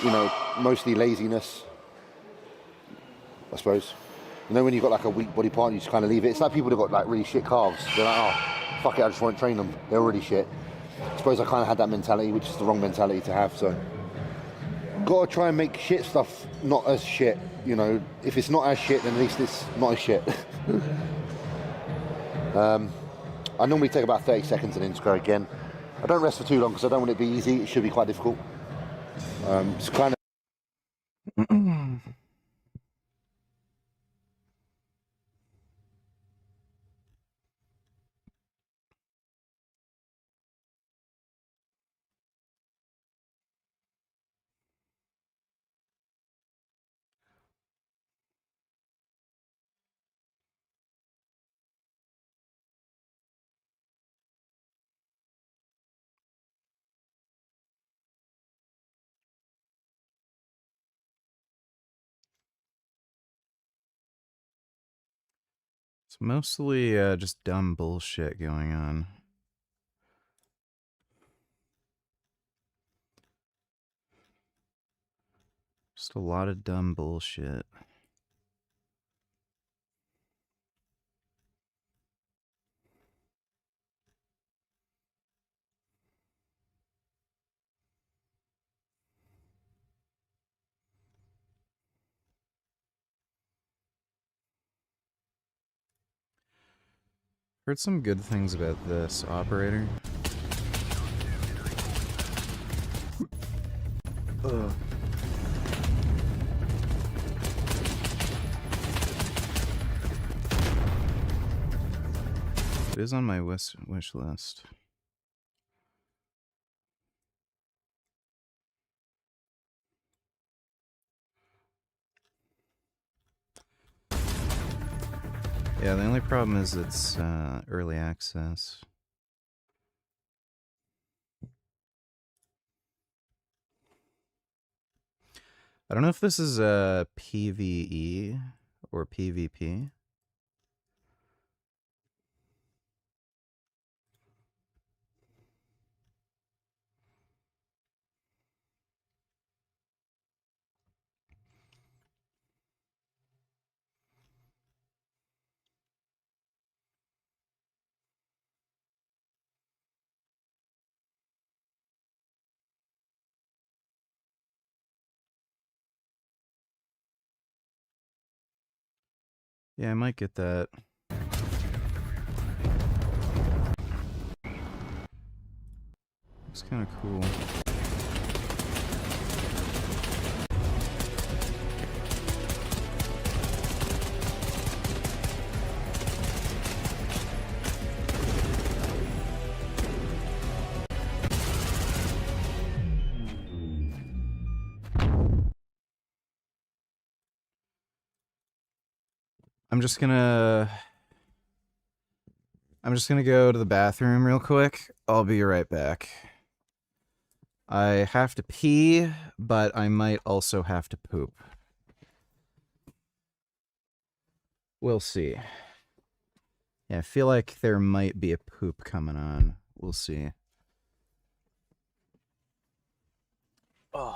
you know, mostly laziness, I suppose. You know, when you've got like a weak body part, you just kind of leave it. It's like people that got like really shit calves. They're like, oh, fuck it, I just won't train them. They're already shit. I suppose I kind of had that mentality, which is the wrong mentality to have. So, gotta try and make shit stuff not as shit. You know, if it's not as shit, then at least it's not as shit. I normally take about 30 seconds and then just go again. I don't rest for too long because I don't want it to be easy. It should be quite difficult. It's kind of. It's mostly just dumb bullshit going on. Just a lot of dumb bullshit. Heard some good things about this operator. Ugh. It is on my wish list. Yeah, the only problem is it's early access. I don't know if this is a PvE or PvP. Yeah, I might get that. It's kind of cool. I'm just gonna go to the bathroom real quick. I'll be right back. I have to pee, but I might also have to poop. We'll see. Yeah, I feel like there might be a poop coming on. We'll see. Oh.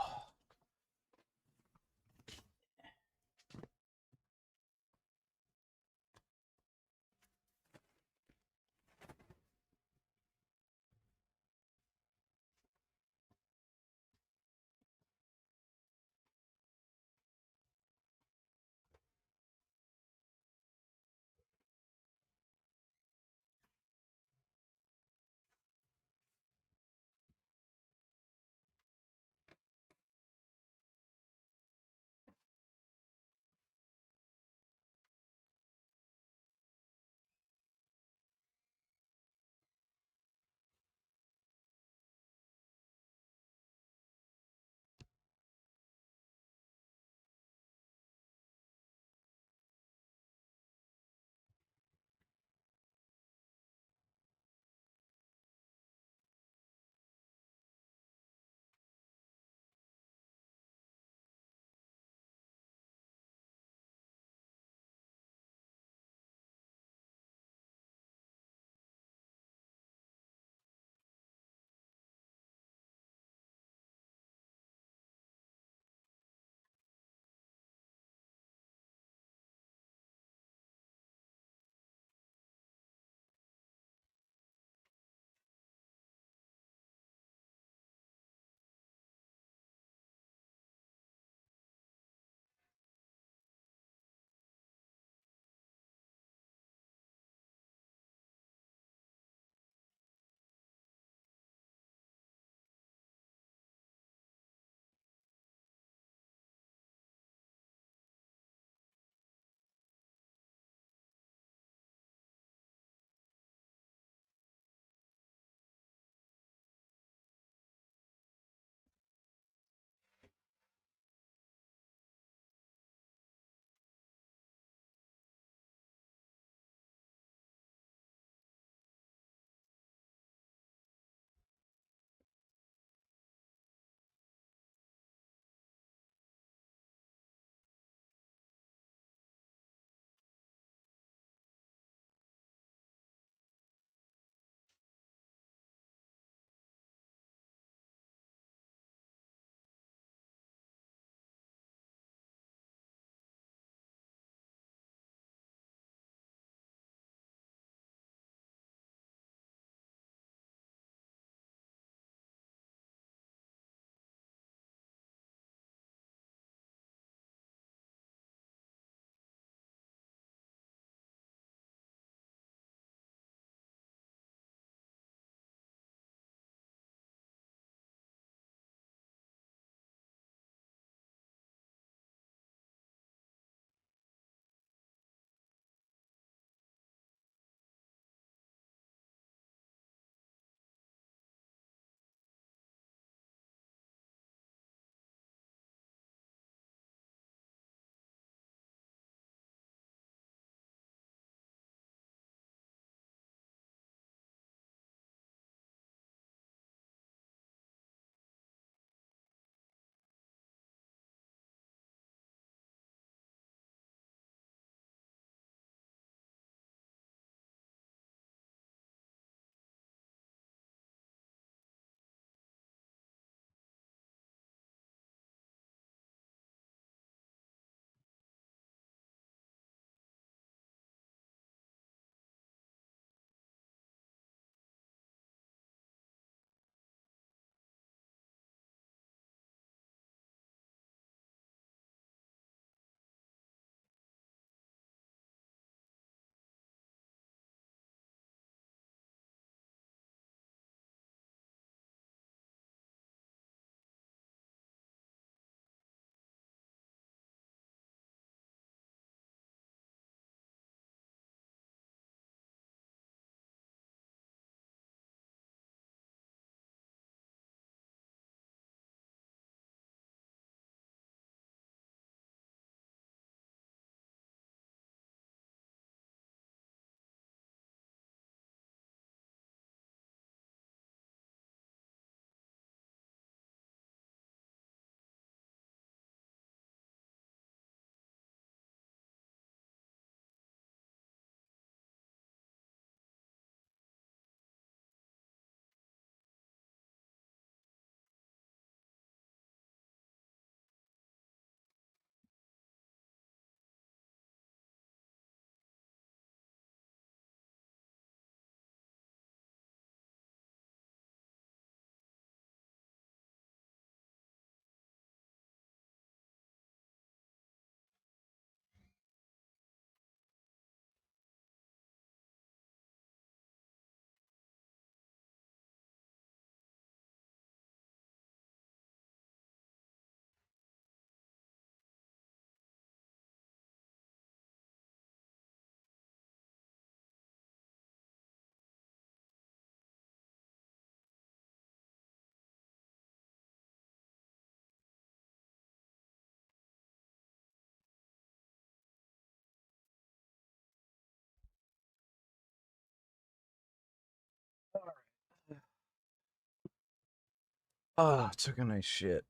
Oh, took a nice shit.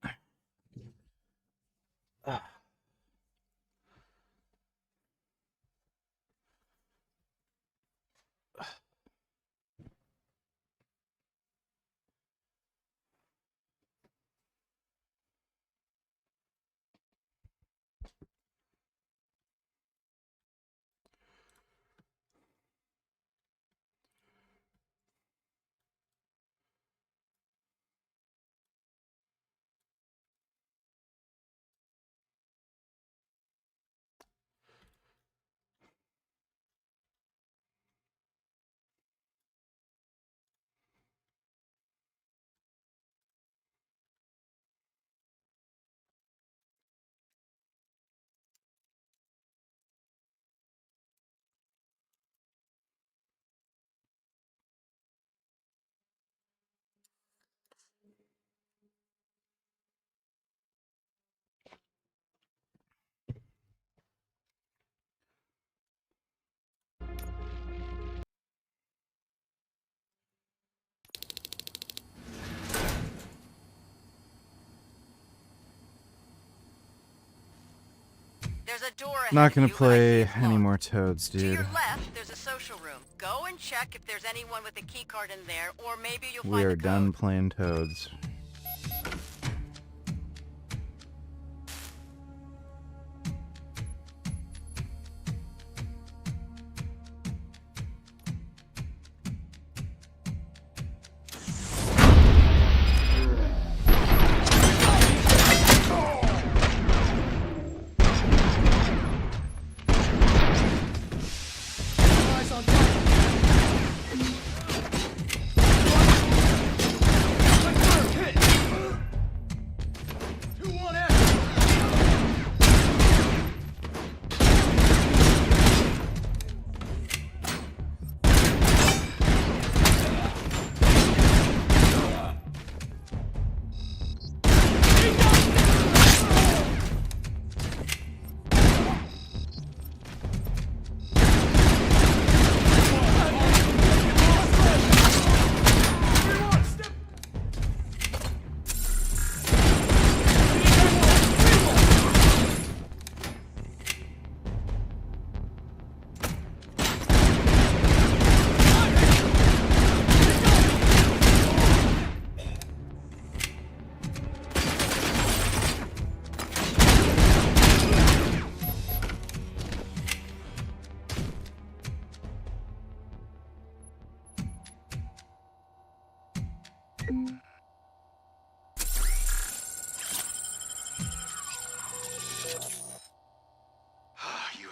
There's a door ahead Not gonna of you, but I see play it's any locked. more Toads, To dude. your left, there's a social room. Go and check if there's anyone with a key card in there, or maybe you'll We find are the done playing Toads.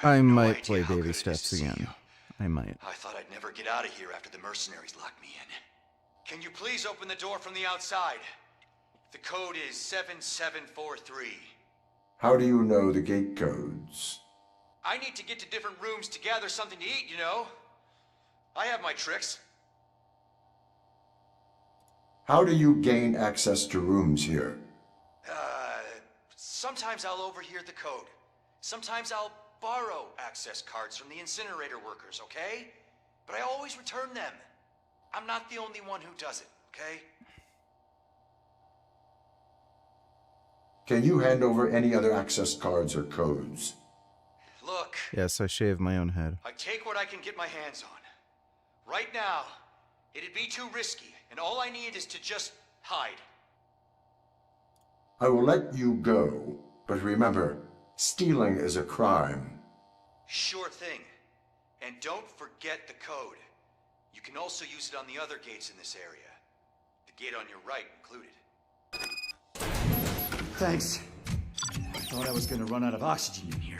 I might play Baby Steps again. I might. I thought I'd never get out of here after the mercenaries locked me in. Can you please open the door from the outside? The code is 7743. How do you know the gate codes? I need to get to different rooms to gather something to eat, you know? I have my tricks. How do you gain access to rooms here? Sometimes I'll overhear the code. Sometimes I'll borrow access cards from the incinerator workers, okay? But I always return them. I'm not the only one who does it, okay? Can you hand over any other access cards or codes? Look, Yes, I shaved my own head. I take what I can get my hands on. Right now, it'd be too risky, and all I need is to just hide. I will let you go, but remember, stealing is a crime. Sure thing. And don't forget the code. You can also use it on the other gates in this area. The gate on your right included. Thanks. I thought I was gonna run out of oxygen in here.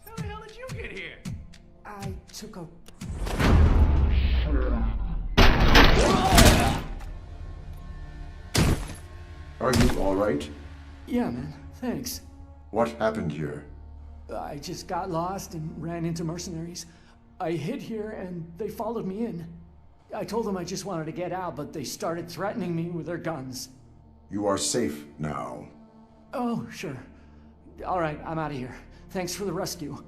How the hell did you get here? I took a... Are you all right? Yeah, man. Thanks. What happened here? I just got lost and ran into mercenaries. I hid here and they followed me in. I told them I just wanted to get out, but they started threatening me with their guns. You are safe now. Oh, sure. All right, I'm out of here. Thanks for the rescue.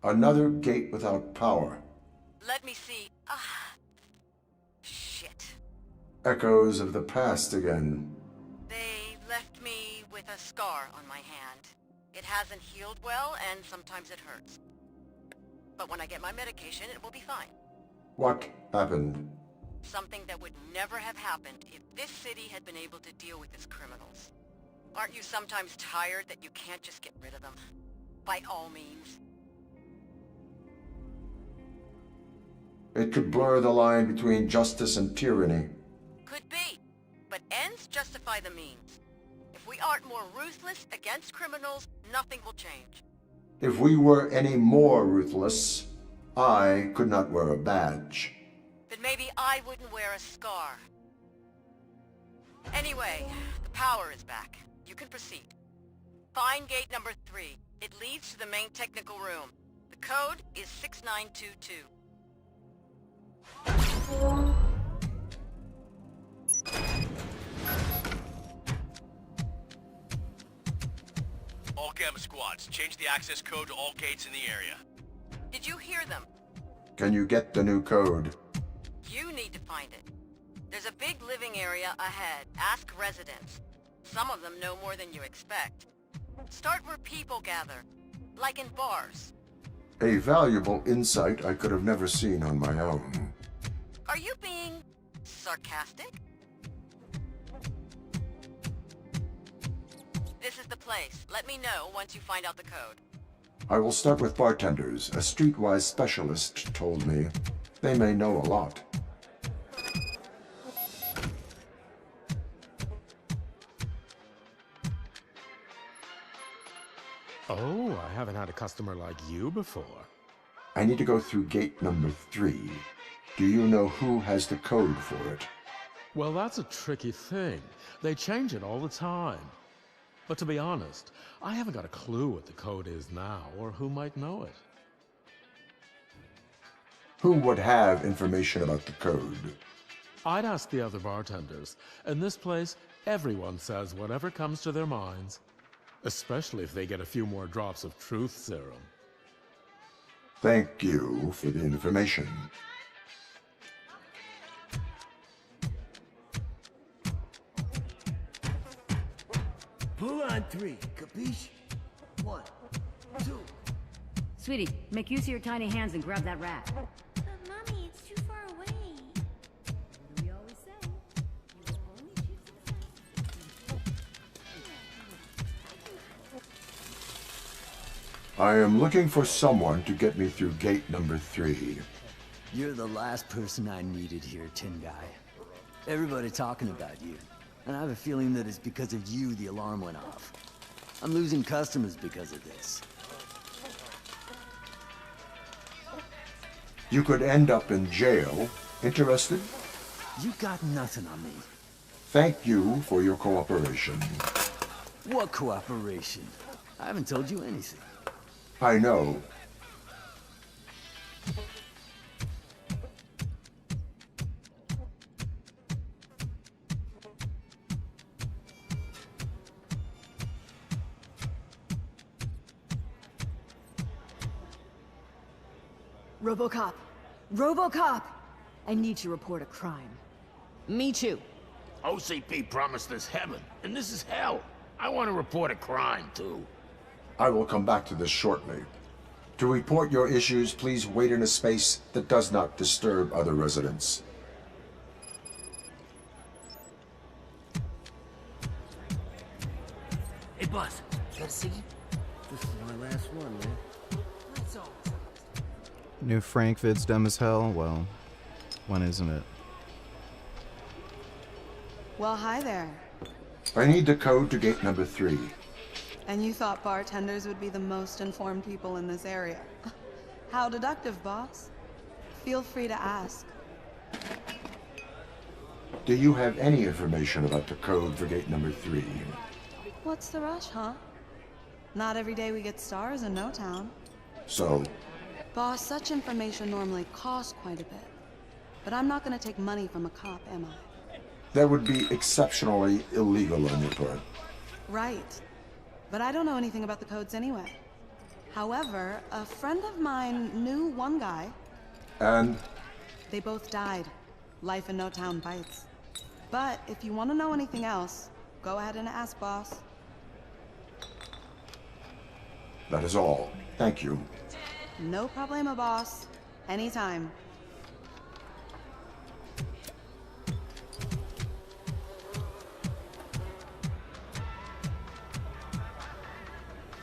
Another gate without power. Let me see. Shit. Echoes of the past again. They left me with a scar on my hand. It hasn't healed well, and sometimes it hurts. But when I get my medication, it will be fine. What happened? Something that would never have happened if this city had been able to deal with its criminals. Aren't you sometimes tired that you can't just get rid of them? By all means. It could blur the line between justice and tyranny. Could be. But ends justify the means. If we aren't more ruthless against criminals, nothing will change. If we were any more ruthless, I could not wear a badge. Then maybe I wouldn't wear a scar. Anyway, the power is back. You can proceed. Find gate number 3. It leads to the main technical room. The code is 6922. All Gamma squads, change the access code to all gates in the area. Did you hear them? Can you get the new code? You need to find it. There's a big living area ahead. Ask residents. Some of them know more than you expect. Start where people gather, like in bars. A valuable insight I could have never seen on my own. Are you being sarcastic? This is the place. Let me know once you find out the code. I will start with bartenders. A streetwise specialist told me. They may know a lot. Oh, I haven't had a customer like you before. I need to go through gate number 3. Do you know who has the code for it? Well, that's a tricky thing. They change it all the time. But to be honest, I haven't got a clue what the code is now, or who might know it. Who would have information about the code? I'd ask the other bartenders. In this place, everyone says whatever comes to their minds. Especially if they get a few more drops of truth serum. Thank you for the information. Pull on 3, capiche? 1, 2. Sweetie, make use of your tiny hands and grab that rat. But Mommy, it's too far away. What do we always say? You will only choose success. I am looking for someone to get me through gate number 3. You're the last person I needed here, Tin Guy. Everybody talking about you. And I have a feeling that it's because of you the alarm went off. I'm losing customers because of this. You could end up in jail. Interested? You got nothing on me. Thank you for your cooperation. What cooperation? I haven't told you anything. I know. RoboCop! RoboCop! I need to report a crime. Me too. OCP promised us heaven, and this is hell. I want to report a crime, too. I will come back to this shortly. To report your issues, please wait in a space that does not disturb other residents. Hey, boss. Got a ciggy? This is my last one, man. That's all. New Frank vid's dumb as hell? Well, when isn't it? Well, hi there. I need the code to gate number 3. And you thought bartenders would be the most informed people in this area. How deductive, boss. Feel free to ask. Do you have any information about the code for gate number 3? What's the rush, huh? Not every day we get stars in no town. So, Boss, such information normally costs quite a bit. But I'm not gonna take money from a cop, am I? that would be exceptionally illegal on your part. Right. But I don't know anything about the codes anyway. However, a friend of mine knew one guy. And? They both died. Life in no town bites. But if you want to know anything else, go ahead and ask, boss. That is all. Thank you. No problema, boss. Anytime.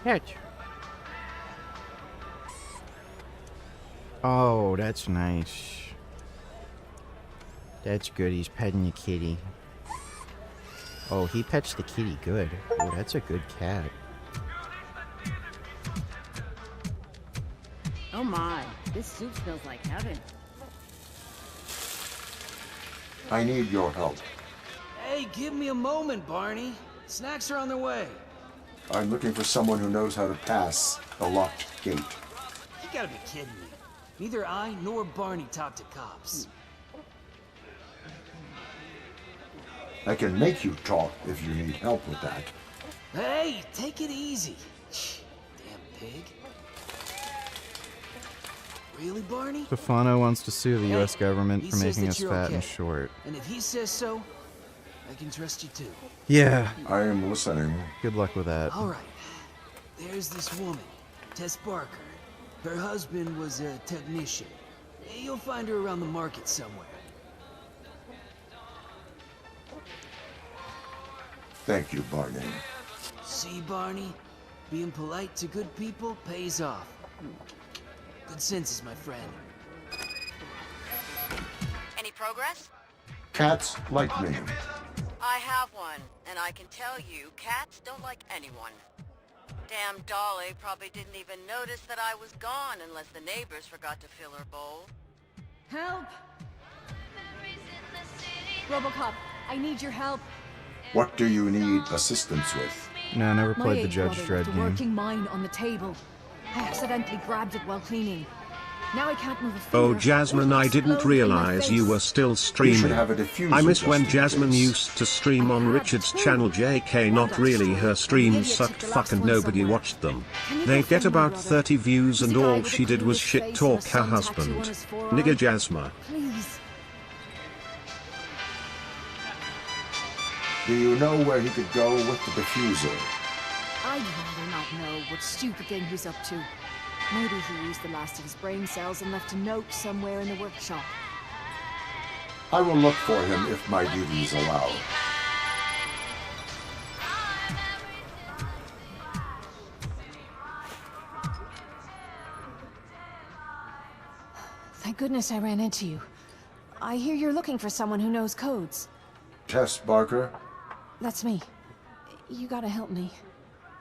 Hitch. Oh, that's nice. That's good. He's petting the kitty. Oh, he pets the kitty good. Oh, that's a good cat. Oh my, this soup smells like heaven. I need your help. Hey, give me a moment, Barney. Snacks are on their way. I'm looking for someone who knows how to pass a locked gate. You gotta be kidding me. Neither I nor Barney talk to cops. I can make you talk if you need help with that. Hey, take it easy. Damn pig. Really, Barney? Stefano wants to sue the U.S. government he for says making that us you're fat okay. and short. And if he says so, I can trust you too. Yeah. I am listening. Good luck with that. All right. There's this woman, Tess Barker. Her husband was a technician. You'll find her around the market somewhere. Thank you, Barney. See, Barney? Being polite to good people pays off. Good senses, my friend. Any progress? Cats like me. I have one, and I can tell you, cats don't like anyone. Damn Dolly probably didn't even notice that I was gone unless the neighbors forgot to fill her bowl. Help! RoboCop, I need your help. What do you need assistance with? No, I never My played the age Judge brother Dredd left a game. working mine on the table. I accidentally grabbed it while cleaning. Now I can't move a finger. Oh Jasmine, I didn't realize you were still streaming. have a diffuser I miss when just in Jasmine case. used to stream on Richard's channel. JK, not really, her streams sucked fuck and nobody watched them. They'd get about 30 views and all she did was shit talk her husband. Nigga Jasmine. Please. Do you know where he could go with the diffuser? I'd rather not know what stupid thing he's up to. Maybe he used the last of his brain cells and left a note somewhere in the workshop. I will look for him if my duties allow. Thank gaodness I ran into you. I hear you're looking for someone who knows codes. Tess Barker, That's me. You gotta help me.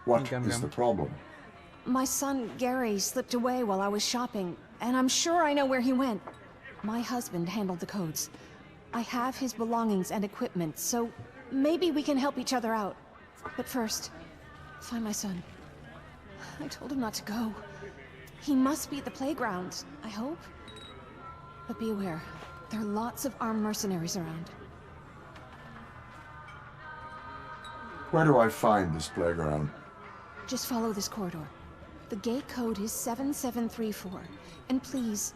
what is the problem? My son, Gary, slipped away while I was shopping, and I'm sure I know where he went. My husband handled the codes. I have his belongings and equipment, so maybe we can help each other out. But first, find my son. I told him not to go. He must be at the playground, I hope. But be aware, there are lots of armed mercenaries around. Where do I find this playground? Just follow this corridor. The gate code is 7734. And please,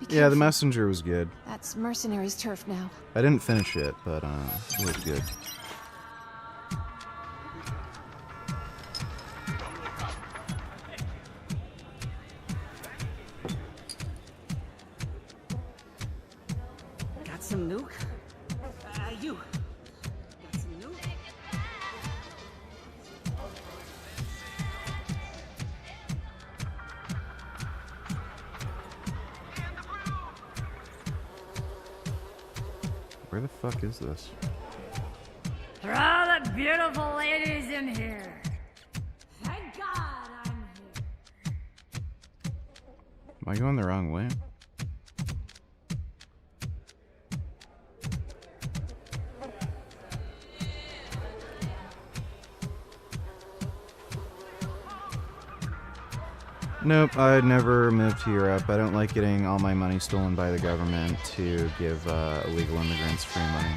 Yeah, the messenger was good. That's mercenaries' turf now. I didn't finish it, but it was good. Got some nuke? You. Got some nuke? Where the fuck is this? For all the beautiful ladies in here. Thank God I'm here. Am I going the wrong way? Nope, I'd never move to Europe. I don't like getting all my money stolen by the government to give illegal immigrants free money.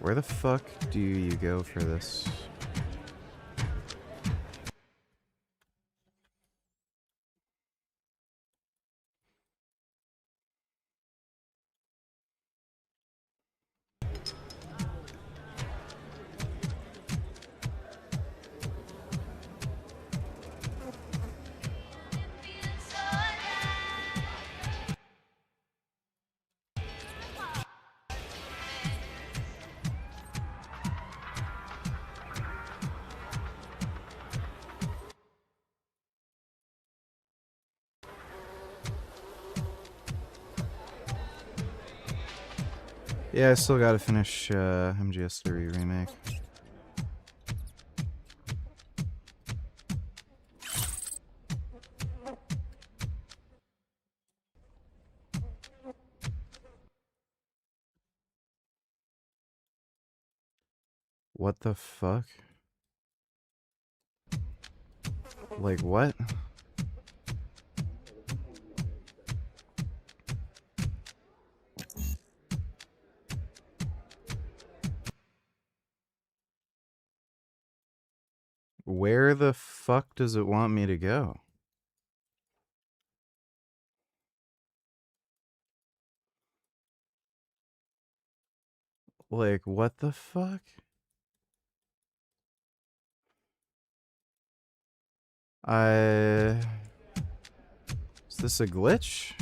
Where the fuck do you go for this? Yeah, I still gotta finish MGS3 Remake. What the fuck? Like what? Where the fuck does it want me to go? Like, what the fuck? Is this a glitch?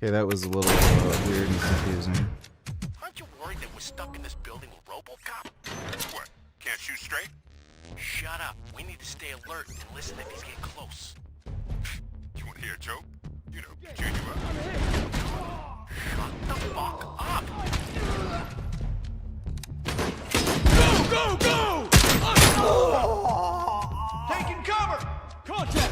Okay, that was a little weird and confusing. Aren't you worried that we're stuck in this building with RoboCop? What? Can't shoot straight? Shut up. We need to stay alert and listen if he's getting close. You want to hear a joke? You know, cheer you up. Shut the fuck up! Go, go, go! Taking cover! Contact!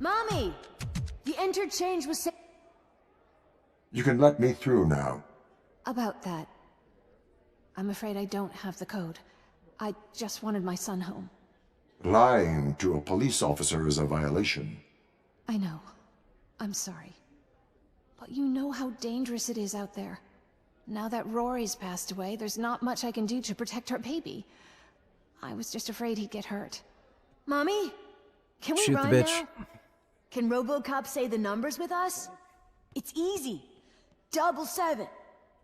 Mommy! The interchange was You can let me through now. About that. I'm afraid I don't have the code. I just wanted my son home. Lying to a police officer is a violation. I know. I'm sorry. But you know how dangerous it is out there. Now that Rory's passed away, there's not much I can do to protect our baby. I was just afraid he'd get hurt. Mommy? Can we Shoot the rhyme bitch. now? Can RoboCop say the numbers with us? It's easy. 777.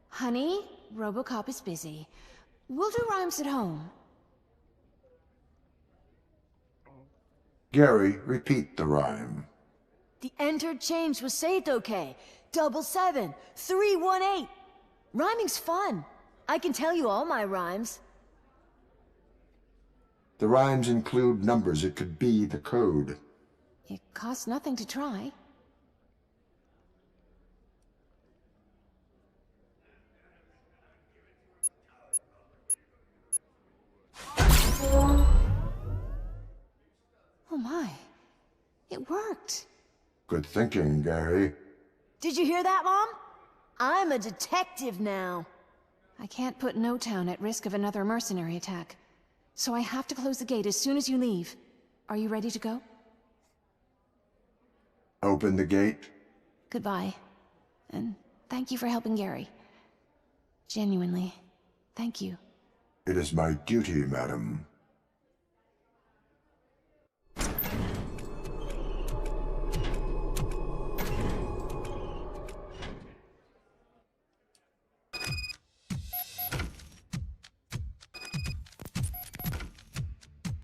Honey, RoboCop is busy. We'll do rhymes at home. Gary, repeat the rhyme. The interchange was Seitoke. 777. 318. Rhyming's fun. I can tell you all my rhymes. The rhymes include numbers. It could be the code. It costs nothing to try. Oh my. It worked. Good thinking, Gary. Did you hear that, Mom? I'm a detective now. I can't put No Town at risk of another mercenary attack. So I have to close the gate as soon as you leave. Are you ready to go? Open the gate. Goodbye. And thank you for helping Gary. Genuinely, thank you. It is my duty, madam.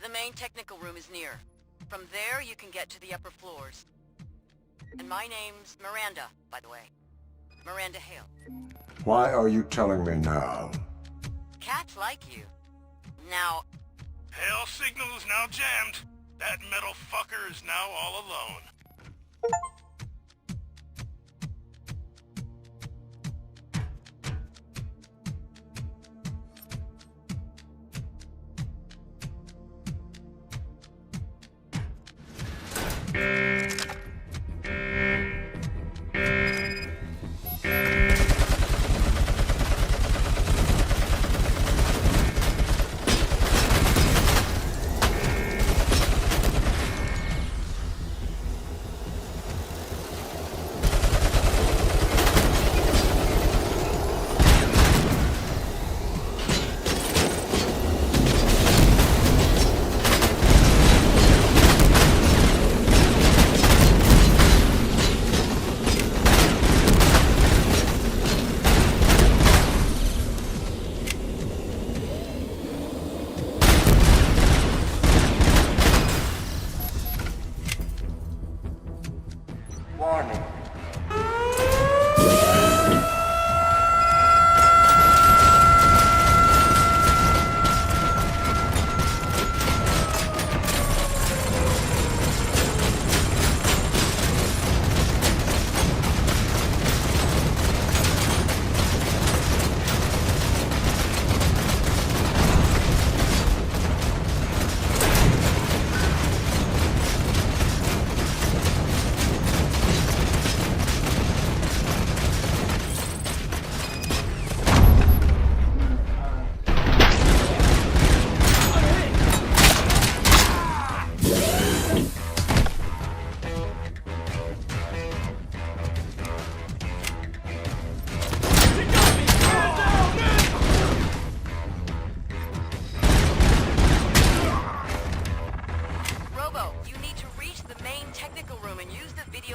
The main technical room is near. From there, you can get to the upper floors. And my name's Miranda, by the way. Miranda Hale. Why are you telling me now? Cats like you. Now, Hell signal is now jammed. That metal fucker is now all alone.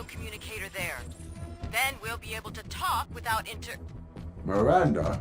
communicator there. Then we'll be able to talk without Miranda?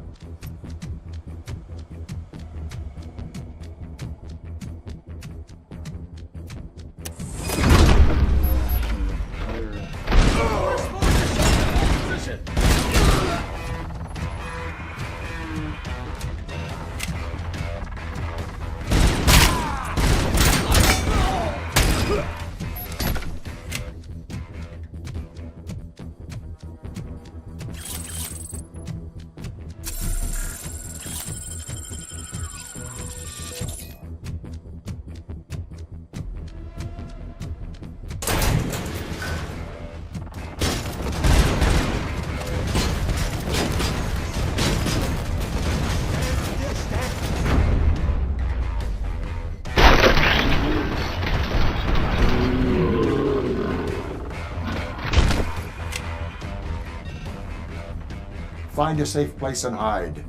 Find a safe place and hide.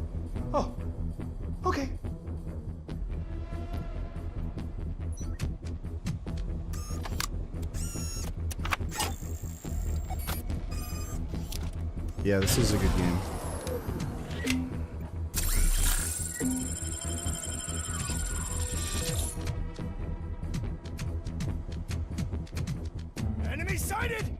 Oh, okay. Yeah, this is a good game. Enemy sighted!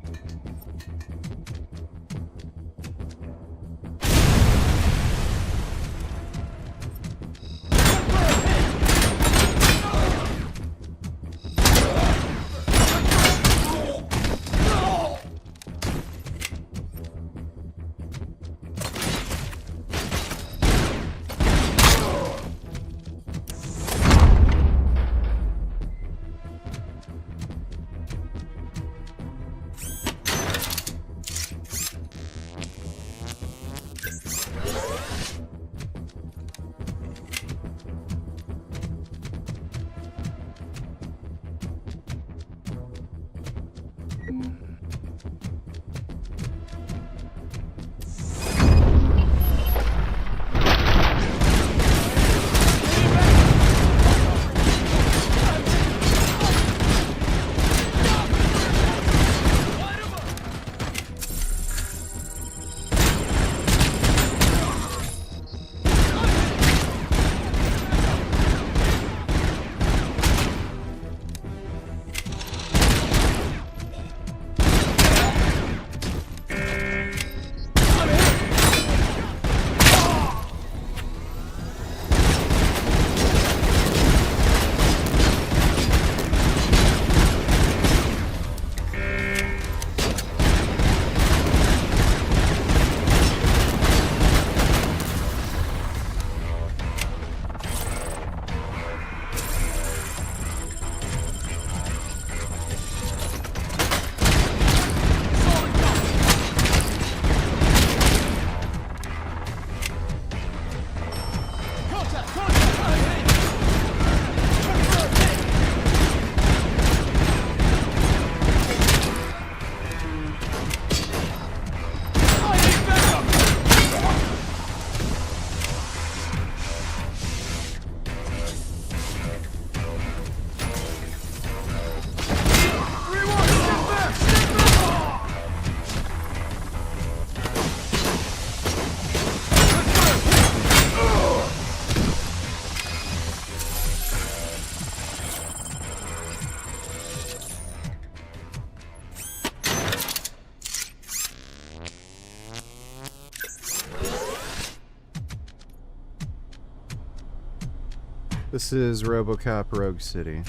This is RoboCop Rogue City.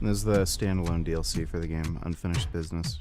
And this is the standalone DLC for the game, Unfinished Business.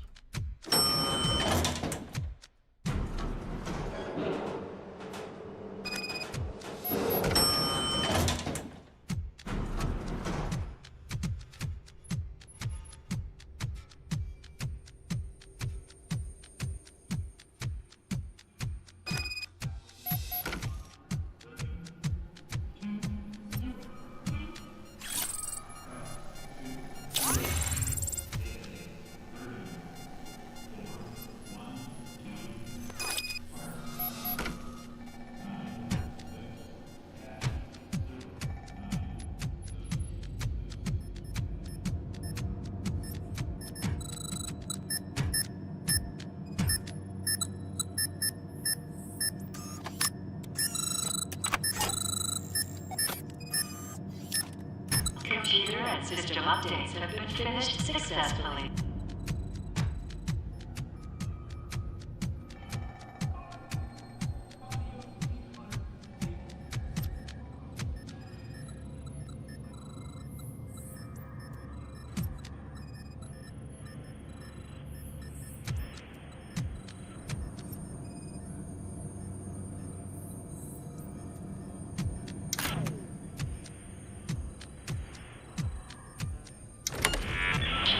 Computer and system updates have been finished successfully.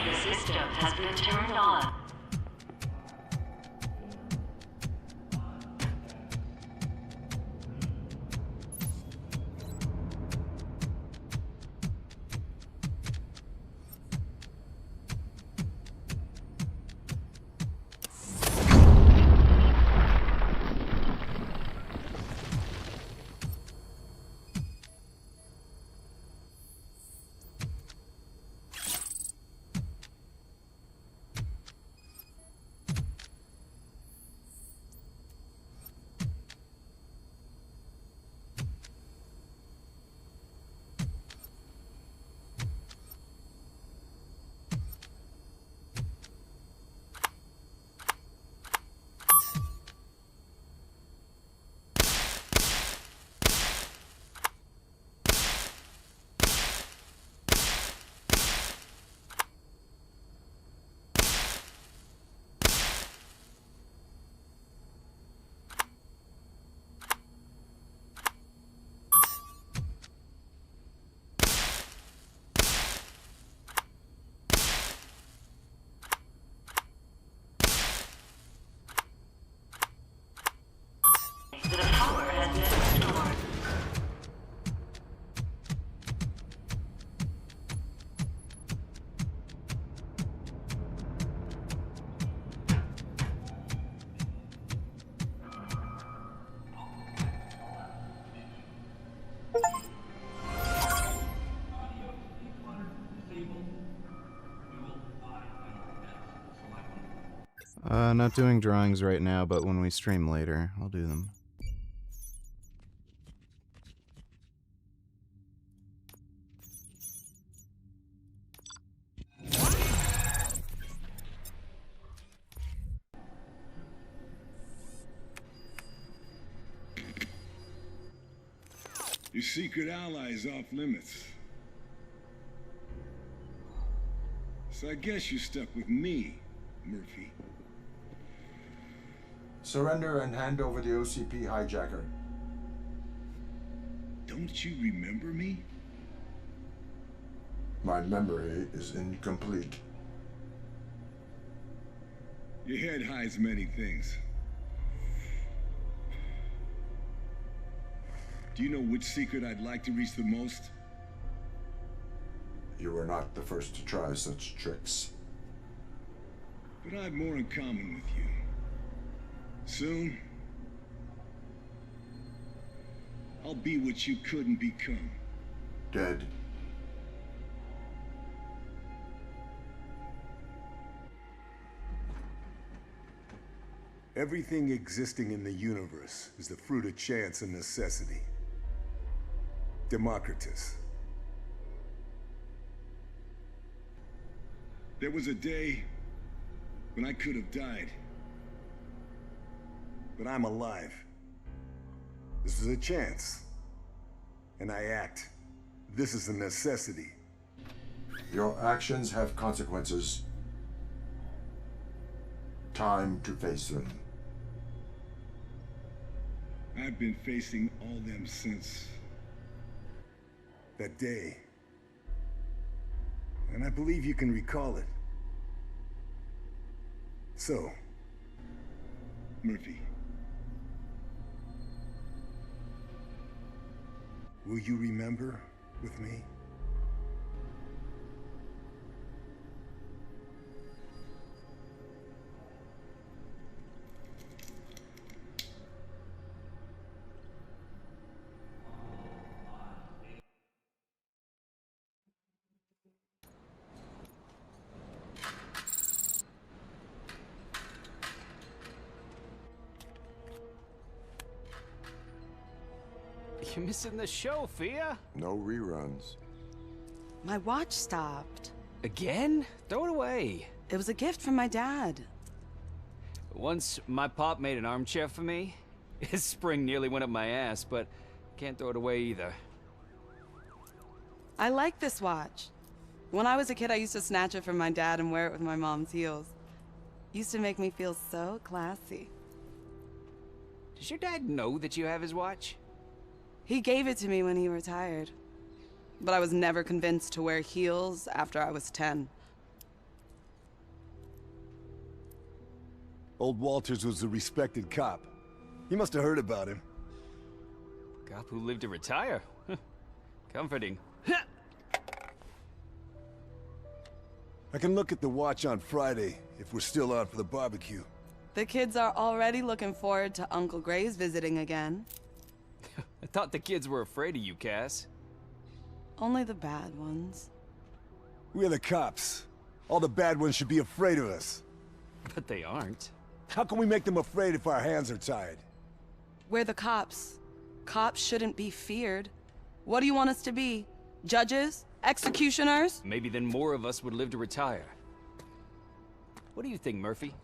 The system has been turned on. Not doing drawings right now, but when we stream later, I'll do them. Your secret ally is off limits. So I guess you're stuck with me, Murphy. Surrender and hand over the OCP hijacker. Don't you remember me? My memory is incomplete. Your head hides many things. Do you know which secret I'd like to reach the most? You were not the first to try such tricks. But I have more in common with you. Soon, I'll be what you couldn't become. Dead. Everything existing in the universe is the fruit of chance and necessity. Democritus. There was a day when I could have died. But I'm alive. This is a chance. And I act. This is a necessity. Your actions have consequences. Time to face them. I've been facing all them since that day. And I believe you can recall it. So, Murphy, will you remember with me? You're missing the show, Fia. No reruns. My watch stopped. Again? Throw it away. It was a gift from my dad. Once my pop made an armchair for me. His spring nearly went up my ass, but can't throw it away either. I like this watch. When I was a kid, I used to snatch it from my dad and wear it with my mom's heels. Used to make me feel so classy. Does your dad know that you have his watch? He gave it to me when he retired. But I was never convinced to wear heels after I was 10. Old Walters was a respected cop. You must have heard about him. Cop who lived to retire? Comforting. I can look at the watch on Friday, if we're still on for the barbecue. The kids are already looking forward to Uncle Gray's visiting again. I thought the kids were afraid of you, Cass. Only the bad ones. We're the cops. All the bad ones should be afraid of us. But they aren't. How can we make them afraid if our hands are tied? We're the cops. Cops shouldn't be feared. What do you want us to be? Judges? Executioners? Maybe then more of us would live to retire. What do you think, Murphy?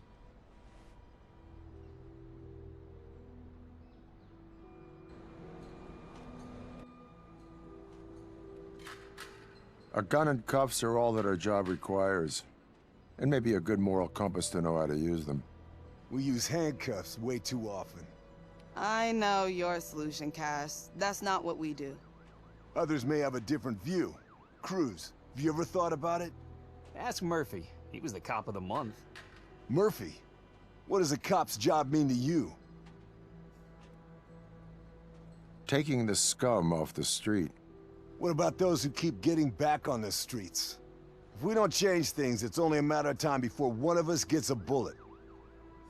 A gun and cuffs are all that our job requires. And maybe a good moral compass to know how to use them. We use handcuffs way too often. I know your solution, Cass. That's not what we do. Others may have a different view. Cruz, have you ever thought about it? Ask Murphy. He was the cop of the month. Murphy? What does a cop's job mean to you? Taking the scum off the street. What about those who keep getting back on the streets? If we don't change things, it's only a matter of time before one of us gets a bullet.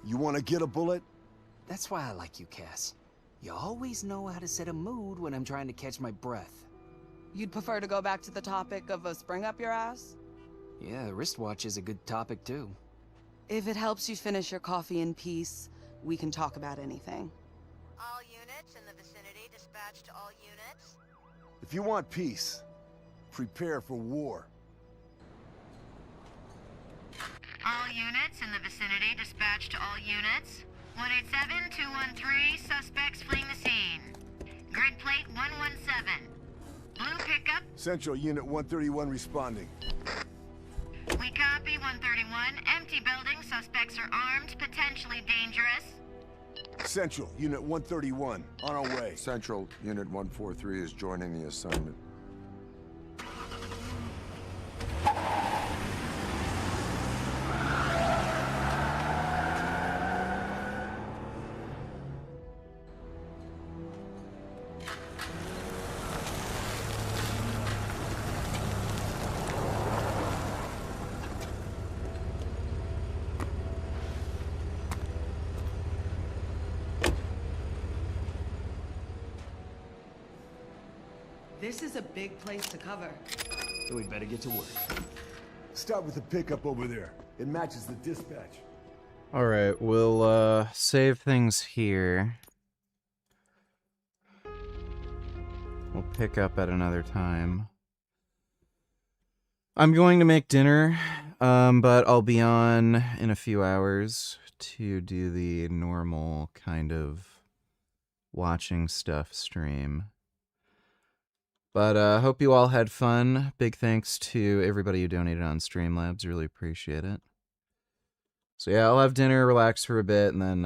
You want to get a bullet? That's why I like you, Cass. You always know how to set a mood when I'm trying to catch my breath. You'd prefer to go back to the topic of a spring up your ass? Yeah, a wristwatch is a good topic, too. If it helps you finish your coffee in peace, we can talk about anything. All units in the vicinity dispatched to all units. If you want peace, prepare for war. All units in the vicinity dispatched to all units. 187-213, suspects fleeing the scene. Grid plate 117. Blue pickup. Central Unit 131 responding. We copy 131. Empty building, suspects are armed, potentially dangerous. Central Unit 131, on our way. Central, Unit 143 is joining the assignment. This is a big place to cover. So we better get to work. Start with the pickup over there. It matches the dispatch. Alright, we'll save things here. We'll pick up at another time. I'm going to make dinner, but I'll be on in a few hours to do the normal kind of watching stuff stream. But hope you all had fun. Big thanks to everybody who donated on Streamlabs. Really appreciate it. So yeah, I'll have dinner, relax for a bit, and then